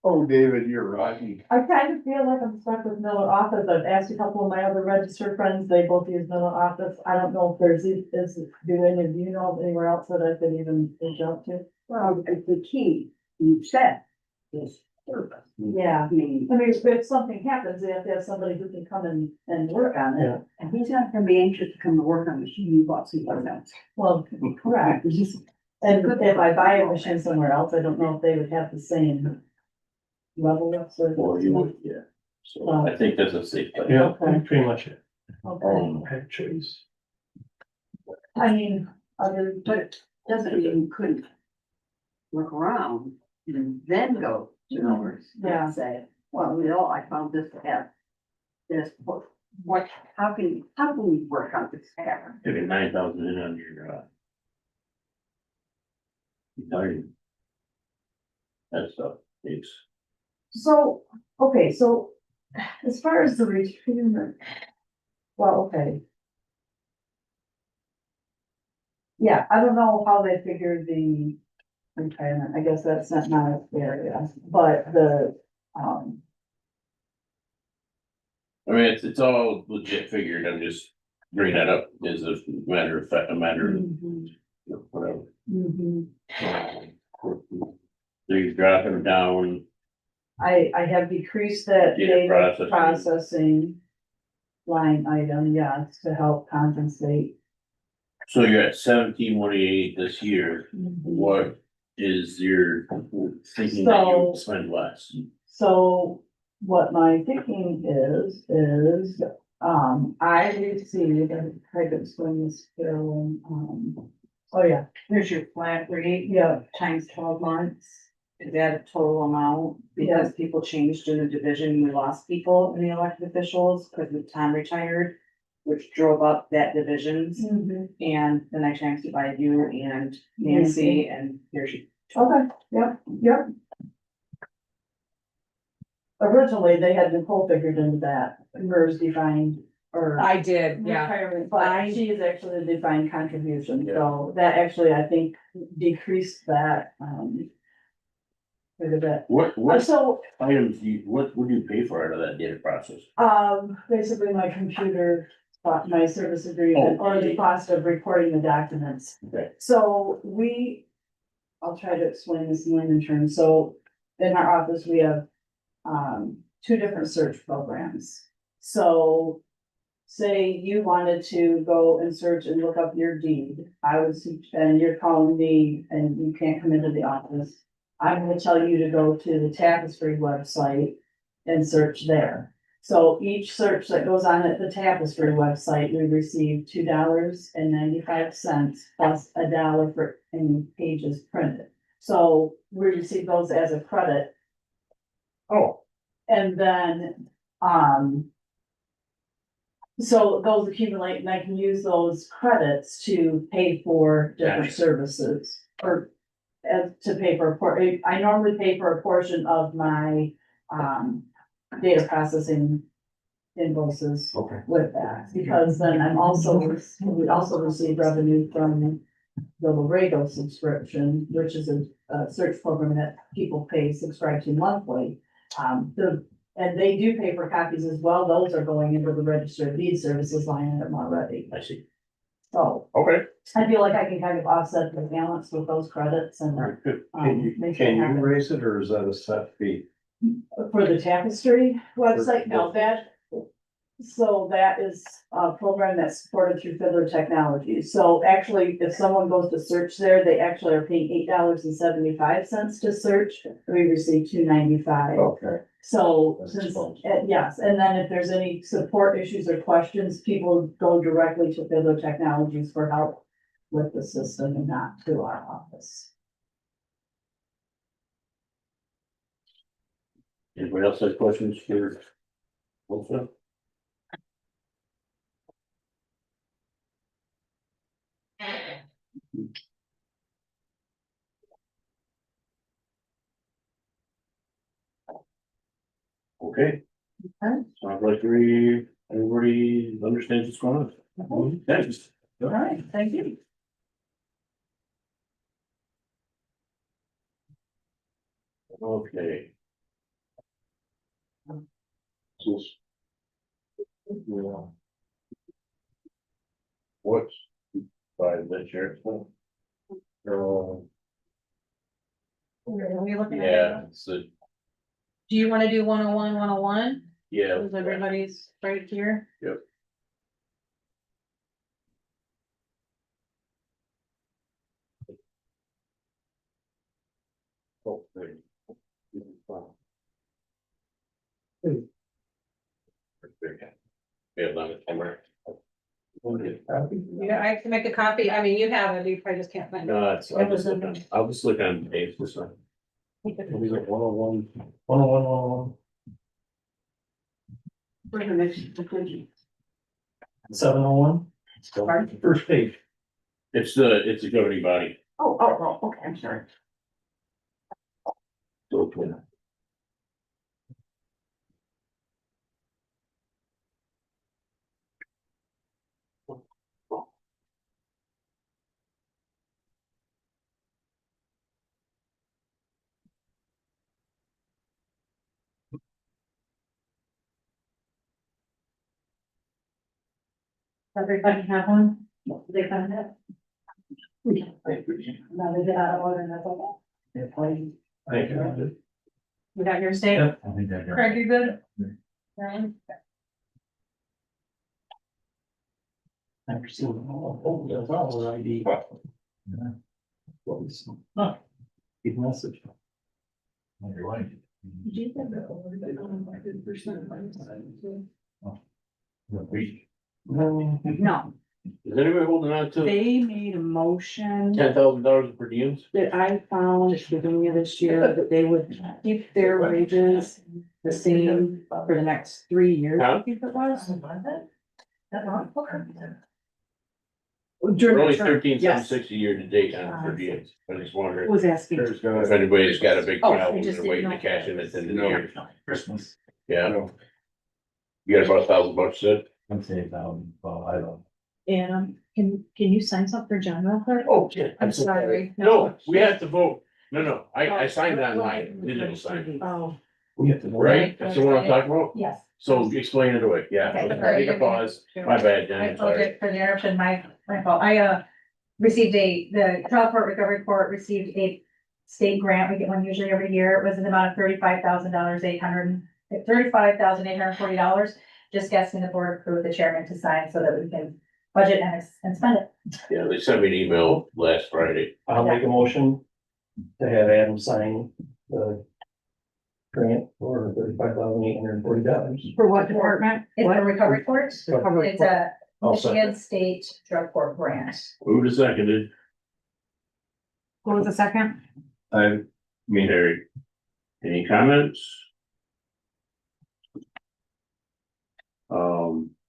Oh, David, you're right. I kind of feel like I'm stuck with Miller Office. I've asked a couple of my other registered friends, they both use Miller Office. I don't know if there's, do any of you know of anywhere else that I could even reach out to? Well, the key, you said, is service. Yeah. I mean, If something happens, they have to have somebody who can come and work on Yeah. it. and he's not gonna be anxious to come to work on the machine you bought somewhere else. Well, correct. And if I buy a machine somewhere else, I don't know if they would have the same level of service. Or you would, yeah. So I think that's a safe bet. Yeah, Okay. pretty much it. Okay. Have choice. I mean, other, But it doesn't mean you couldn't look around and then go to Miller's Yeah. and say, well, you know, I found this app. This, what, how can we work on this app? Took a 9,000 in on your, that stuff, it's, so, okay, so as far as the retirement, well, okay. Yeah, I don't know how they figured the retirement, I guess that's not my area, but the, I mean, it's all legit figured, I'm just bringing that up as a matter of fact, a matter of, you know, whatever. mhm. So you're dropping down, I have decreased that Data data processing. processing line item, yes, to help compensate. so you're at 17,188 this year, what is your thinking that you would spend less? So what my thinking is, I received, I could explain this, Carolyn, oh yeah, There's your flat rate yeah, times 12 months. Is that a total amount? Because people changed in the division, we lost people in the elected officials because Tom retired, which drove up that divisions. mhm, And then I times it by you and Nancy and there's your. okay, yep. Originally, they had Nicole figured into that, MERS defined, or. I did, yeah. Retirement, but she is actually the defined contribution, so that actually, I think, decreased that, quite a bit. What So, items do you, what do you pay for out of that data process? basically my computer, my service agreement, Oh. or the cost of recording the documents. Okay. So I'll try to explain this in layman terms, so in our office, we have, two different search programs. So say you wanted to go and search and look up your deed, and you're calling me and you can't come into the office. I'm gonna tell you to go to the Tapestry website and search there. So each search that goes on at the Tapestry website, we receive $2.95 plus $1 for any pages printed. So we receive those as a credit. Oh. And then, so those accumulate and I can use those credits to pay for different Gotcha. services or to pay for I normally pay for a portion of my, data processing invoices Okay. with that, because then we also receive revenue from the Laredo subscription, which is a search program that people subscribe to monthly. And they do pay for copies as well. Those are going into the register of deed services line item already. I see. So Okay. I feel like I can kind of offset the balance with those credits and, Can make it you happen. raise it or is that a set fee? For the Tapestry website, no, so that is a program that's supported through Fiddler Technologies. So actually, if someone goes to search there, they actually are paying $8.75 to search. We receive $2.95. Okay. So, That's since, close. yes, and then if there's any support issues or questions, people go directly to Fiddler Technologies for help with the system and not to our office. Anybody else have questions for? Melissa? Okay. Okay. Sounds like everybody understands what's going on. Thanks. All right, thank you. Okay. Just- Yeah. What's by the sheriff's? Are we looking at it? Yeah, it's a, Do you wanna do 101, 101? yeah. Is everybody's right here? Yep. Oh, great. This is fun. Yeah, on the camera. Yeah, I can make a copy. I mean, you have it, you probably just can't find it. No, it's, It was in I'll just look on the page this one. These are 101, 101, 101, For the next decision. 701. Pardon? First page. It's the governing body. Okay, I'm sorry. Everybody have one? They found it? No, they did out of order, that's okay. Thank you. You got your state? Yep. I think that. Craig, you good? Ryan? Never seen them all. That's all ID. Huh. Good message. You're right. Did you get that over the 100%? No, Is anybody holding on to they made a motion $10,000 per diems? that I found at the beginning of this year that they would keep their wages the same for the next 3 years, I think it was. We're only Yes. 13,760 a year to date on per diems. I just wondering Was asking. There's gonna. if anybody's got a big Oh, crowd, I we're just gonna wait didn't to know. cash in at the end of the year. Christmas. Yeah. You got about $1,000 said? I'd say 1,000, well, I don't. And can you sign something for John real quick? Oh, shit. I'm sorry. No, we have to vote. No, I signed it online, digital sign, Oh, We have to. right? That's the one I'm talking about? yes. So explain it away, yeah. Okay. Take a pause. My bad, Jen, I I'm sorry. apologize for the interruption, my fault. I, received the Child Court Recovery Court received a state grant. We get one usually every year. It was an amount of $35,840. Just asking the board approve the chairman to sign so that we can budget and spend it. Yeah, they sent me an email last Friday. I'll make a motion to have Adam sign the grant for $35,840. For what department? It's What? a recovery court. Recovery It's court. a I'll second. Michigan State Drug Court grant. Moved and seconded. What was the second? I mean, Harry. Any comments?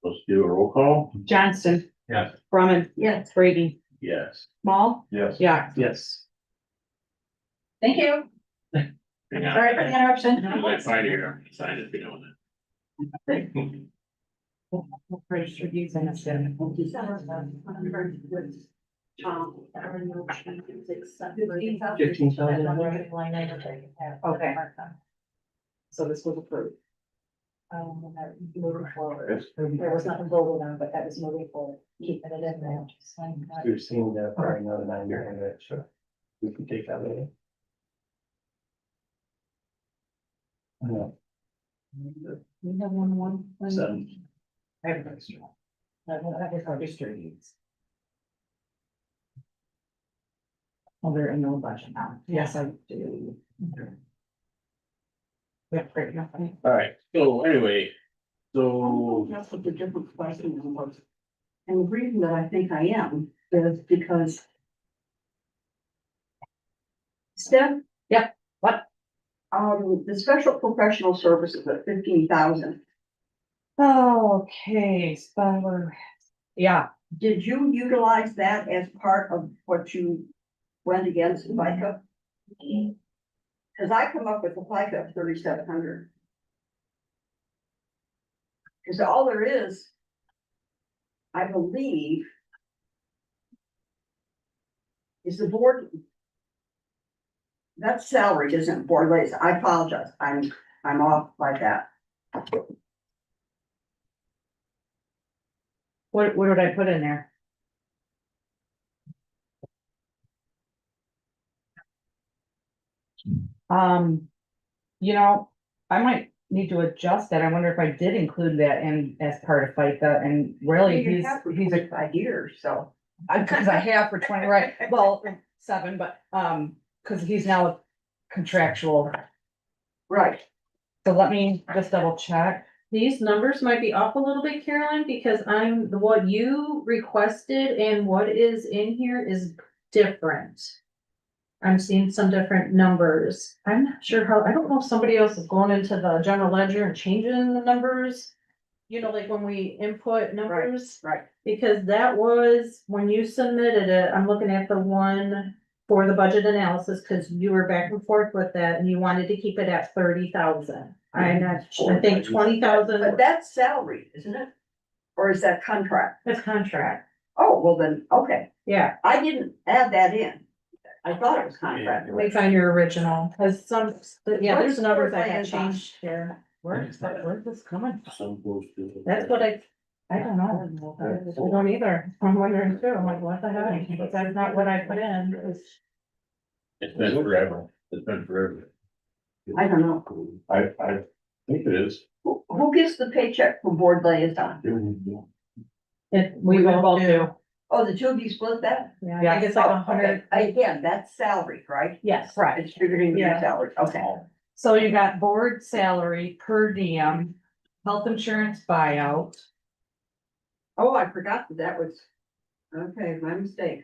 Let's do a roll call. Johnston. Yes. Brumman. Yes. Brady. Yes. Small. Yes. Yeah. Yes. Thank you. Hang on. Sorry for the interruption. You might find it here. Sign it if you don't. Registered use and it's in. Okay. So this was approved. Moving forward. There was nothing voted on, but that was moving forward, keeping it in there. We've seen that for another 9 years, so we can take that later. No, We have one. 7. I have an extra. That was registered use. Oh, they're in no budget now. Yes, I do. Yeah, great, nothing. All right, so anyway, so That's what the different question was. And the reason that I think I am is because. Steph? Yeah, what? The special professional services at 15,000. Okay, so yeah, Did you utilize that as part of what you went against FICA? Cause I come up with a FICA of 3,700. Cause all there is, I believe, is the board. That salary isn't board raise. I apologize. I'm off by that. What did I put in there? You know, I might need to adjust that. I wonder if I did include that in as part of FICA, and really, You have for he's a, 25 years, so. because I have for 20, right, well, 7, but, because he's now a contractual. Right. So let me just double check. These numbers might be off a little bit, Carolyn, because what you requested and what is in here is different. I'm seeing some different numbers. I'm not sure how, I don't know if somebody else is going into the general ledger and changing the numbers. You know, like when we input numbers. Right. Because that was, when you submitted it, I'm looking at the one for the budget analysis, because you were back and forth with that and you wanted to keep it at 30,000. I think 20,000. But that's salary, isn't it? Or is that contract? That's contract. Oh, well then, okay. Yeah, I didn't add that in. I thought it was contract. let me find your original, because yeah, there's What's numbers the that got plan on? changed here. Where's this coming from? Some close to. That's what I don't know. I don't either. I'm wondering too. I'm like, what the heck? That's not what I put in. It's been forever. It's been forever. I don't know. I think it is. Who gets the paycheck for board liaison? We both do. Oh, the two of you split that? Yeah, I think it's like Oh, 100. okay. Again, that's salary, right? Yes, Right. Distributing your Yeah. salary, okay. So you got board salary, per diem, health insurance buyout, Oh, I forgot that was, okay, my mistake.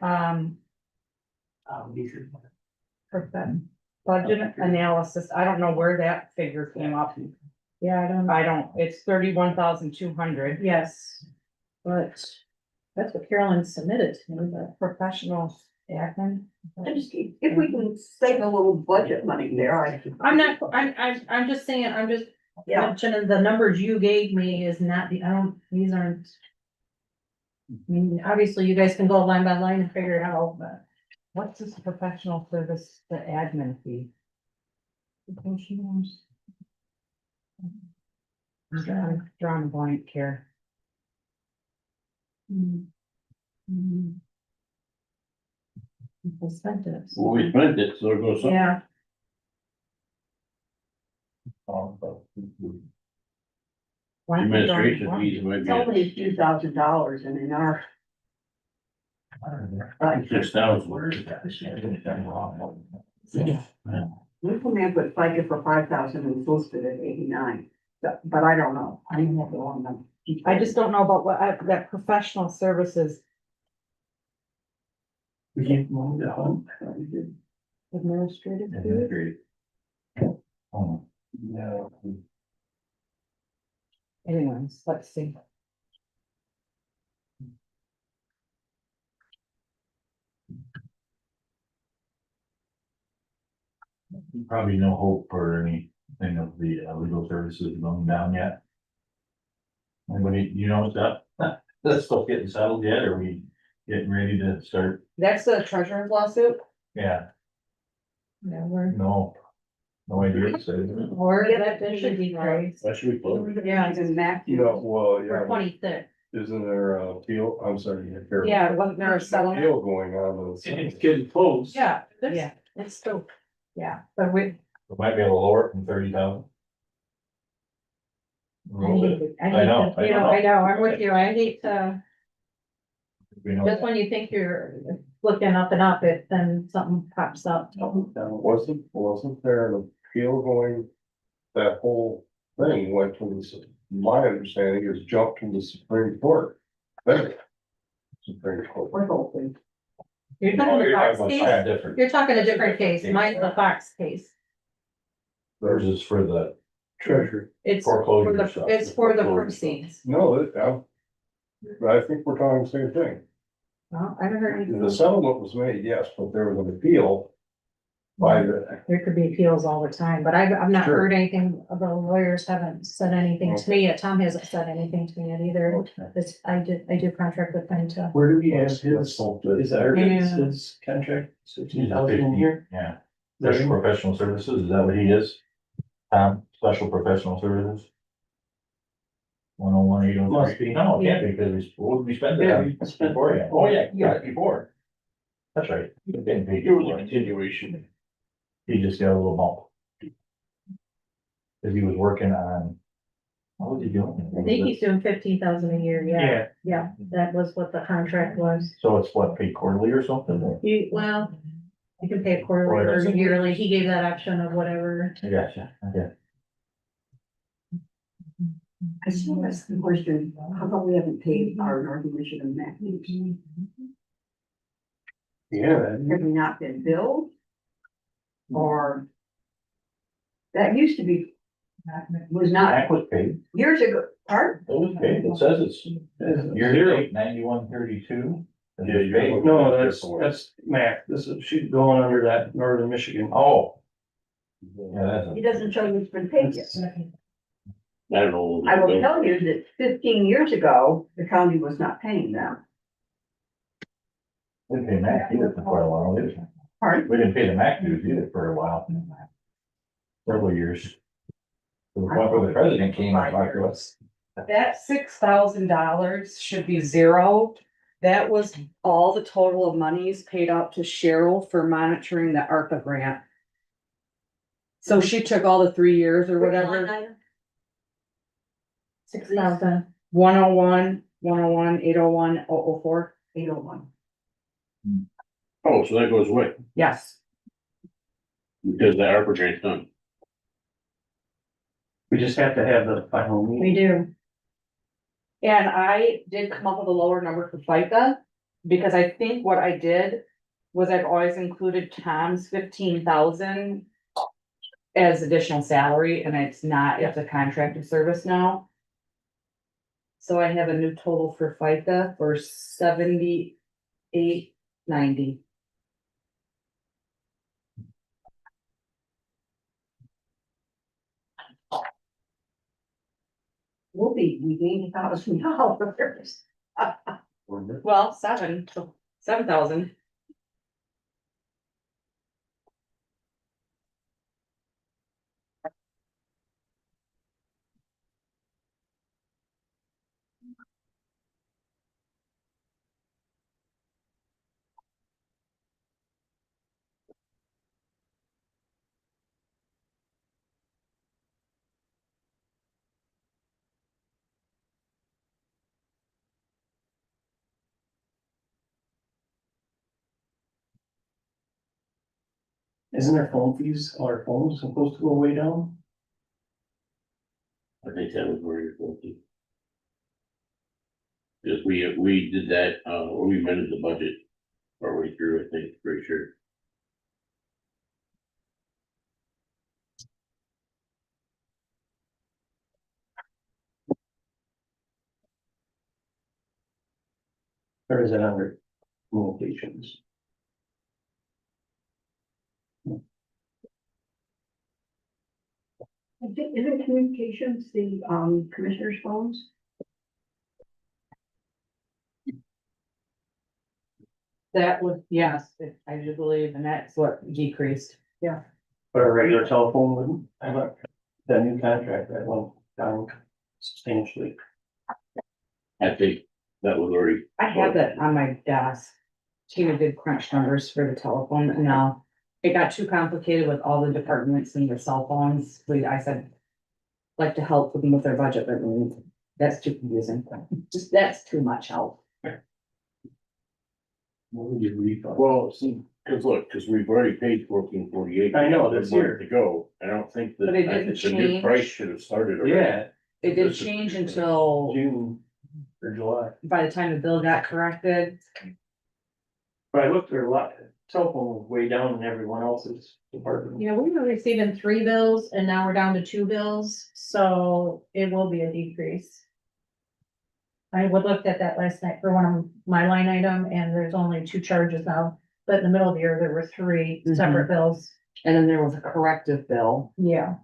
budget analysis. I don't know where that figure came up. Yeah, I don't, it's 31,200. Yes, but that's what Carolyn submitted to me, but Professional admin. I just, if we can save a little budget money there, I'm just saying, I'm just mentioning the numbers you gave me is not these aren't. I mean, obviously you guys can go line by line and figure it out, but. What's this professional service, the admin fee? Professionals. Drawing a blank here. People spent it. Well, we spent it, so there goes something. Yeah, Administration fees might it's only a few $1,000 and in our. be 6,000. We come in with FICA for 5,000 and posted at 89, but I don't know. I didn't have the one number. I just don't know about what, that professional services. Administrative fees? Anyways, let's see. Probably no hope for anything of the legal services going down yet. Anybody, you know, that, that's still getting settled yet, or are we getting ready to start? That's the treasurer's lawsuit? Yeah, yeah, no idea. So, or that should be great. Why should we close it? Yeah, Even Mac. You know, well, for yeah, 26. isn't there a appeal, I'm sorry. Carol. Yeah, wasn't there a settlement? Appeal going on. It's getting close. Yeah, Yeah. it's still, yeah, but we. we might be able to lower it from 30,000. A little bit. I know, hate to, I know, I'm with you, I hate to, We know just when you think you're looking up and up, then something pops up. Wasn't there an appeal going? That whole thing went to my understanding is jumped to the Supreme Court. There. Supreme Court. We're hoping. You're talking the Fox it's case? kind of different. You're talking a different case, mine's the Fox case. Theirs is for the Treasury. It's Foreclosure for the, stuff. it's for the Foreclosure. proceeds. No, But I think we're talking the same thing. Well, I haven't heard anything. The settlement was made, yes, but there was an appeal by the, There could be appeals all the time, but I've not Sure. heard anything, the lawyers haven't said anything to me, yet Tom hasn't said anything to me yet either. This, I do contract with them to. Where do we have his, is our, Yeah. his contract, 16,000 a year? Yeah, There special you- professional services, is that what he is? Special professional services? 101, 803. Must be. No, it can't be, because we spent it Yeah, on we spent- before, yeah, oh, yeah, yeah, before. That's right. He didn't pay It was a before. continuation. He just got a little bump. Cause he was working on, what was he doing? I think he's doing 15,000 a year, yeah, Yeah, yeah, that was what the contract was. So it's what, paid quarterly or something? or- Well, you can pay it quarterly or yearly, he gave that option of whatever. I gotcha, okay. I still ask the question, how come we haven't paid our Northern Michigan MAC dues? yeah, Have we not been billed? Or? That used to be, was not Mac was paid, years ago, pardon? it was paid, it says it's year to date 9132. Yeah, you paid. no, that's Mac, this is, she's going under that Northern Michigan. Oh. Yeah, It doesn't show you it's been paid yet. I don't know. I will tell you that 15 years ago, the county was not paying them. we didn't pay Mac either for quite a while, either. Pardon? We didn't pay the Mac dues either for a while. Several years. To the point where the president came and talked to us. That $6,000 should be zero. That was all the total of monies paid out to Cheryl for monitoring the ARPA grant. So she took all the 3 years or whatever, 6,000. 101, 101, 801, 004. 801. Oh, so that goes away, Yes. because the ARPA grant's done. We just have to have the final meeting. We do. And I did come up with a lower number for FICA, because I think what I did was I've always included Tom's 15,000 as additional salary, and it's not, it's a contracted service now. So I have a new total for FICA for 7890. We gained $1,000. Well, 7,000. Isn't our phone fees, our phones supposed to go way down? I think that was where you're going to. Because we did that, we amended the budget our way through, I think, pretty sure. Or is it under communications? Isn't communications the commissioner's phones? That was, yes, I do believe, and that's what decreased. But our regular telephone wouldn't, I went, that new contract, that went down substantially. I think that was already. I have that on my desk. Tina did crunch numbers for the telephone, and now it got too complicated with all the departments and their cell phones. I said, like to help them with their budget, but that's too confusing. Just, that's too much help. What would you refund? Well, see, cause look, cause we've already paid 1448. I know, this year. To go, I don't think that, But it I didn't think the new change. price should have started already. Yeah, It didn't change until June or July. by the time the bill got corrected. But I looked, there a lot, telephone was way down in everyone else's department. Yeah, we were receiving 3 bills and now we're down to 2 bills, so it will be a decrease. I would looked at that last night for one of my line item, and there's only 2 charges now, but in the middle of the year, there were 3 separate bills. And then there was a corrective bill Yeah.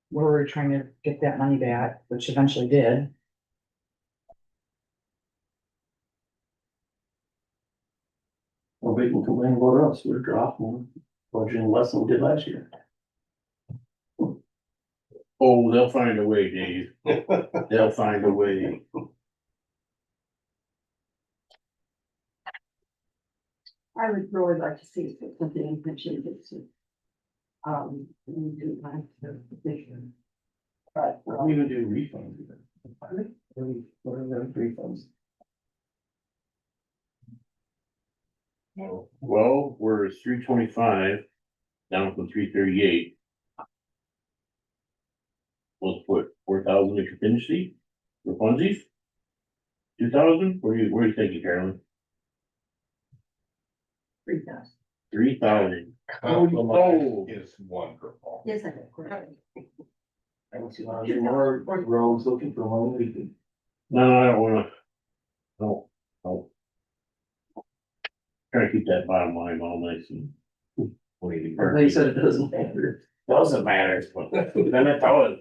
where we were trying to get that money back, which eventually did. Well, we can complain about us, we're dropping, budgeting less than we did last year. Oh, they'll find a way, Dave. They'll find a way. I would really like to see something in pension that's. We do like the position. But, We even do refunds even. What are the refunds? Well, we're 325, down from 338. Let's put 4,000 in contingency for funsies. 2,000, where are you thinking, Carolyn? 3,000. 3,000. Compromise is wonderful. Yes, I did, correct. I don't see a lot of more roads looking for money we can. No, I don't wanna. No, no. Try to keep that bottom line all nice and. They said it doesn't matter. Doesn't matter, but then it does.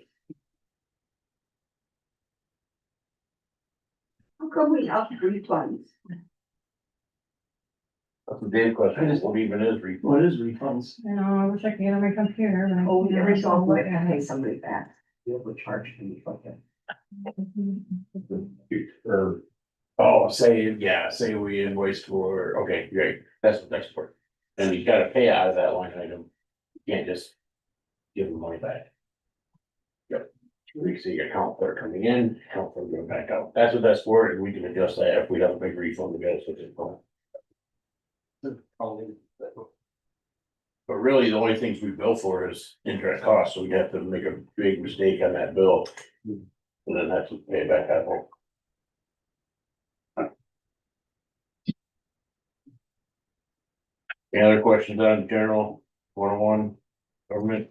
How come we up refunds? That's a damn question, what even is refund? What is refunds? I know, I wish I could get on my computer. but I Oh, can't. every so often we have to pay somebody back. We have to charge them like that. Or, oh, say we invoice for, okay, great, that's the next part. And you gotta pay out of that line item, you can't just give them money back. Yep, we see your account clerk coming in, account clerk going back out, that's what that's for, and we can adjust that if we have a big refund to go, so it's fine. But really, the only things we bill for is interest costs, so we'd have to make a big mistake on that bill. And then have to pay it back out. Any other questions on general 101 government?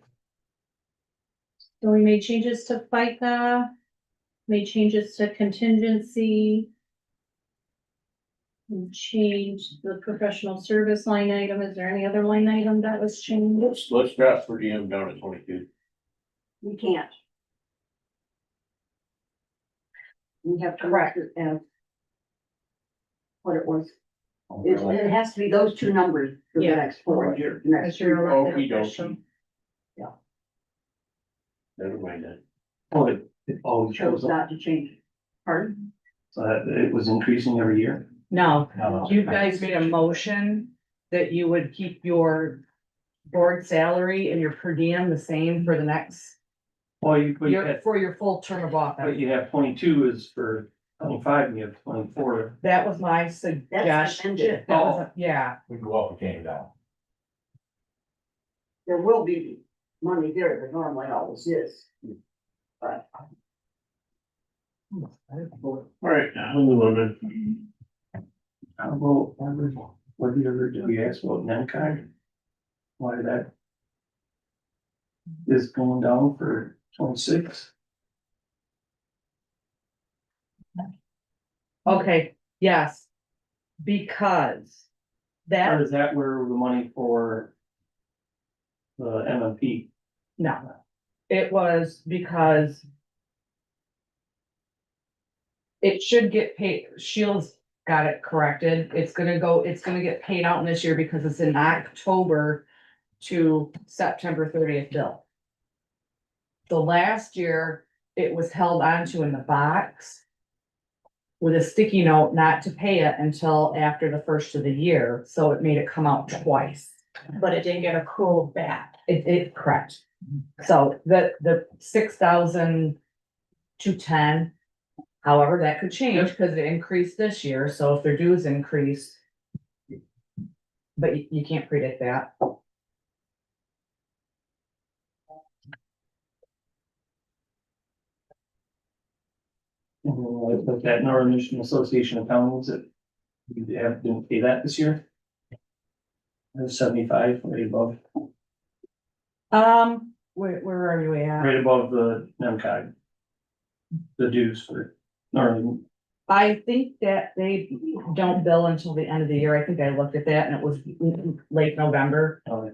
So we made changes to FICA, made changes to contingency. We changed the professional service line item. Is there any other line item that was changed? Let's drop per diem down to 22. We can't. We have to correct it as what it was. It has to be those 2 numbers for the Yeah. next 4 years. That's your elected Okey dokey. official. Never mind that. Oh, it always Chose shows up, not to change it. Pardon? so that it was increasing every year. No, No. you guys made a motion that you would keep your board salary and your per diem the same for the next, Well, you had, for your full term of but office. you have 22 is for 25 and you have 24. That was my suggestion. amended. That was, yeah, We go up, we came down. There will be money there, there normally always is. But All right, now we move on. How about, what did you ever do? You asked about NEMCOG? Why that is going down for 26? okay, yes. Because Or that, is that where the money for the MMP? no, it was because it should get paid, Shields got it corrected, it's gonna get paid out in this year because it's in October to September 30th bill. The last year, it was held onto in the box with a sticky note not to pay it until after the first of the year, so it made it come out twice. But it didn't get accrued back. Correct. So the 6,210, however, that could change because it increased this year, so if their dues increase. But you can't predict that. Like that Northern Michigan Association of Towns that you didn't pay that this year? There's 75, right above, Where are we at? right above the NEMCOG. The dues for Or, I think that they don't bill until the end of the year. I think I looked at that and it was late November. I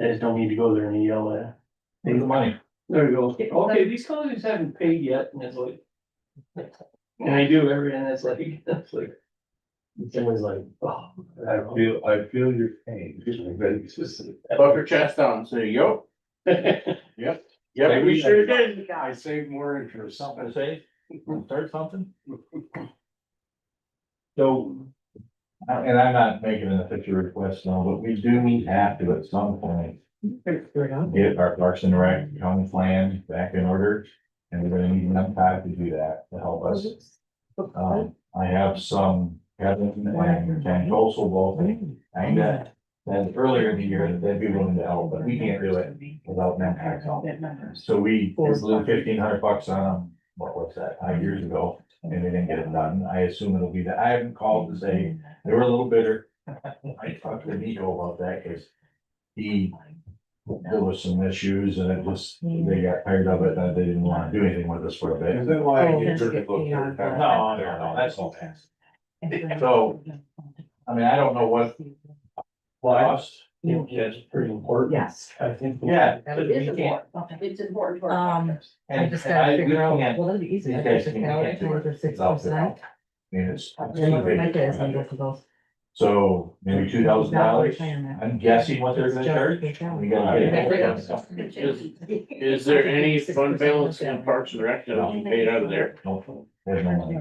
just don't need to go there and yell at. Take the money. There you go. Okay, these companies haven't paid yet, and it's like. And I do everything, and it's like, it's always like, oh. I feel your pain. It's just- Puff your chest out and say, yo, Yep, yeah, we sure did. I saved more interest. Something to say? Start something? So, and I'm not making an official request now, but we do have to at some point get our Parks and Rec county plan back in order. And we're gonna need enough time to do that to help us. I have some, Kevin and Ken Colsel both, and and earlier in the year, they'd be willing to help, but we can't do it without them help. So we blew $1,500 on them, what was that, 5 years ago, and they didn't get it done. I assume it'll be that, I haven't called to say, they were a little bitter. I talked to Nico about that, cause there was some issues and it just, they got tired of it, and they didn't wanna do anything with us for a bit. Is that why I Oh, get then rid you of those get third paid time? No, that's all fast. So, I mean, I don't know what lost. It's pretty important. Yes. I think. Yeah. It is important. It's important for our doctors. I just gotta figure out, We can't- well, that'd be easy. these I guys just can't get do out it for 6%. without the help. I mean, it's. And look at my kids, I'm both of those. So maybe $2,000, I'm guessing what they're gonna charge. We gotta get it. Is there any fund balance in Parks and Rec that we paid out of there? Nope, there's no money.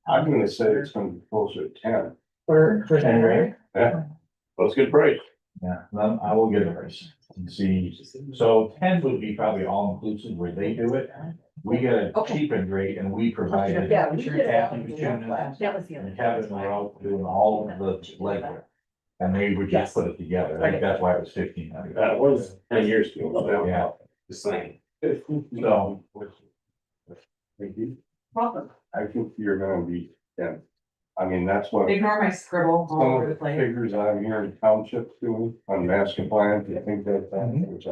I'm gonna say it's gonna be closer to 10. For January. That's a good price. Yeah, then I will get a price and see. So 10 would be probably all inclusive where they do it. We get a Okay. cheapened rate and we provide it. Yeah, we did it. Kathy Buchanan That was the and other. Kevin were out doing all of the legwork. And they would just put it together. I think that's why it was 1,500. That was 10 years ago. Yeah, The same. so. I think you're gonna be, yeah. I mean, that's what Ignore my scribble all over the some place. figures I'm hearing townships doing on master plans. I think that, which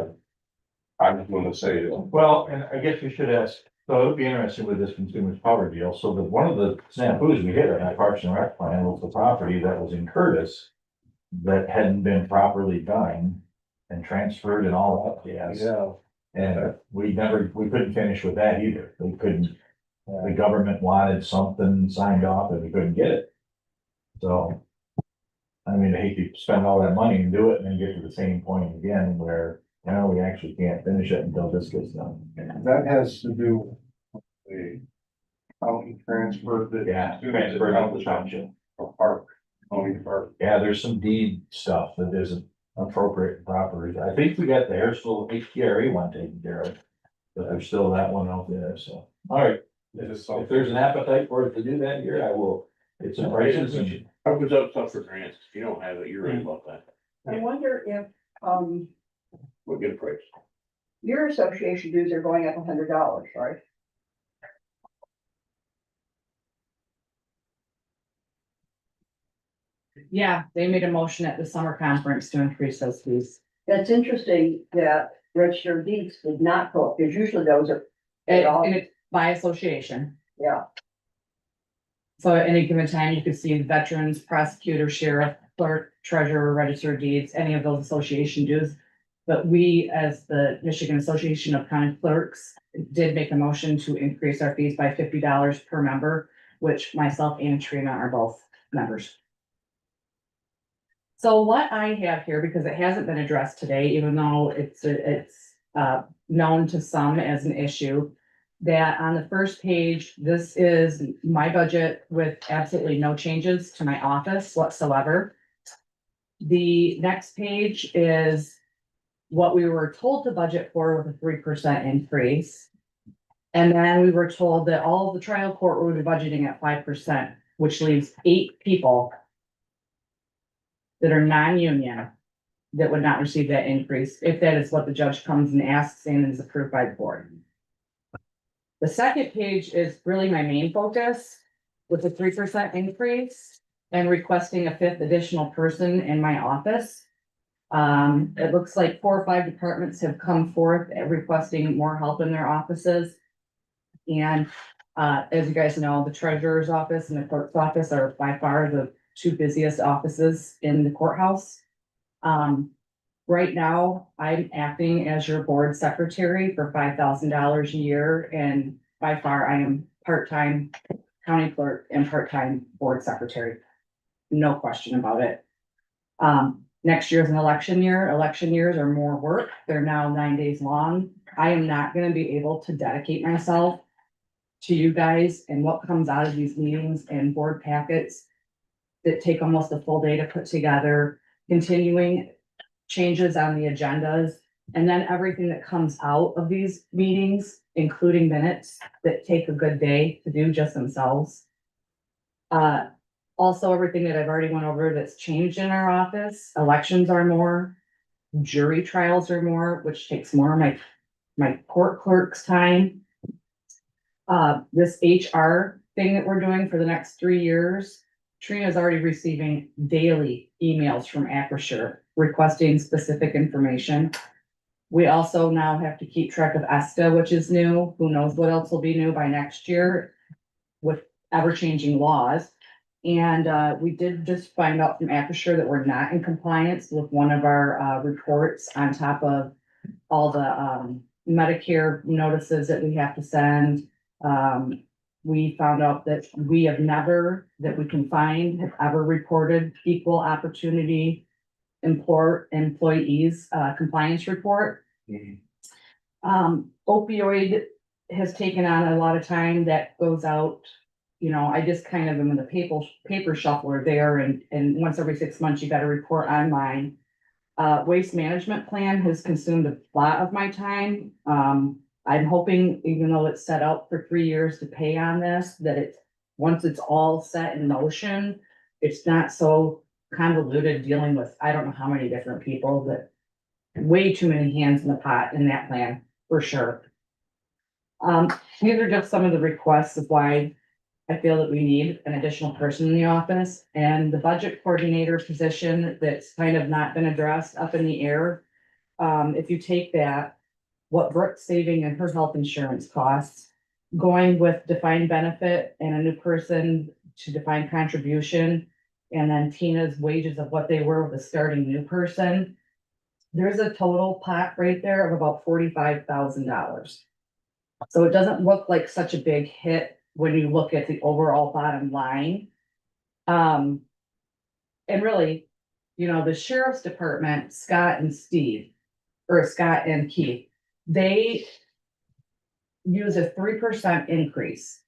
I'm just gonna say that. Well, and I guess we should ask, so it would be interesting with this consumer's power deal, so that one of the snafus we hit on that Parks and Rec plan was the property that was in Curtis. That hadn't been properly done and transferred and all that, yes. Yeah. And we couldn't finish with that either, we couldn't, the government wanted something signed off and we couldn't get it. So. I mean, I hate to spend all that money and do it and then get to the same point again where, now we actually can't finish it until this gets done. That has to do with the county transfer that. Yeah, transfer out the township. Park, county park. Yeah, there's some deed stuff that isn't appropriate property. I think we got the Airsville HDRA one taken care of. But there's still that one out there, so, all right, if there's an appetite for it to do that here, I will, get some prices and. Opens up stuff for grants. If you don't have it, you're right about that. I wonder if, We'll get a price. your association dues are going up $100, right? Yeah, they made a motion at the summer conference to increase those fees. That's interesting that registered deeds did not go up, because usually those are, And it's by association. yeah. So at any given time, you could see veterans, prosecutor, sheriff, clerk, treasurer, register of deeds, any of those association dues. But we, as the Michigan Association of County Clerks, did make a motion to increase our fees by $50 per member, which myself and Trina are both members. So what I have here, because it hasn't been addressed today, even though it's known to some as an issue, that on the first page, this is my budget with absolutely no changes to my office whatsoever. The next page is what we were told to budget for with a 3% increase. And then we were told that all of the trial court would be budgeting at 5%, which leaves 8 people that are non-union that would not receive that increase, if that is what the judge comes and asks and is approved by the board. The second page is really my main focus with the 3% increase and requesting a 5th additional person in my office. It looks like 4 or 5 departments have come forth requesting more help in their offices. And, as you guys know, the treasurer's office and the clerk's office are by far the two busiest offices in the courthouse. Right now, I'm acting as your board secretary for $5,000 a year, and by far I am part-time county clerk and part-time board secretary. No question about it. Next year is an election year. Election years are more work. They're now 9 days long. I am not gonna be able to dedicate myself to you guys and what comes out of these meetings and board packets that take almost a full day to put together, continuing changes on the agendas, and then everything that comes out of these meetings, including minutes that take a good day to do just themselves. Also, everything that I've already went over that's changed in our office, elections are more, jury trials are more, which takes more of my court clerk's time. This HR thing that we're doing for the next 3 years, Trina's already receiving daily emails from Acrisure requesting specific information. We also now have to keep track of ESTA, which is new. Who knows what else will be new by next year with ever-changing laws. And we did just find out from Acrisure that we're not in compliance with one of our reports on top of all the Medicare notices that we have to send. We found out that we have never, that we can find, have ever reported equal opportunity employees compliance report. Opioid has taken on a lot of time that goes out. You know, I just kind of am in the paper shuffler there, and once every 6 months, you gotta report online. Waste management plan has consumed a lot of my time. I'm hoping, even though it's set out for 3 years to pay on this, that it's, once it's all set in motion, it's not so convoluted dealing with, I don't know how many different people, but way too many hands in the pot in that plan, for sure. These are just some of the requests of why I feel that we need an additional person in the office, and the budget coordinator position that's kind of not been addressed up in the air. If you take that, what Brooke's saving in her health insurance costs, going with defined benefit and a new person to define contribution, and then Tina's wages of what they were with a starting new person, there's a total pot right there of about $45,000. So it doesn't look like such a big hit when you look at the overall bottom line. And really, you know, the sheriff's department, Scott and Keith, they use a 3% increase.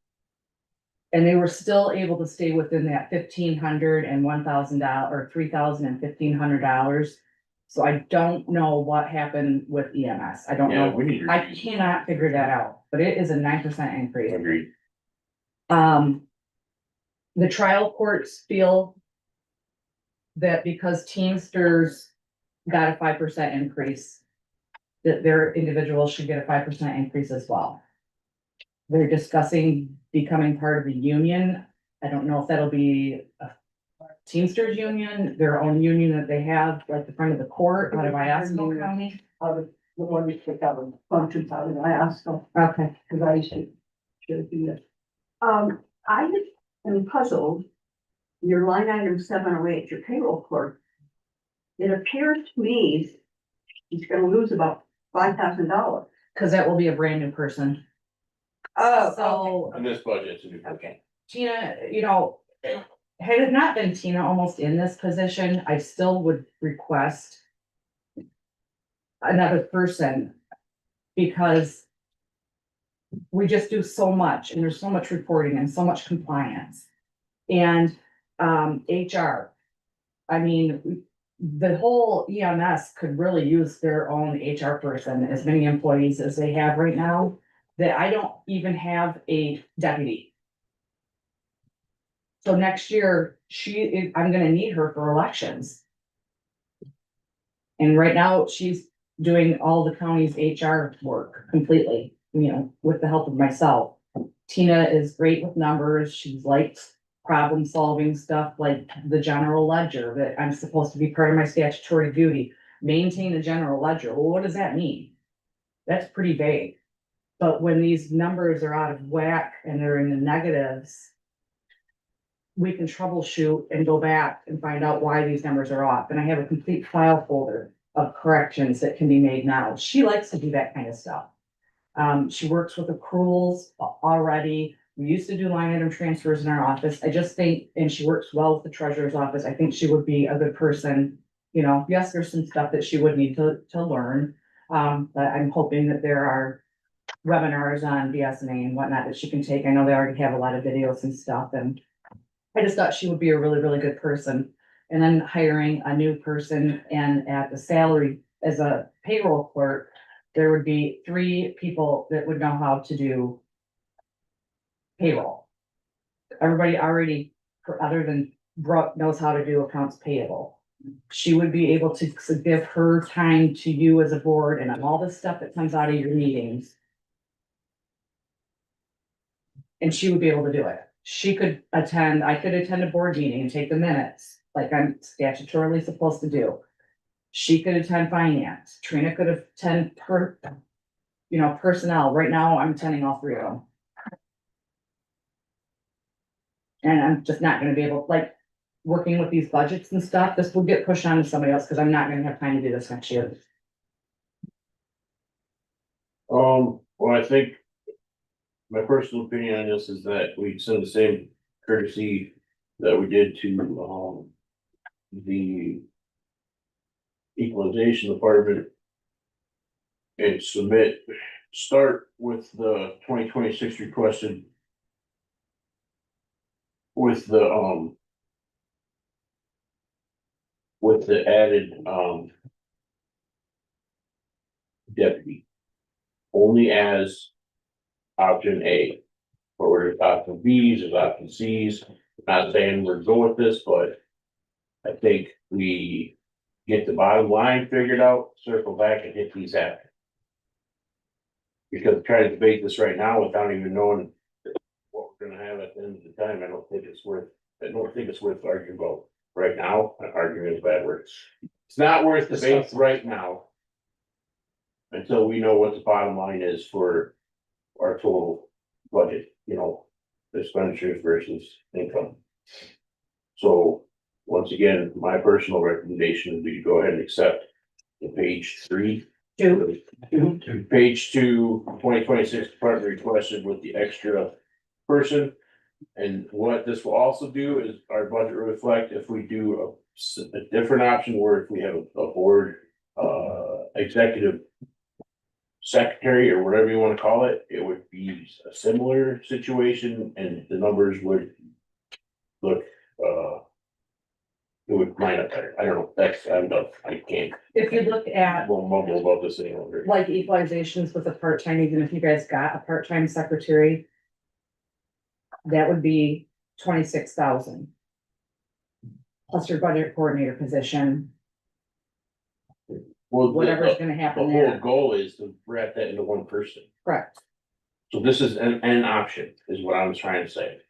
And they were still able to stay within that $1,500 and $1,000 or $3,000 and $1,500. So I don't know what happened with EMS. I don't Yeah, know. we need to I review. cannot figure that out, but it is a 9% increase. Agreed. The trial courts feel that because Teamsters got a 5% increase, that their individuals should get a 5% increase as well. They're discussing becoming part of a union. I don't know if that'll be a Teamsters union, their own union that they have, like the front of the court out of Iosco County. The one we took out of functions out of Iosco, Okay. because I should do that. I am puzzled, your line item 708, your payroll clerk. It appears to me he's gonna lose about $5,000. Cause that will be a brand new person. Oh, So, On this budget, it's a new budget. okay. Tina, you know, had it not been Tina almost in this position, I still would request another person, because we just do so much, and there's so much reporting and so much compliance. And, HR, I mean, the whole EMS could really use their own HR person, as many employees as they have right now, that I don't even have a deputy. So next year, I'm gonna need her for elections. And right now, she's doing all the county's HR work completely, you know, with the help of myself. Tina is great with numbers. She's likes problem solving stuff like the general ledger, that I'm supposed to be part of my statutory duty. Maintain the general ledger. Well, what does that mean? That's pretty vague. But when these numbers are out of whack and they're in the negatives, we can troubleshoot and go back and find out why these numbers are off. And I have a complete file folder of corrections that can be made now. She likes to do that kind of stuff. She works with accruals already. We used to do line item transfers in our office. I just think, and she works well with the treasurer's office. I think she would be a good person. You know, yes, there's some stuff that she would need to learn. But I'm hoping that there are webinars on BSNA and whatnot that she can take. I know they already have a lot of videos and stuff, and I just thought she would be a really, really good person. And then hiring a new person and at the salary as a payroll clerk, there would be 3 people that would know how to do payroll. Everybody already, other than Brooke, knows how to do accounts payable. She would be able to give her time to you as a board and all the stuff that comes out of your meetings. And she would be able to do it. She could attend, I could attend a board meeting and take the minutes, like I'm statutorily supposed to do. She could attend finance. Trina could attend personnel. Right now, I'm attending all 3 of them. And I'm just not gonna be able, like, working with these budgets and stuff, this will get pushed on to somebody else, because I'm not gonna have time to do this next year. Well, I think my personal opinion on this is that we send the same courtesy that we did to, the equalization department and start with the 2026 requested with the added, deputy. Only as option A. Or there's option B's, there's option C's. Not saying we're going with this, but I think we get the bottom line figured out, circle back and hit these after. Because trying to debate this right now without even knowing what we're gonna have at the end of the time, I don't think it's worth arguing about right now. Arguing is bad words. It's not worth debate right now. Until we know what the bottom line is for our total budget, expenditures versus income. So, once again, my personal recommendation would be to go ahead and accept the page 3. Page 2, 2026 department requested with the extra person. And what this will also do is our budget will reflect if we do a different option, where if we have a board, executive secretary or whatever you want to call it, it would be a similar situation and the numbers would look, it would line up better. I don't know, I'm done. I can't. If you look at We'll mumble about this any longer. like equalizations with a part-time, even if you guys got a part-time secretary, that would be 26,000. Plus your budget coordinator position, Well, whatever's gonna the happen whole there. goal is to wrap that into one person. Correct. So this is an option, is what I was trying to say.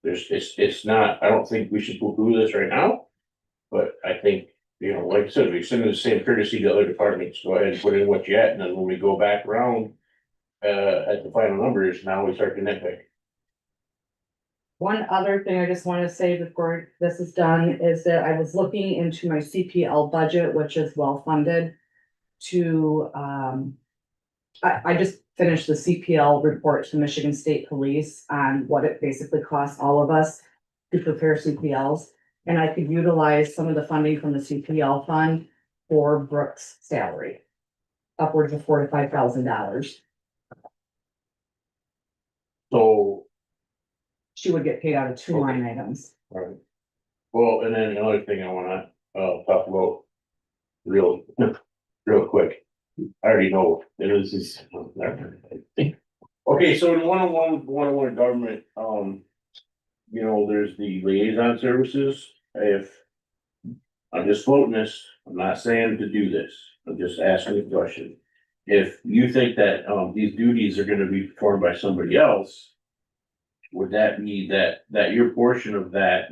It's not, I don't think we should do this right now. But I think, like I said, we send the same courtesy to other departments, go ahead and put in what you had, and then when we go back around. At the final numbers, now we start to nitpick. One other thing I just want to say before this is done is that I was looking into my CPL budget, which is well funded. To, I just finished the CPL report to Michigan State Police on what it basically costs all of us to prepare CPLs. And I could utilize some of the funding from the CPL fund for Brooke's salary. Upwards of $4,000 to $5,000. So, She would get paid out of 2 line items. right. Well, and then another thing I wanna, talk about real quick. I already know, this is. Okay, so in one government, there's the liaison services. If I'm just floating this, I'm not saying to do this, I'm just asking a question. If you think that, these duties are gonna be performed by somebody else. Would that be that your portion of that,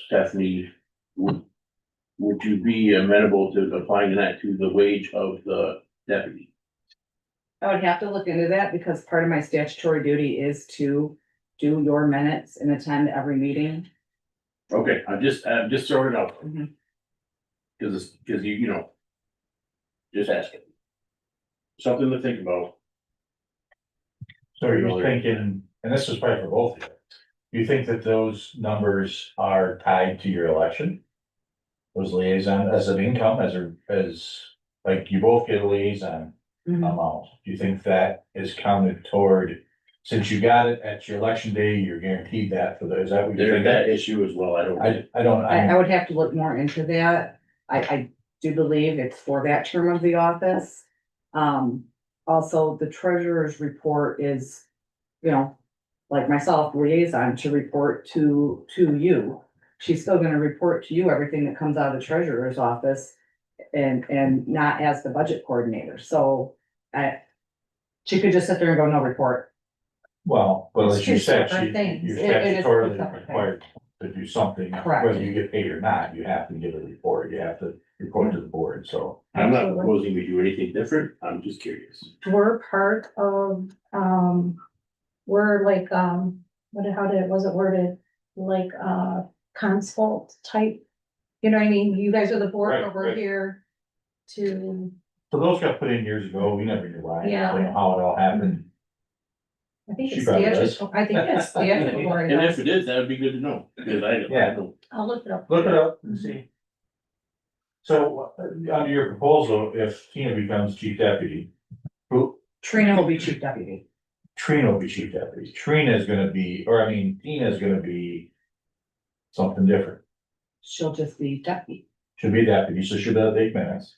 Stephanie, would you be amenable to applying that to the wage of the deputy? I would have to look into that because part of my statutory duty is to do your minutes and attend every meeting. Okay, I'm just throwing it out. Mhm. Cause you know. Just asking. Something to think about. So you're thinking, and this is probably for both of you, you think that those numbers are tied to your election? Those liaison as an income, like you both get a liaison Mhm. amount, do you think that is counted toward? Since you got it at your election day, you're guaranteed that for the, is that what you're There's that thinking? issue as well, I don't. I don't, I would have to look more into that. I do believe it's for that term of the office. Also, the treasurer's report is, you know, like myself, liaison to report to you. She's still gonna report to you everything that comes out of the treasurer's office and not as the budget coordinator. So she could just sit there and go, no report. well, but It's as you two said, separate things. you're It is statutorily separate things. required to do something, Correct. whether you get paid or not, you have to give a report, you have to report to the board, so. I'm not Absolutely. proposing we do anything different, I'm just curious. We're part of, we're like, was it worded? Like, consult type, you know what I mean? You guys are the board, Right, but we're right. here to, So those got put in years ago, we never knew why, Yeah. you know, how it all happened. I think She it's probably does. statutory, I think it's statutory. And if it is, that would be good to know, because I Yeah. don't. I'll look it up. Look it up and see. So, under your proposal, if Tina becomes chief deputy, who, Trina will be chief deputy. Trina will be chief deputy, Tina is gonna be, Tina is gonna be something different. She'll just be deputy. She'll be deputy, so she'll be able to take minutes.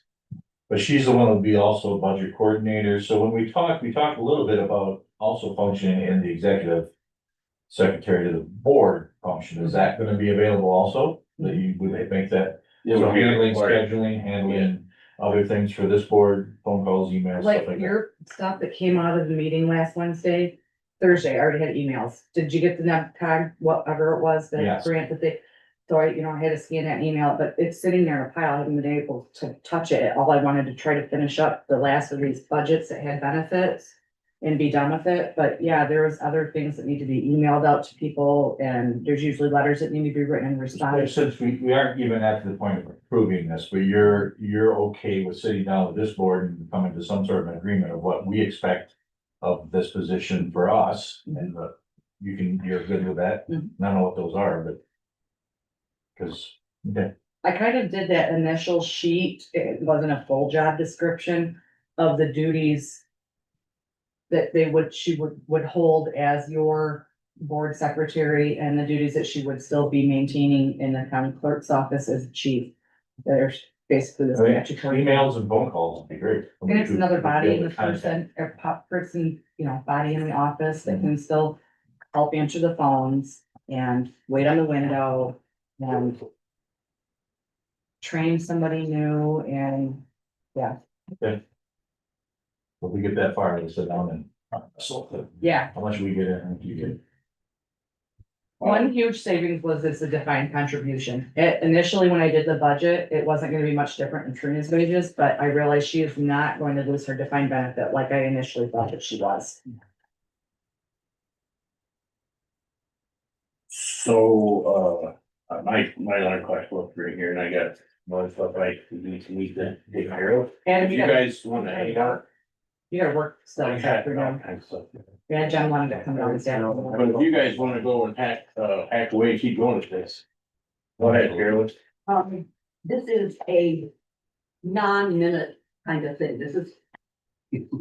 But she's the one who'll be also a budget coordinator, so when we talked a little bit about also functioning in the executive secretary to the board function, is that gonna be available also? That you, would they make that, It so would be handling, required. scheduling, handling other things for this board, phone calls, emails, stuff Like like that? your stuff that came out of the meeting last Thursday, I already had emails. Did you get the NEPCOG, whatever it was, the Yes. grant that they? So I had to scan that email, but it's sitting there in a pile. I haven't been able to touch it. All I wanted to try to finish up the last of these budgets that had benefits and be done with it. But yeah, there's other things that need to be emailed out to people and there's usually letters that need to be written in response. Since we aren't even at the point of approving this, but you're okay with sitting down with this board and coming to some sort of an agreement of what we expect of this position for us, and you're good with that? Mhm. I don't know what those are, but. Cause, okay, I kind of did that initial sheet. It wasn't a full job description of the duties that she would hold as your board secretary and the duties that she would still be maintaining in the county clerk's office as chief. There's basically the I think statutory. emails and phone calls would be great. And it's another body in the Contact. person, body in the office that can still help answer the phones and wait on the window and train somebody new and, yeah, If we get that far, we'll sit down and, yeah. how much we get in, you get. One huge savings was it's a defined contribution. Initially, when I did the budget, it wasn't gonna be much different than Trina's wages, but I realized she is not going to lose her defined benefit like I initially thought that she was. So, my alarm clock looked right here and I got more stuff I need to take care of. And If you guys wanna hang out. You gotta work still. I this got all afternoon. kinds of stuff. Yeah, Jen wanted to come down this But afternoon. if you guys wanna go and hack away, keep going with this. Go ahead, Carolyn. This is a non-minute kind of thing. This is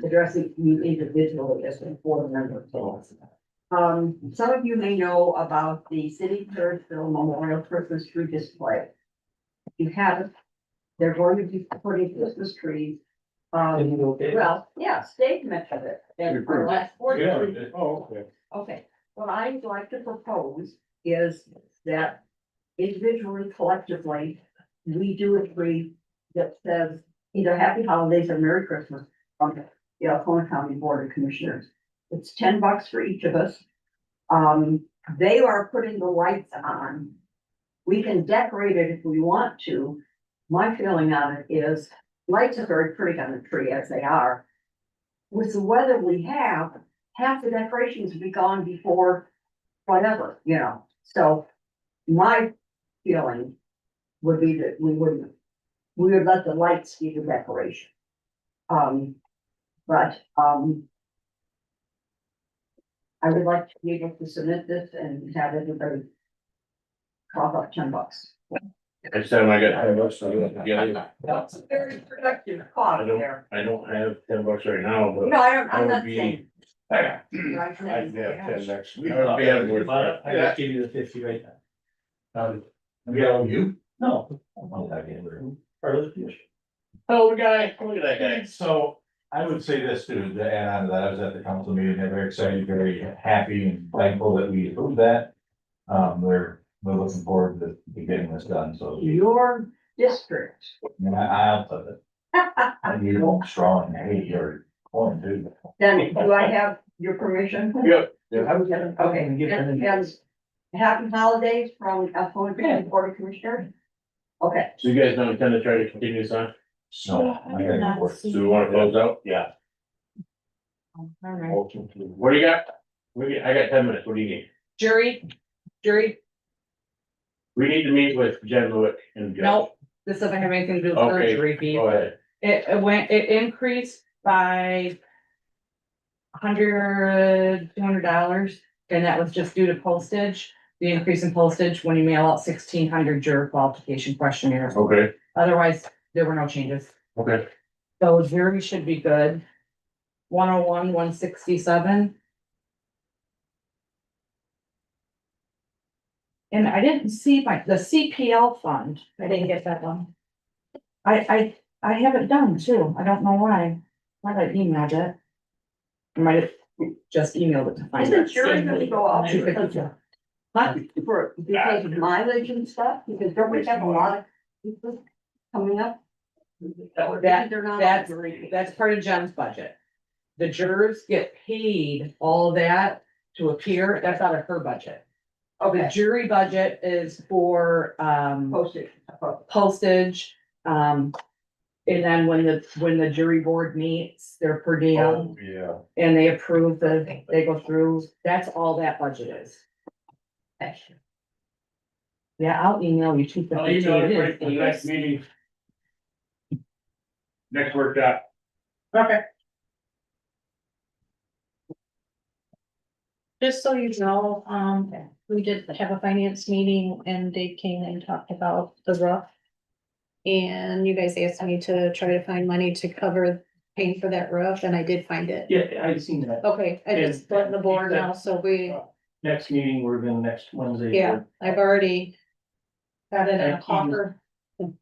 addressing you individually as a board member. Some of you may know about the City Clearsville Memorial Christmas Tree Display. If you haven't, they're going to be putting Christmas trees. Well, yeah, State mentioned it. And our last board meeting. Oh, okay. Okay, what I'd like to propose is that individually, collectively, we do a tree that says either Happy Holidays or Merry Christmas from the Alcona County Board of Commissioners. It's $10 for each of us. They are putting the lights on. We can decorate it if we want to. My feeling on it is lights are very pretty on the tree as they are. with the weather we have, half the decorations will be gone before whatever, you know, so my feeling would be that we would let the lights be the decoration. But, I would like to be able to submit this and have everybody cough up $10. Next time I got $10, I'll get together. That's a very productive I cost don't, there. I don't have $10 right now, but. No, I'm I would not be- saying. I'd Right, have 10 next week. I would be able to- I just give you the 50 right now. Yeah, you? No. Part of the commission. Oh, guy, look at that guy. So I would say this too, to add on to that, I was at the council meeting, they're very excited, very happy and thankful that we approved that. We're looking forward to getting this done, so. Your district. And I'll tell it. And you don't strong, hey, you're going to. Then do I have your permission? Yep. Okay, and happy holidays from Alphona County Board of Commissioners. Okay. So you guys don't intend to try to continue this on? No, I gotta go work. So we wanna close out? Yeah. All right. What do you got? I got 10 minutes. What do you need? Jury, We need to meet with Jen Lewick and. Judge. nope, this doesn't have anything to do with her Okay, jury fee. Go ahead. It increased by $200, and that was just due to postage. The increase in postage when you mail out 1,600 juror qualification questionnaires. Okay, Otherwise, there were no changes. okay. So jury should be good. 101, 167. And I didn't see the CPL fund. I didn't get that one. I have it done too. I don't know why. Might have emailed it. I might have just emailed it to find Isn't it. jury gonna go up because Huh? because of mileage and stuff? Because don't we have a lot of people coming up? They're not on jury. That's part of Jen's budget. The jurors get paid all that to appear. That's out of her budget. The Okay, jury budget is for, postage. postage, and then when the jury board meets, they're per diem, Oh, yeah. and they approve they go through, that's all that budget is. Yeah, I'll email you two. I'll email you right for the next meeting. Next workshop. Okay. Just so you know, we did have a finance meeting and Dave came and talked about the roof. And you guys asked me to try to find money to cover paying for that roof, and I did find it. Yeah, I've seen that. Okay, I just put in the board now, so we, Next meeting, we're gonna next Wednesday. yeah, I've already got it in a Thank you. hopper.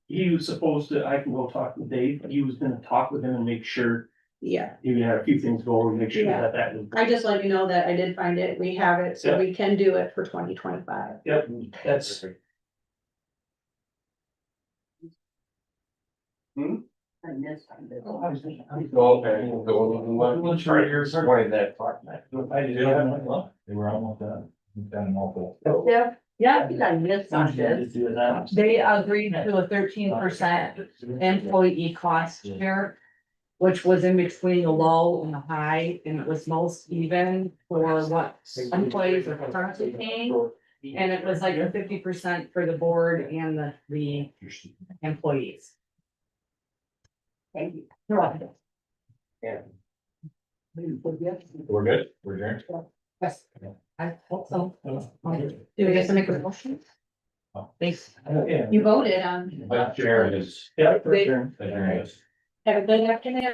He was supposed to, I can go talk with Dave, but he was gonna talk with him and make sure, Yeah, he had a few things go over, make sure Yeah. that was. I just let you know that I did find it. We have it, so we can do it for 2025. Yep, that's, I missed on this. They were almost done. We've done multiple. Yeah, Yeah, I think I missed on this. they agreed to a 13% employee cost share, which was in between the low and the high, and it was most even for what employees are currently paying. And it was like a 50% for the board and the employees. Thank you. You're welcome. We're good? We're adjourned? Yes, I hope so. Do we get to make a motion? Thanks. yeah. You voted on. But chair is. Yeah, for They- sure. adjourned. Have a good afternoon.